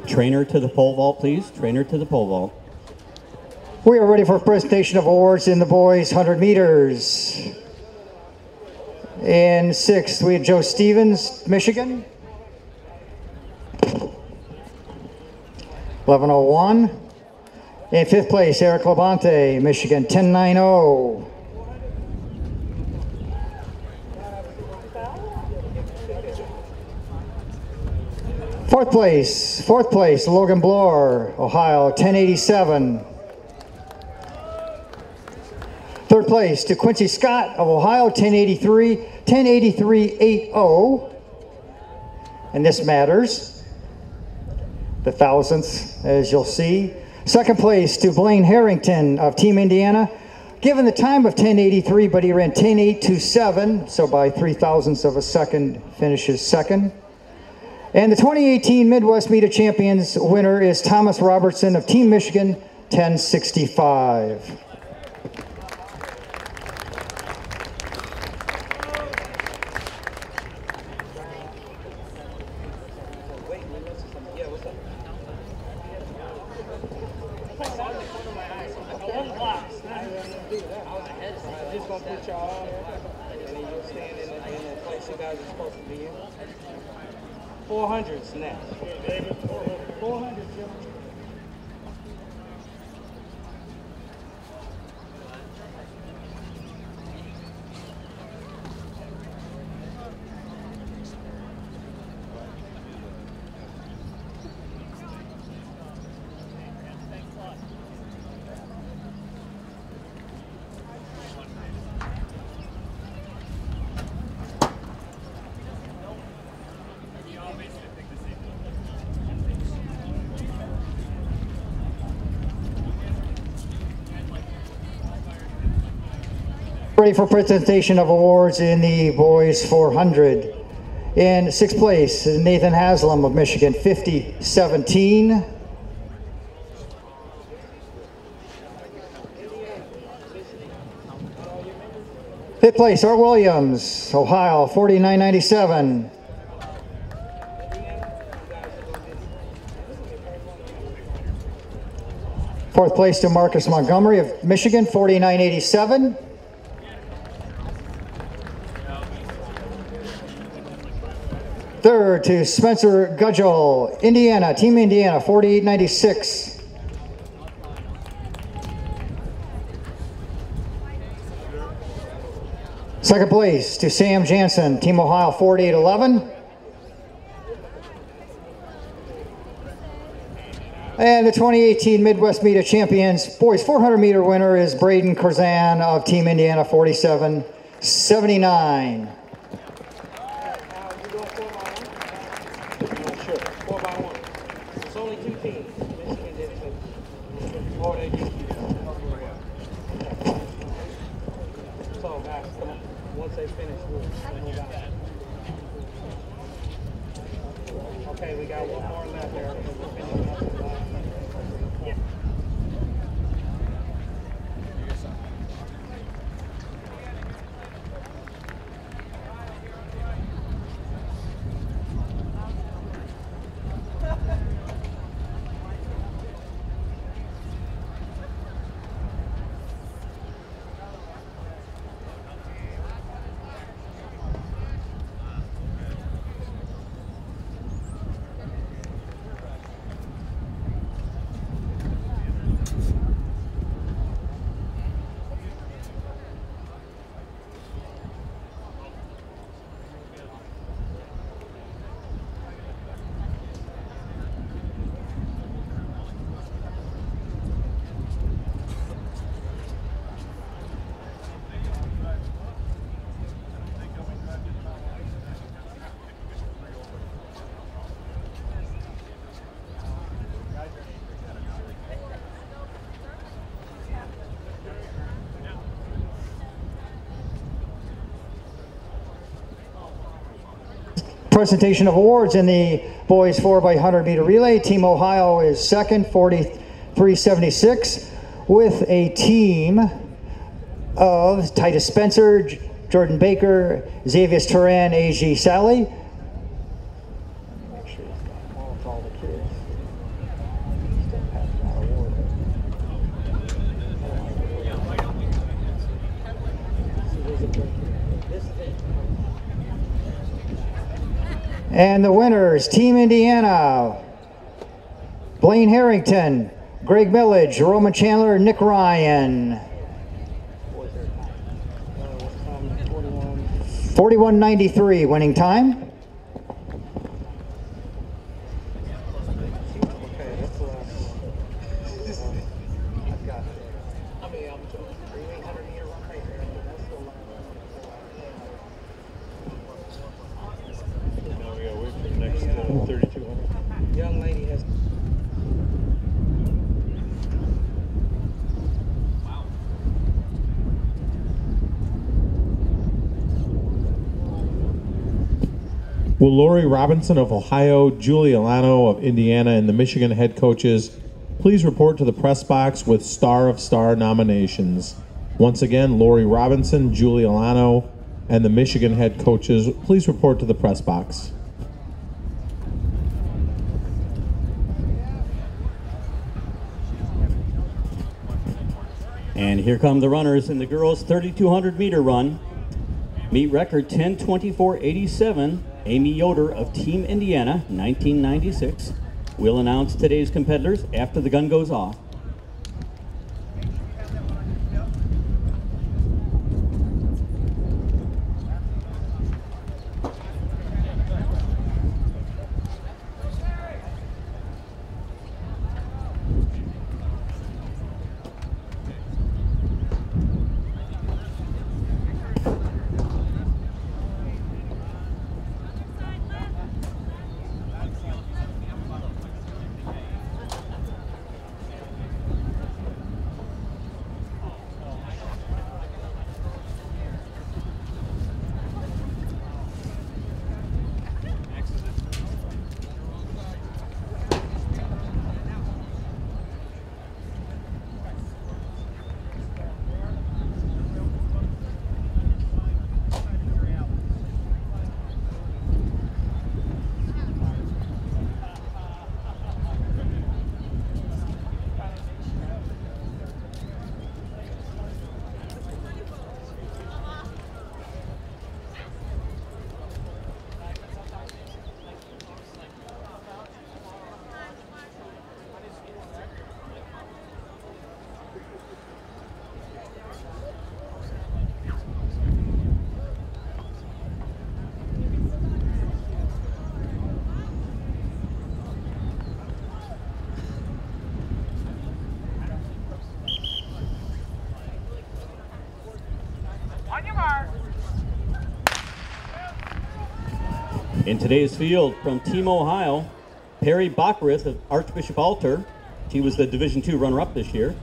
Trainer to the pole vault, please. Trainer to the pole vault. We are ready for a presentation of awards in the boys 100 meters. In sixth, we have Joe Stevens, Michigan. 11:01. In fifth place, Eric Labonte, Michigan, 10:90. Fourth place, Logan Bloor, Ohio, 10:87. Third place to Quincy Scott of Ohio, 10:83.80. And this matters, the thousandth, as you'll see. Second place to Blaine Harrington of Team Indiana, given the time of 10:83, but he ran 10:827, so by 0.03 of a second finishes second. And the 2018 Midwest Meet of Champions winner is Thomas Robertson of Team Michigan, 10:65. Ready for presentation of awards in the boys 400. In sixth place, Nathan Haslam of Michigan, 50-17. Fifth place, Art Williams, Ohio, 49-97. Fourth place to Marcus Montgomery of Michigan, 49-87. Third to Spencer Gudgel, Indiana, Team Indiana, 48-96. Second place to Sam Jansen, Team Ohio, 48-11. And the 2018 Midwest Meet of Champions boys 400 meter winner is Braden Korzan of Team Indiana, 47-79. Okay, we got one more left there. Presentation of awards in the boys 4x100 meter relay. Team Ohio is second, 43-76, with a team of Titus Spencer, Jordan Baker, Xavier Turan, A.G. Sally. And the winners, Team Indiana, Blaine Harrington, Greg Millage, Roman Chandler, Nick Ryan. 41.93 winning time. Young lady has. Will Lori Robinson of Ohio, Julie Alano of Indiana, and the Michigan head coaches please report to the press box with Star of Star nominations? Once again, Lori Robinson, Julie Alano, and the Michigan head coaches, please report to the press box. And here come the runners in the girls' 3,200 meter run. Meet record 10:24.87. Amy Yoder of Team Indiana, 1996. We'll announce today's competitors after the gun goes off. In today's field, from Team Ohio, Perry Bockrith of Archbishop Alter. She was the Division II runner-up this year.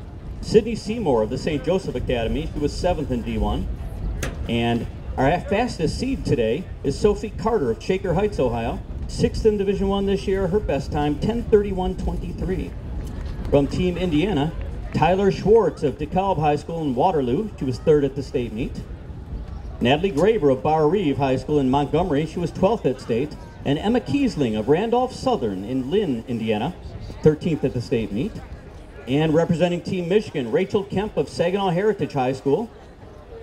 Sydney Seymour of the St. Joseph Academy, who was 7th in D1. And our fastest seed today is Sophie Carter of Shaker Heights, Ohio. 6th in Division I this year, her best time, 10:31.23. From Team Indiana, Tyler Schwartz of DeKalb High School in Waterloo. She was 3rd at the state meet. Natalie Graber of Bar Reeve High School in Montgomery. She was 12th at state. And Emma Kiesling of Randolph Southern in Lynn, Indiana, 13th at the state meet. And representing Team Michigan, Rachel Kemp of Saginaw Heritage High School,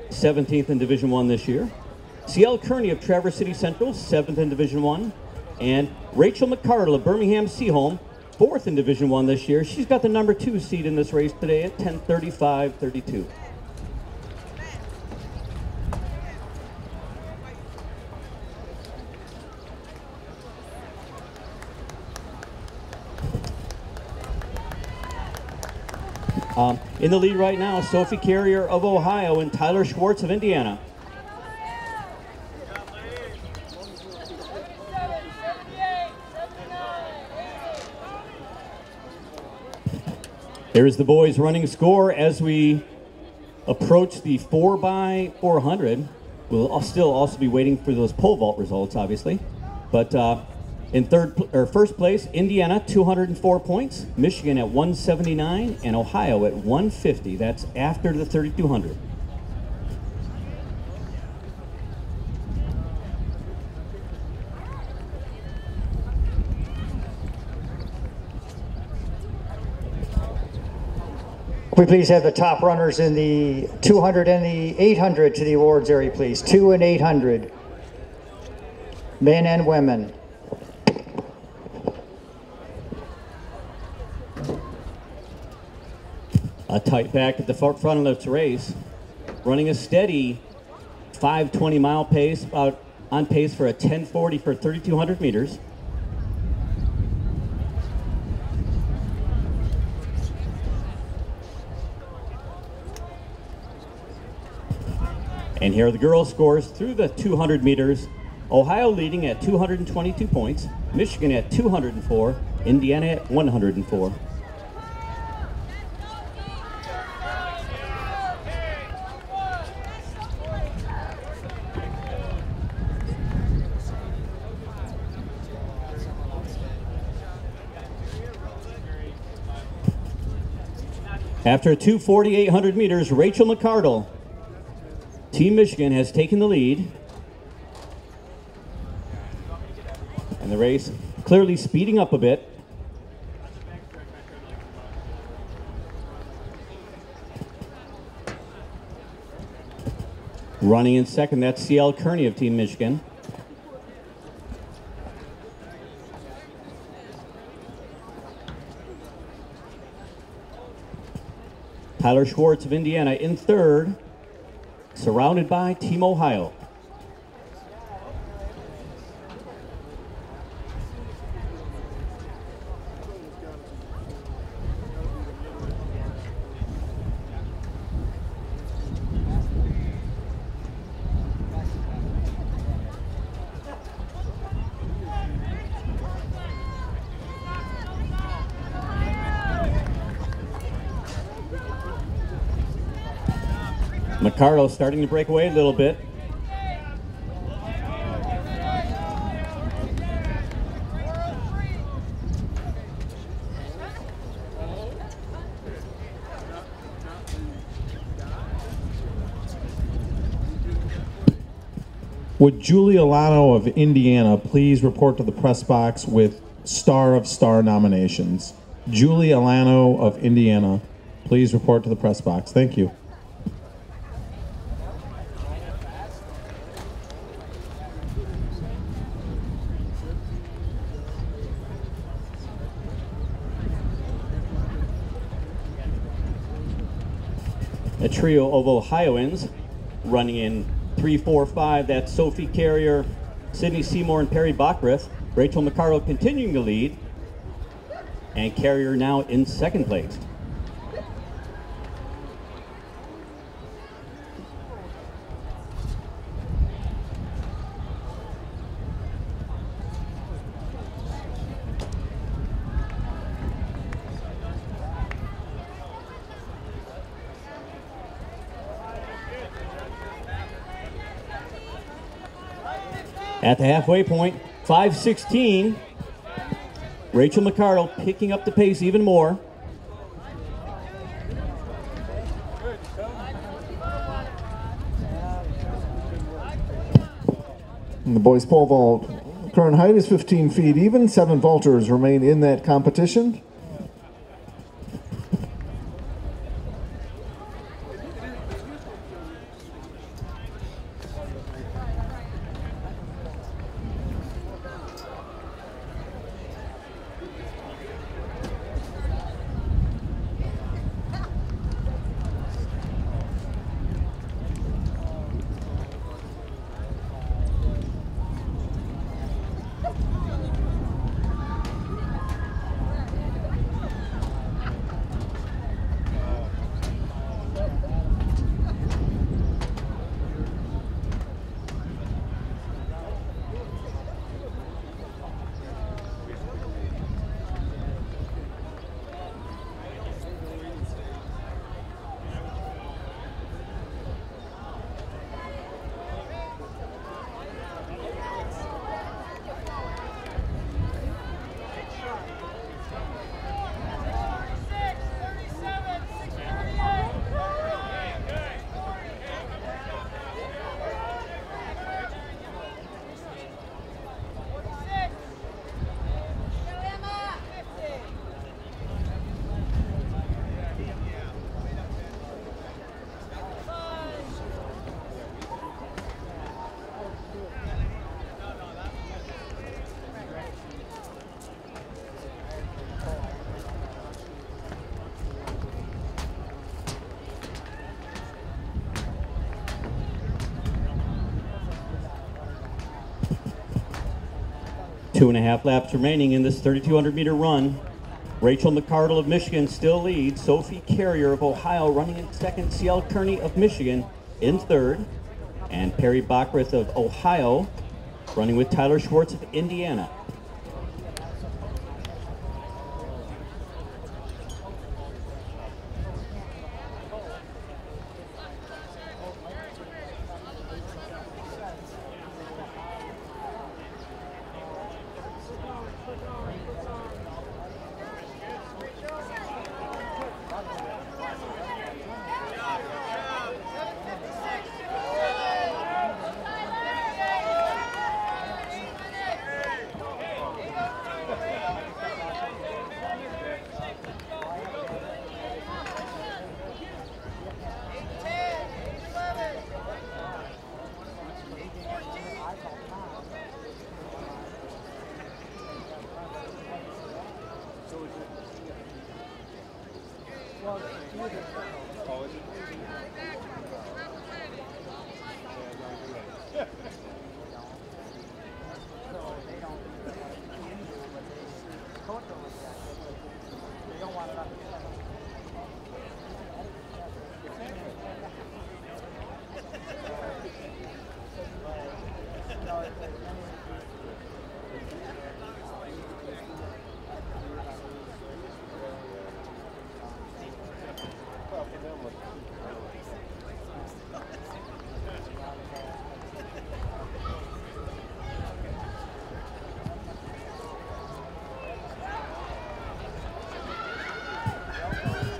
17th in Division I this year. CL Kearney of Traverse City Central, 7th in Division I. And Rachel McCardle of Birmingham Seaholm, 4th in Division I this year. She's got the number 2 seed in this race today at 10:35.32. In the lead right now, Sophie Carrier of Ohio and Tyler Schwartz of Indiana. Here's the boys' running score as we approach the 4x400. We'll still also be waiting for those pole vault results, obviously. But in first place, Indiana, 204 points, Michigan at 179, and Ohio at 150. That's after the 3,200. Can we please have the top runners in the 200 and the 800 to the awards area, please? 2 and 800, men and women. A tight back at the front of this race, running a steady 5:20 mile pace, about on pace for a 10:40 for 3,200 meters. And here are the girls' scores through the 200 meters. Ohio leading at 222 points, Michigan at 204, Indiana at 104. After 2:48 meters, Rachel McCardle, Team Michigan, has taken the lead. And the race clearly speeding up a bit. Running in second, that's CL Kearney of Team Michigan. Tyler Schwartz of Indiana in third, surrounded by Team Ohio. McCardle starting to break away a little bit. Would Julie Alano of Indiana please report to the press box with Star of Star nominations? Julie Alano of Indiana, please report to the press box. Thank you. A trio of Ohioans running in 3-4-5. That's Sophie Carrier, Sydney Seymour, and Perry Bockrith. Rachel McCardle continuing to lead, and Carrier now in second place. At the halfway point, 5:16. Rachel McCardle picking up the pace even more. And the boys pole vault. Current height is 15 feet even. 7 vaulters remain in that competition. Two and a half laps remaining in this 3,200-meter run. Rachel McCardle of Michigan still leads. Sophie Carrier of Ohio running in second. Ciel Kearney of Michigan in third. And Perry Bockrath of Ohio running with Tyler Schwartz of Indiana.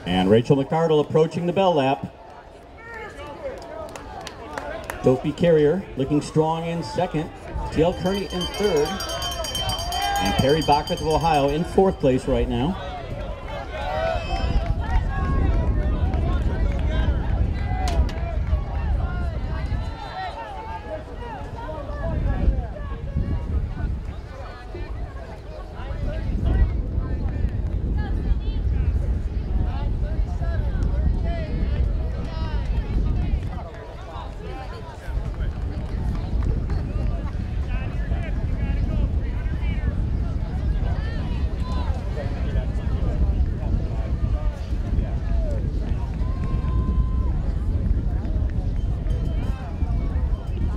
And Rachel McCardle approaching the bell lap. Sophie Carrier looking strong in second. Ciel Kearney in third. And Perry Bockrath of Ohio in fourth place right now.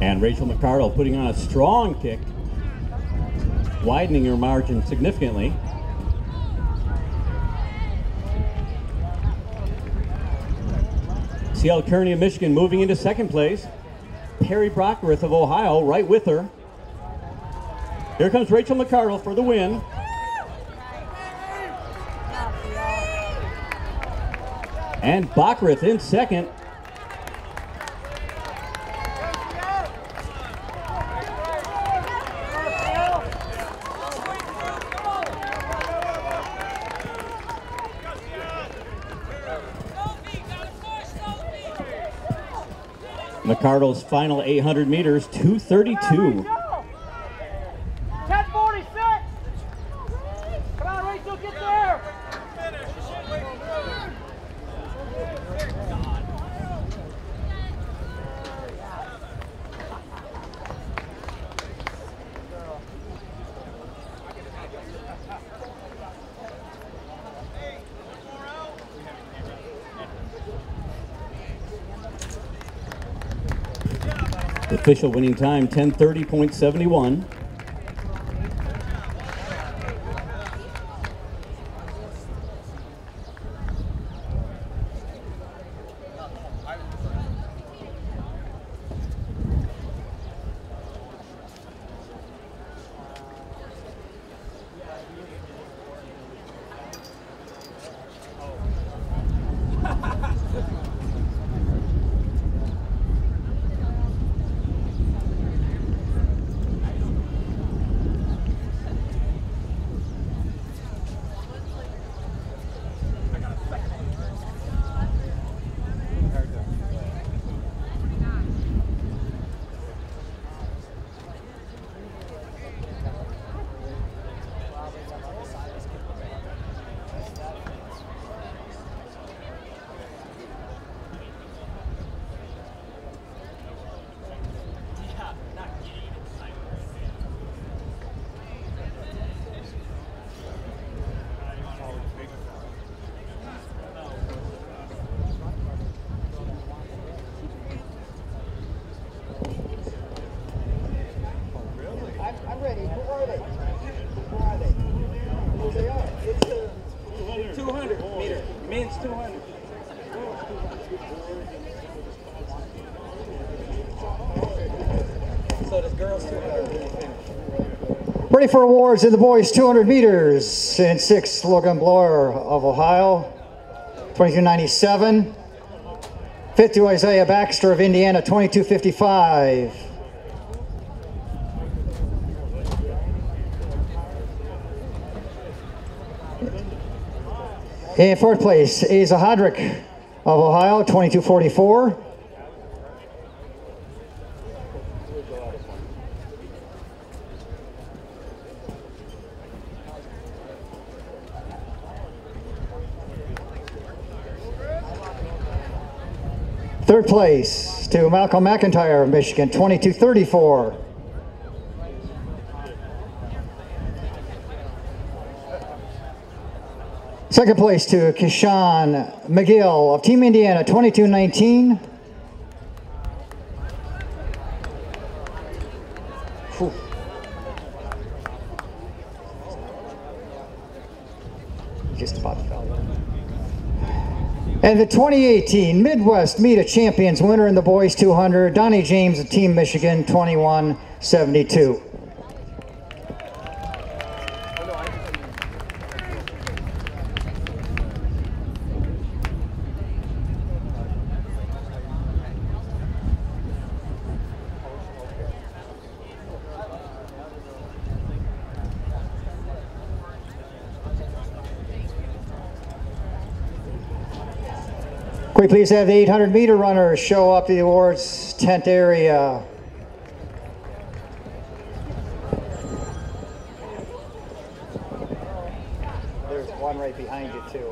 And Rachel McCardle putting on a strong kick, widening her margin significantly. Ciel Kearney of Michigan moving into second place. Perry Bockrath of Ohio right with her. Here comes Rachel McCardle for the win. And Bockrith in second. McCardle's final 800 meters, 2:32. 10:46. Come on, Rachel, get there. Official winning time, 10:30.71. I'm ready. Who are they? Who are they? Who they are? It's 200 meter. Men's 200. So does girls 200. ready for awards in the boys 200 meters. In sixth, Logan Blower of Ohio, 22.97. Fifth to Isaiah Baxter of Indiana, 22.55. In fourth place, Asa Hodrick of Ohio, 22.44. Third place to Malcolm McIntyre of Michigan, 22.34. Second place to Kishan McGill of Team Indiana, 22.19. Whew. Just about fell. And the 2018 Midwest Meet of Champions winner in the boys 200, Donnie James of Team Michigan, 21.72. Can we please have the 800 meter runners show up to the awards tent area? There's one right behind you too.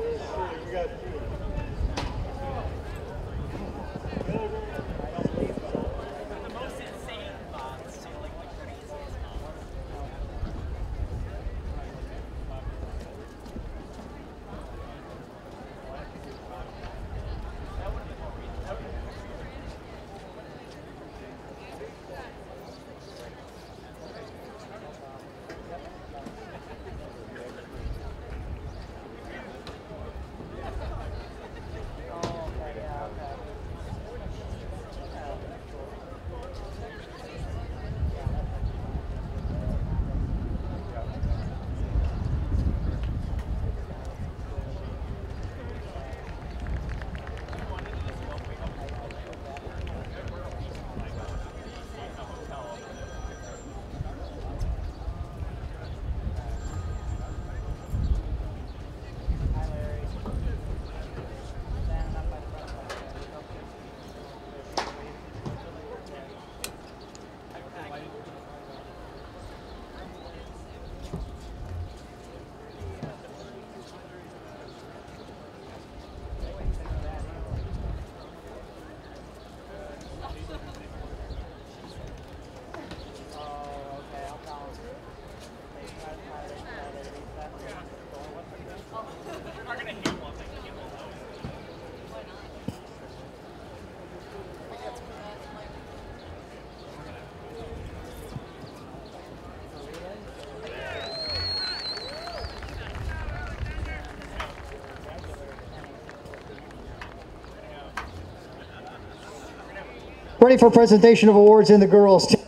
Ready for presentation of awards in the girls' team.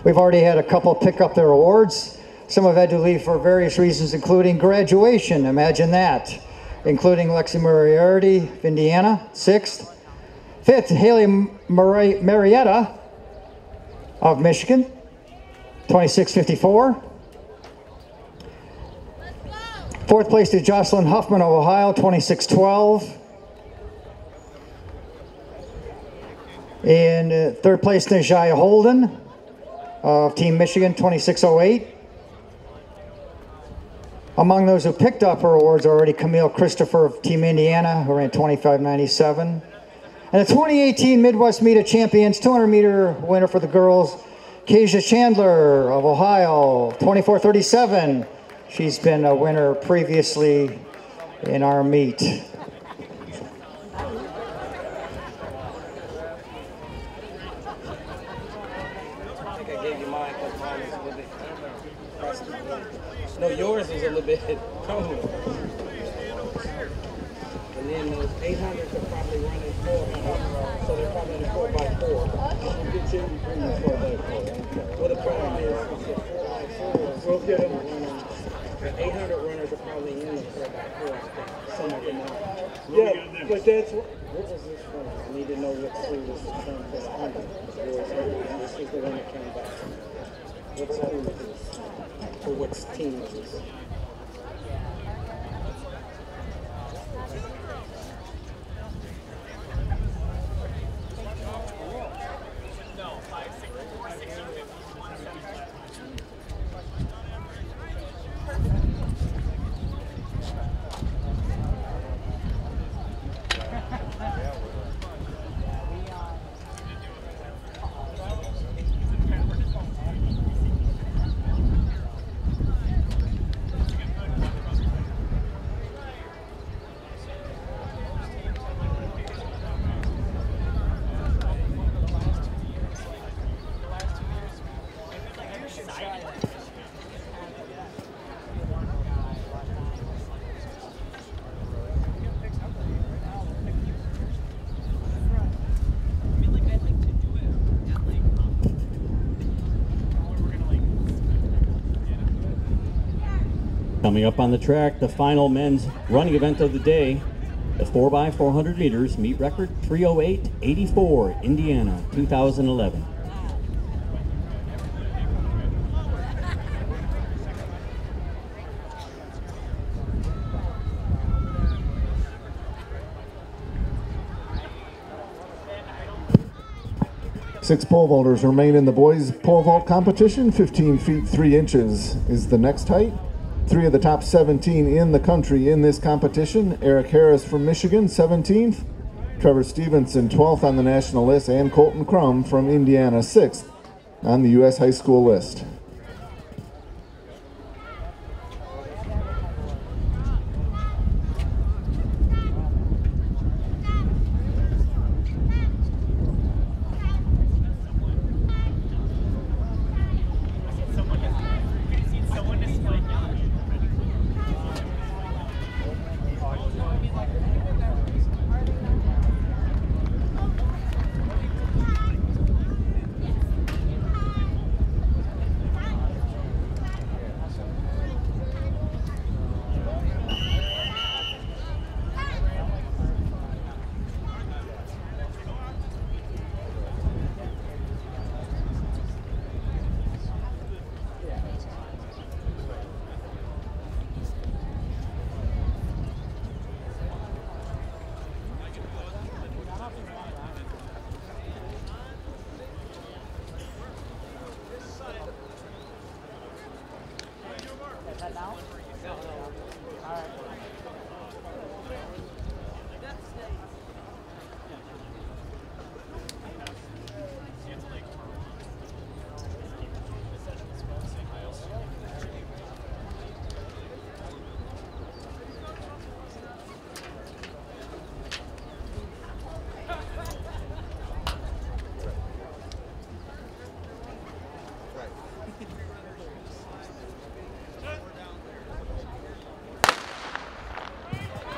We've already had a couple pick up their awards. Some have had to leave for various reasons, including graduation. Imagine that. Including Lexi Moriarty of Indiana, 6th. 5th, Haley Marietta of Michigan, 2654. 4th place to Jocelyn Huffman of Ohio, 2612. And 3rd place to Jaya Holden of Team Michigan, 2608. Among those who picked up her awards already, Camille Christopher of Team Indiana, who ran 2597. And the 2018 Midwest Meet of Champions 200-meter winner for the girls, Kasia Chandler of Ohio, 2437. She's been a winner previously in our meet. No, yours is a little bit cold. And then those 800s are probably running 400, so they're probably in a 4x4. Get you in between the 4x4. Well, the problem is the 4x4s, we'll get them. The 800 runners are probably in the 4x4, I think. Some of them are. Yeah, but that's what was this from? I need to know what school this is from for the 100. This is the one that came back. What school is this? Or what team is this? Coming up on the track, the final men's running event of the day, the 4x400 meters, meet record 3:08.84, Indiana, 2011. Six pole vaulters remain in the boys pole vault competition. 15 feet 3 inches is the next height. 3 of the top 17 in the country in this competition. Eric Harris from Michigan, 17th. Trevor Stevenson, 12th on the national list. And Colton Crum from Indiana, 6th on the U.S. high school list.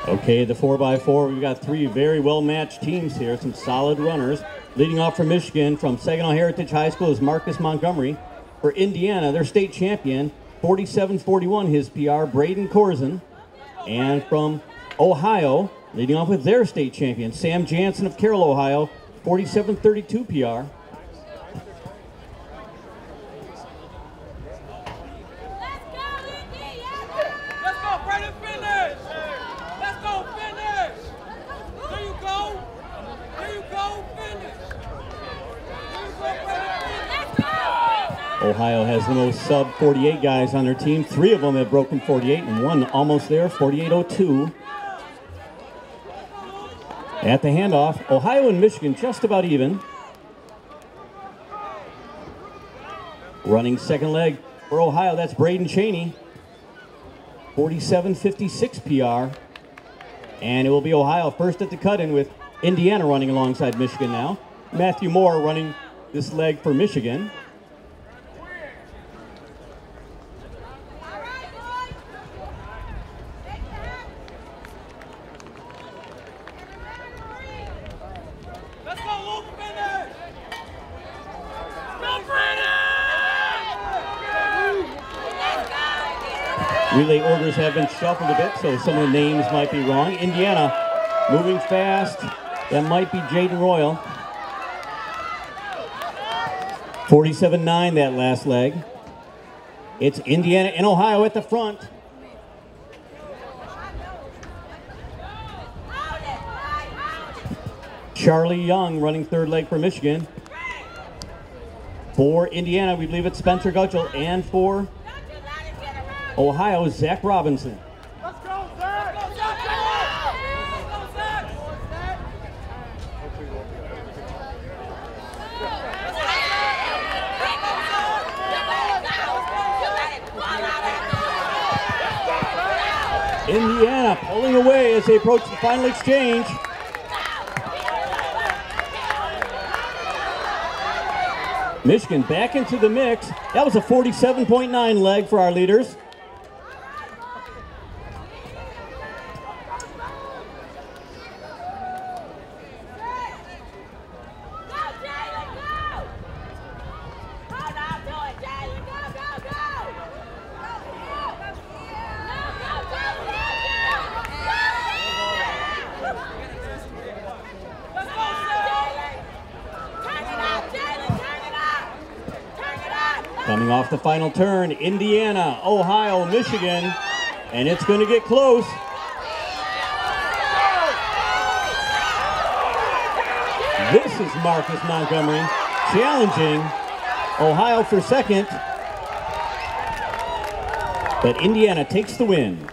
Okay, the 4x4, we've got 3 very well-matched teams here, some solid runners. Leading off for Michigan from Saginaw Heritage High School is Marcus Montgomery. For Indiana, their state champion, 47-41 his PR, Braden Korzen. And from Ohio, leading off with their state champion, Sam Jansen of Carroll, Ohio, 47-32 PR. Let's go, Brandon, finish! Let's go, finish! There you go! There you go, finish! There you go, Brandon, let's go! Ohio has the most sub-48 guys on their team. 3 of them have broken 48 and 1 almost there, 48-02. At the handoff, Ohio and Michigan just about even. Running second leg for Ohio, that's Braden Cheney. 47-56 PR. And it will be Ohio first at the cut-in with Indiana running alongside Michigan now. Matthew Moore running this leg for Michigan. Let's go, Luke, finish! Go, Brandon! Relay orders have been shuffled a bit, so some of the names might be wrong. Indiana moving fast. That might be Jaden Royal. 47-9 that last leg. It's Indiana and Ohio at the front. Charlie Young running third leg for Michigan. For Indiana, we believe it's Spencer Gutschel, and for Ohio, Zach Robinson. Let's go, Zach! Let's go, Zach! Let's go, Zach! Indiana pulling away as they approach the final exchange. Michigan back into the mix. That was a 47.9 leg for our leaders. Coming off the final turn, Indiana, Ohio, Michigan, and it's going to get close. This is Marcus Montgomery challenging Ohio for second, but Indiana takes the win.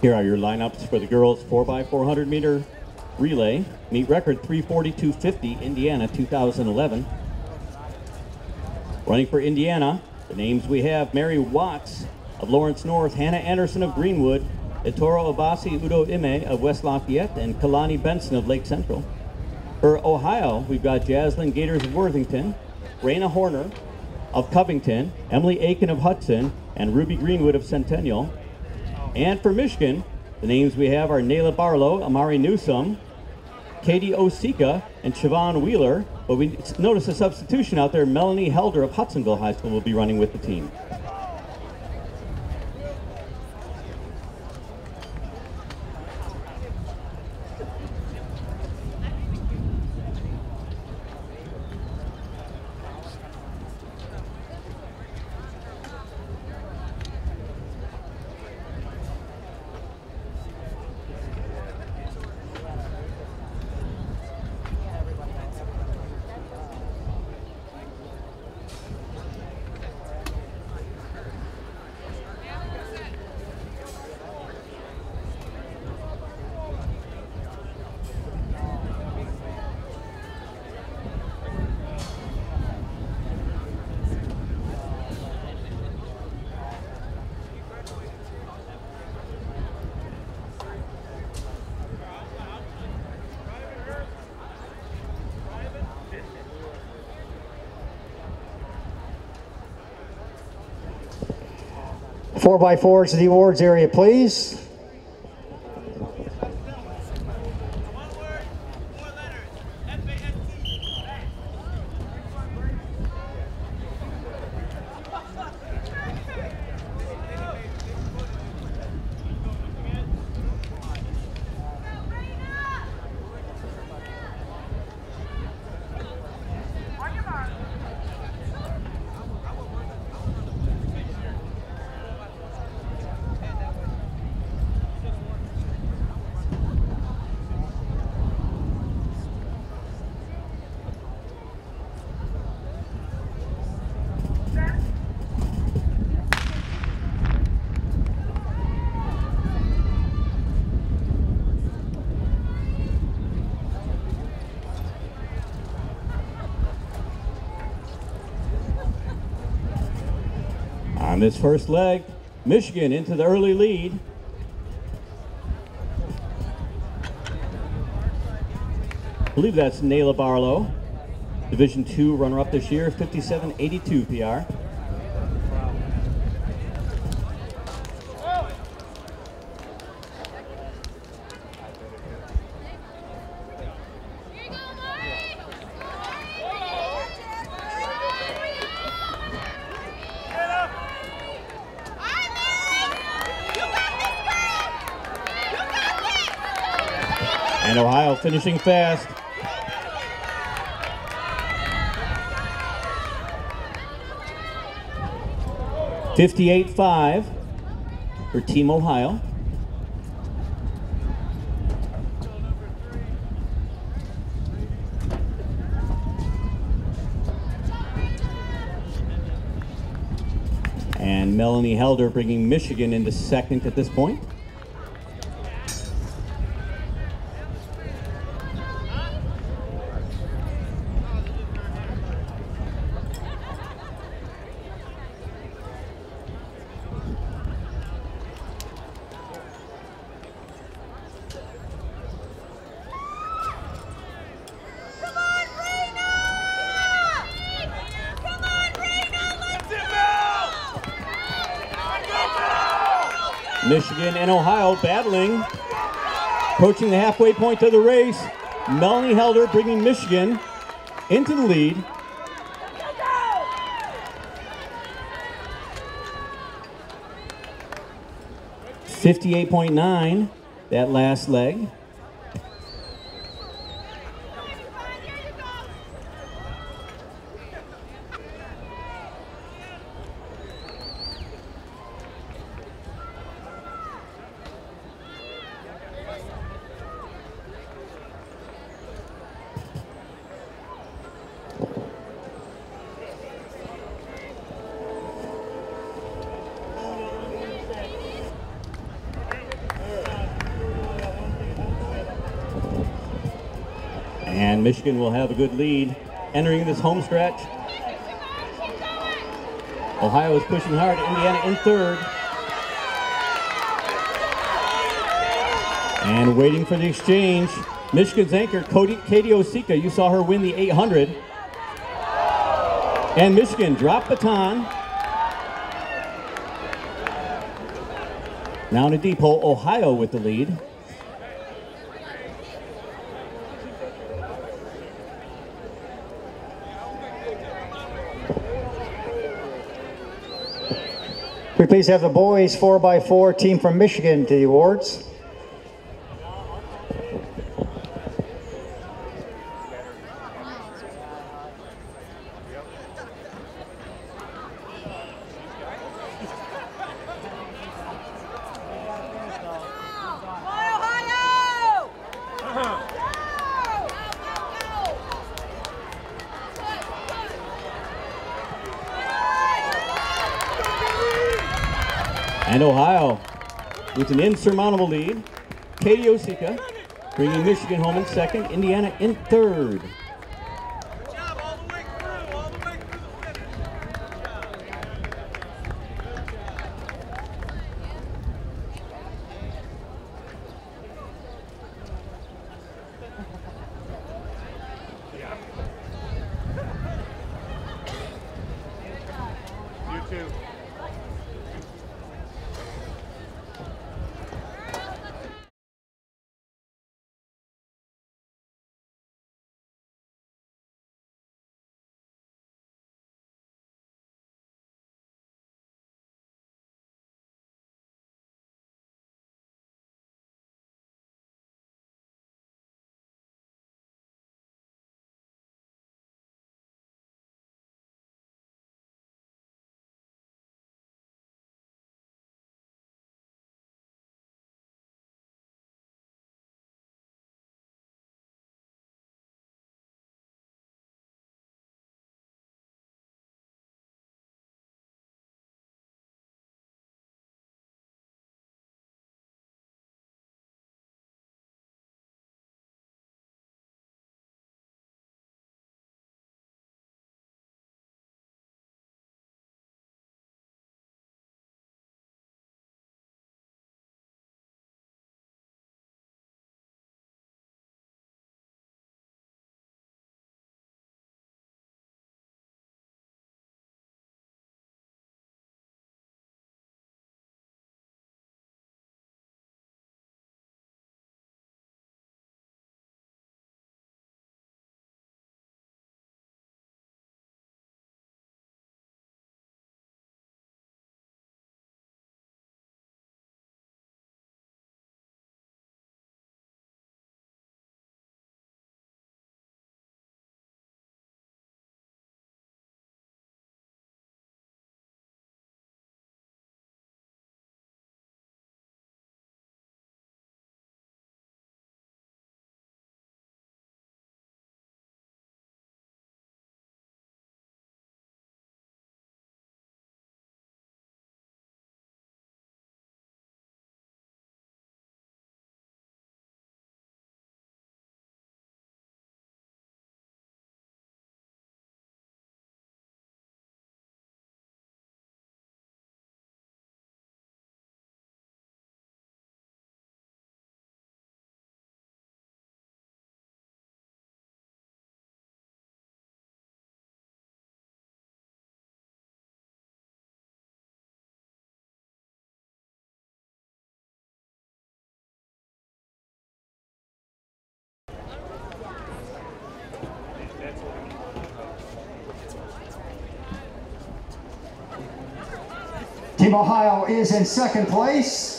Here are your lineups for the girls 4x400 meter relay. Meet record 342.50, Indiana 2011. Running for Indiana, the names we have: Mary Watts of Lawrence North, Hannah Anderson of Greenwood, Ettore Obasi Udo Ime of West Lafayette, and Kalani Benson of Lake Central. For Ohio, we've got Jaslyn Gators of Worthington, Raina Horner of Covington, Emily Aiken of Hudson, and Ruby Greenwood of Centennial. And for Michigan, the names we have are Nayla Barlow, Amari Newsome, Katie Osika, and Siobhan Wheeler. But we notice a substitution out there. Melanie Helder of Hudsonville High School will be running with the team. 4x4s to the awards area, please. On this first leg, Michigan into the early lead. I believe that's Nayla Barlow, Division II runner-up this year, 57.82 PR. And Ohio finishing fast. $58.5 for Team Ohio. And Melanie Helder bringing Michigan into second at this point. Michigan and Ohio battling, approaching the halfway point of the race. Melanie Helder bringing Michigan into the lead. $58.9, that last leg. And Michigan will have a good lead entering this home stretch. Ohio is pushing hard. Indiana in third. And waiting for the exchange, Michigan's anchor, Katie Osika. You saw her win the 800. And Michigan drop baton. Now in a depot, Ohio with the lead. We please have the boys 4x4 team from Michigan to the awards. And Ohio with an insurmountable lead. Katie Osika bringing Michigan home in second, Indiana in third. You too. Team Ohio is in second place.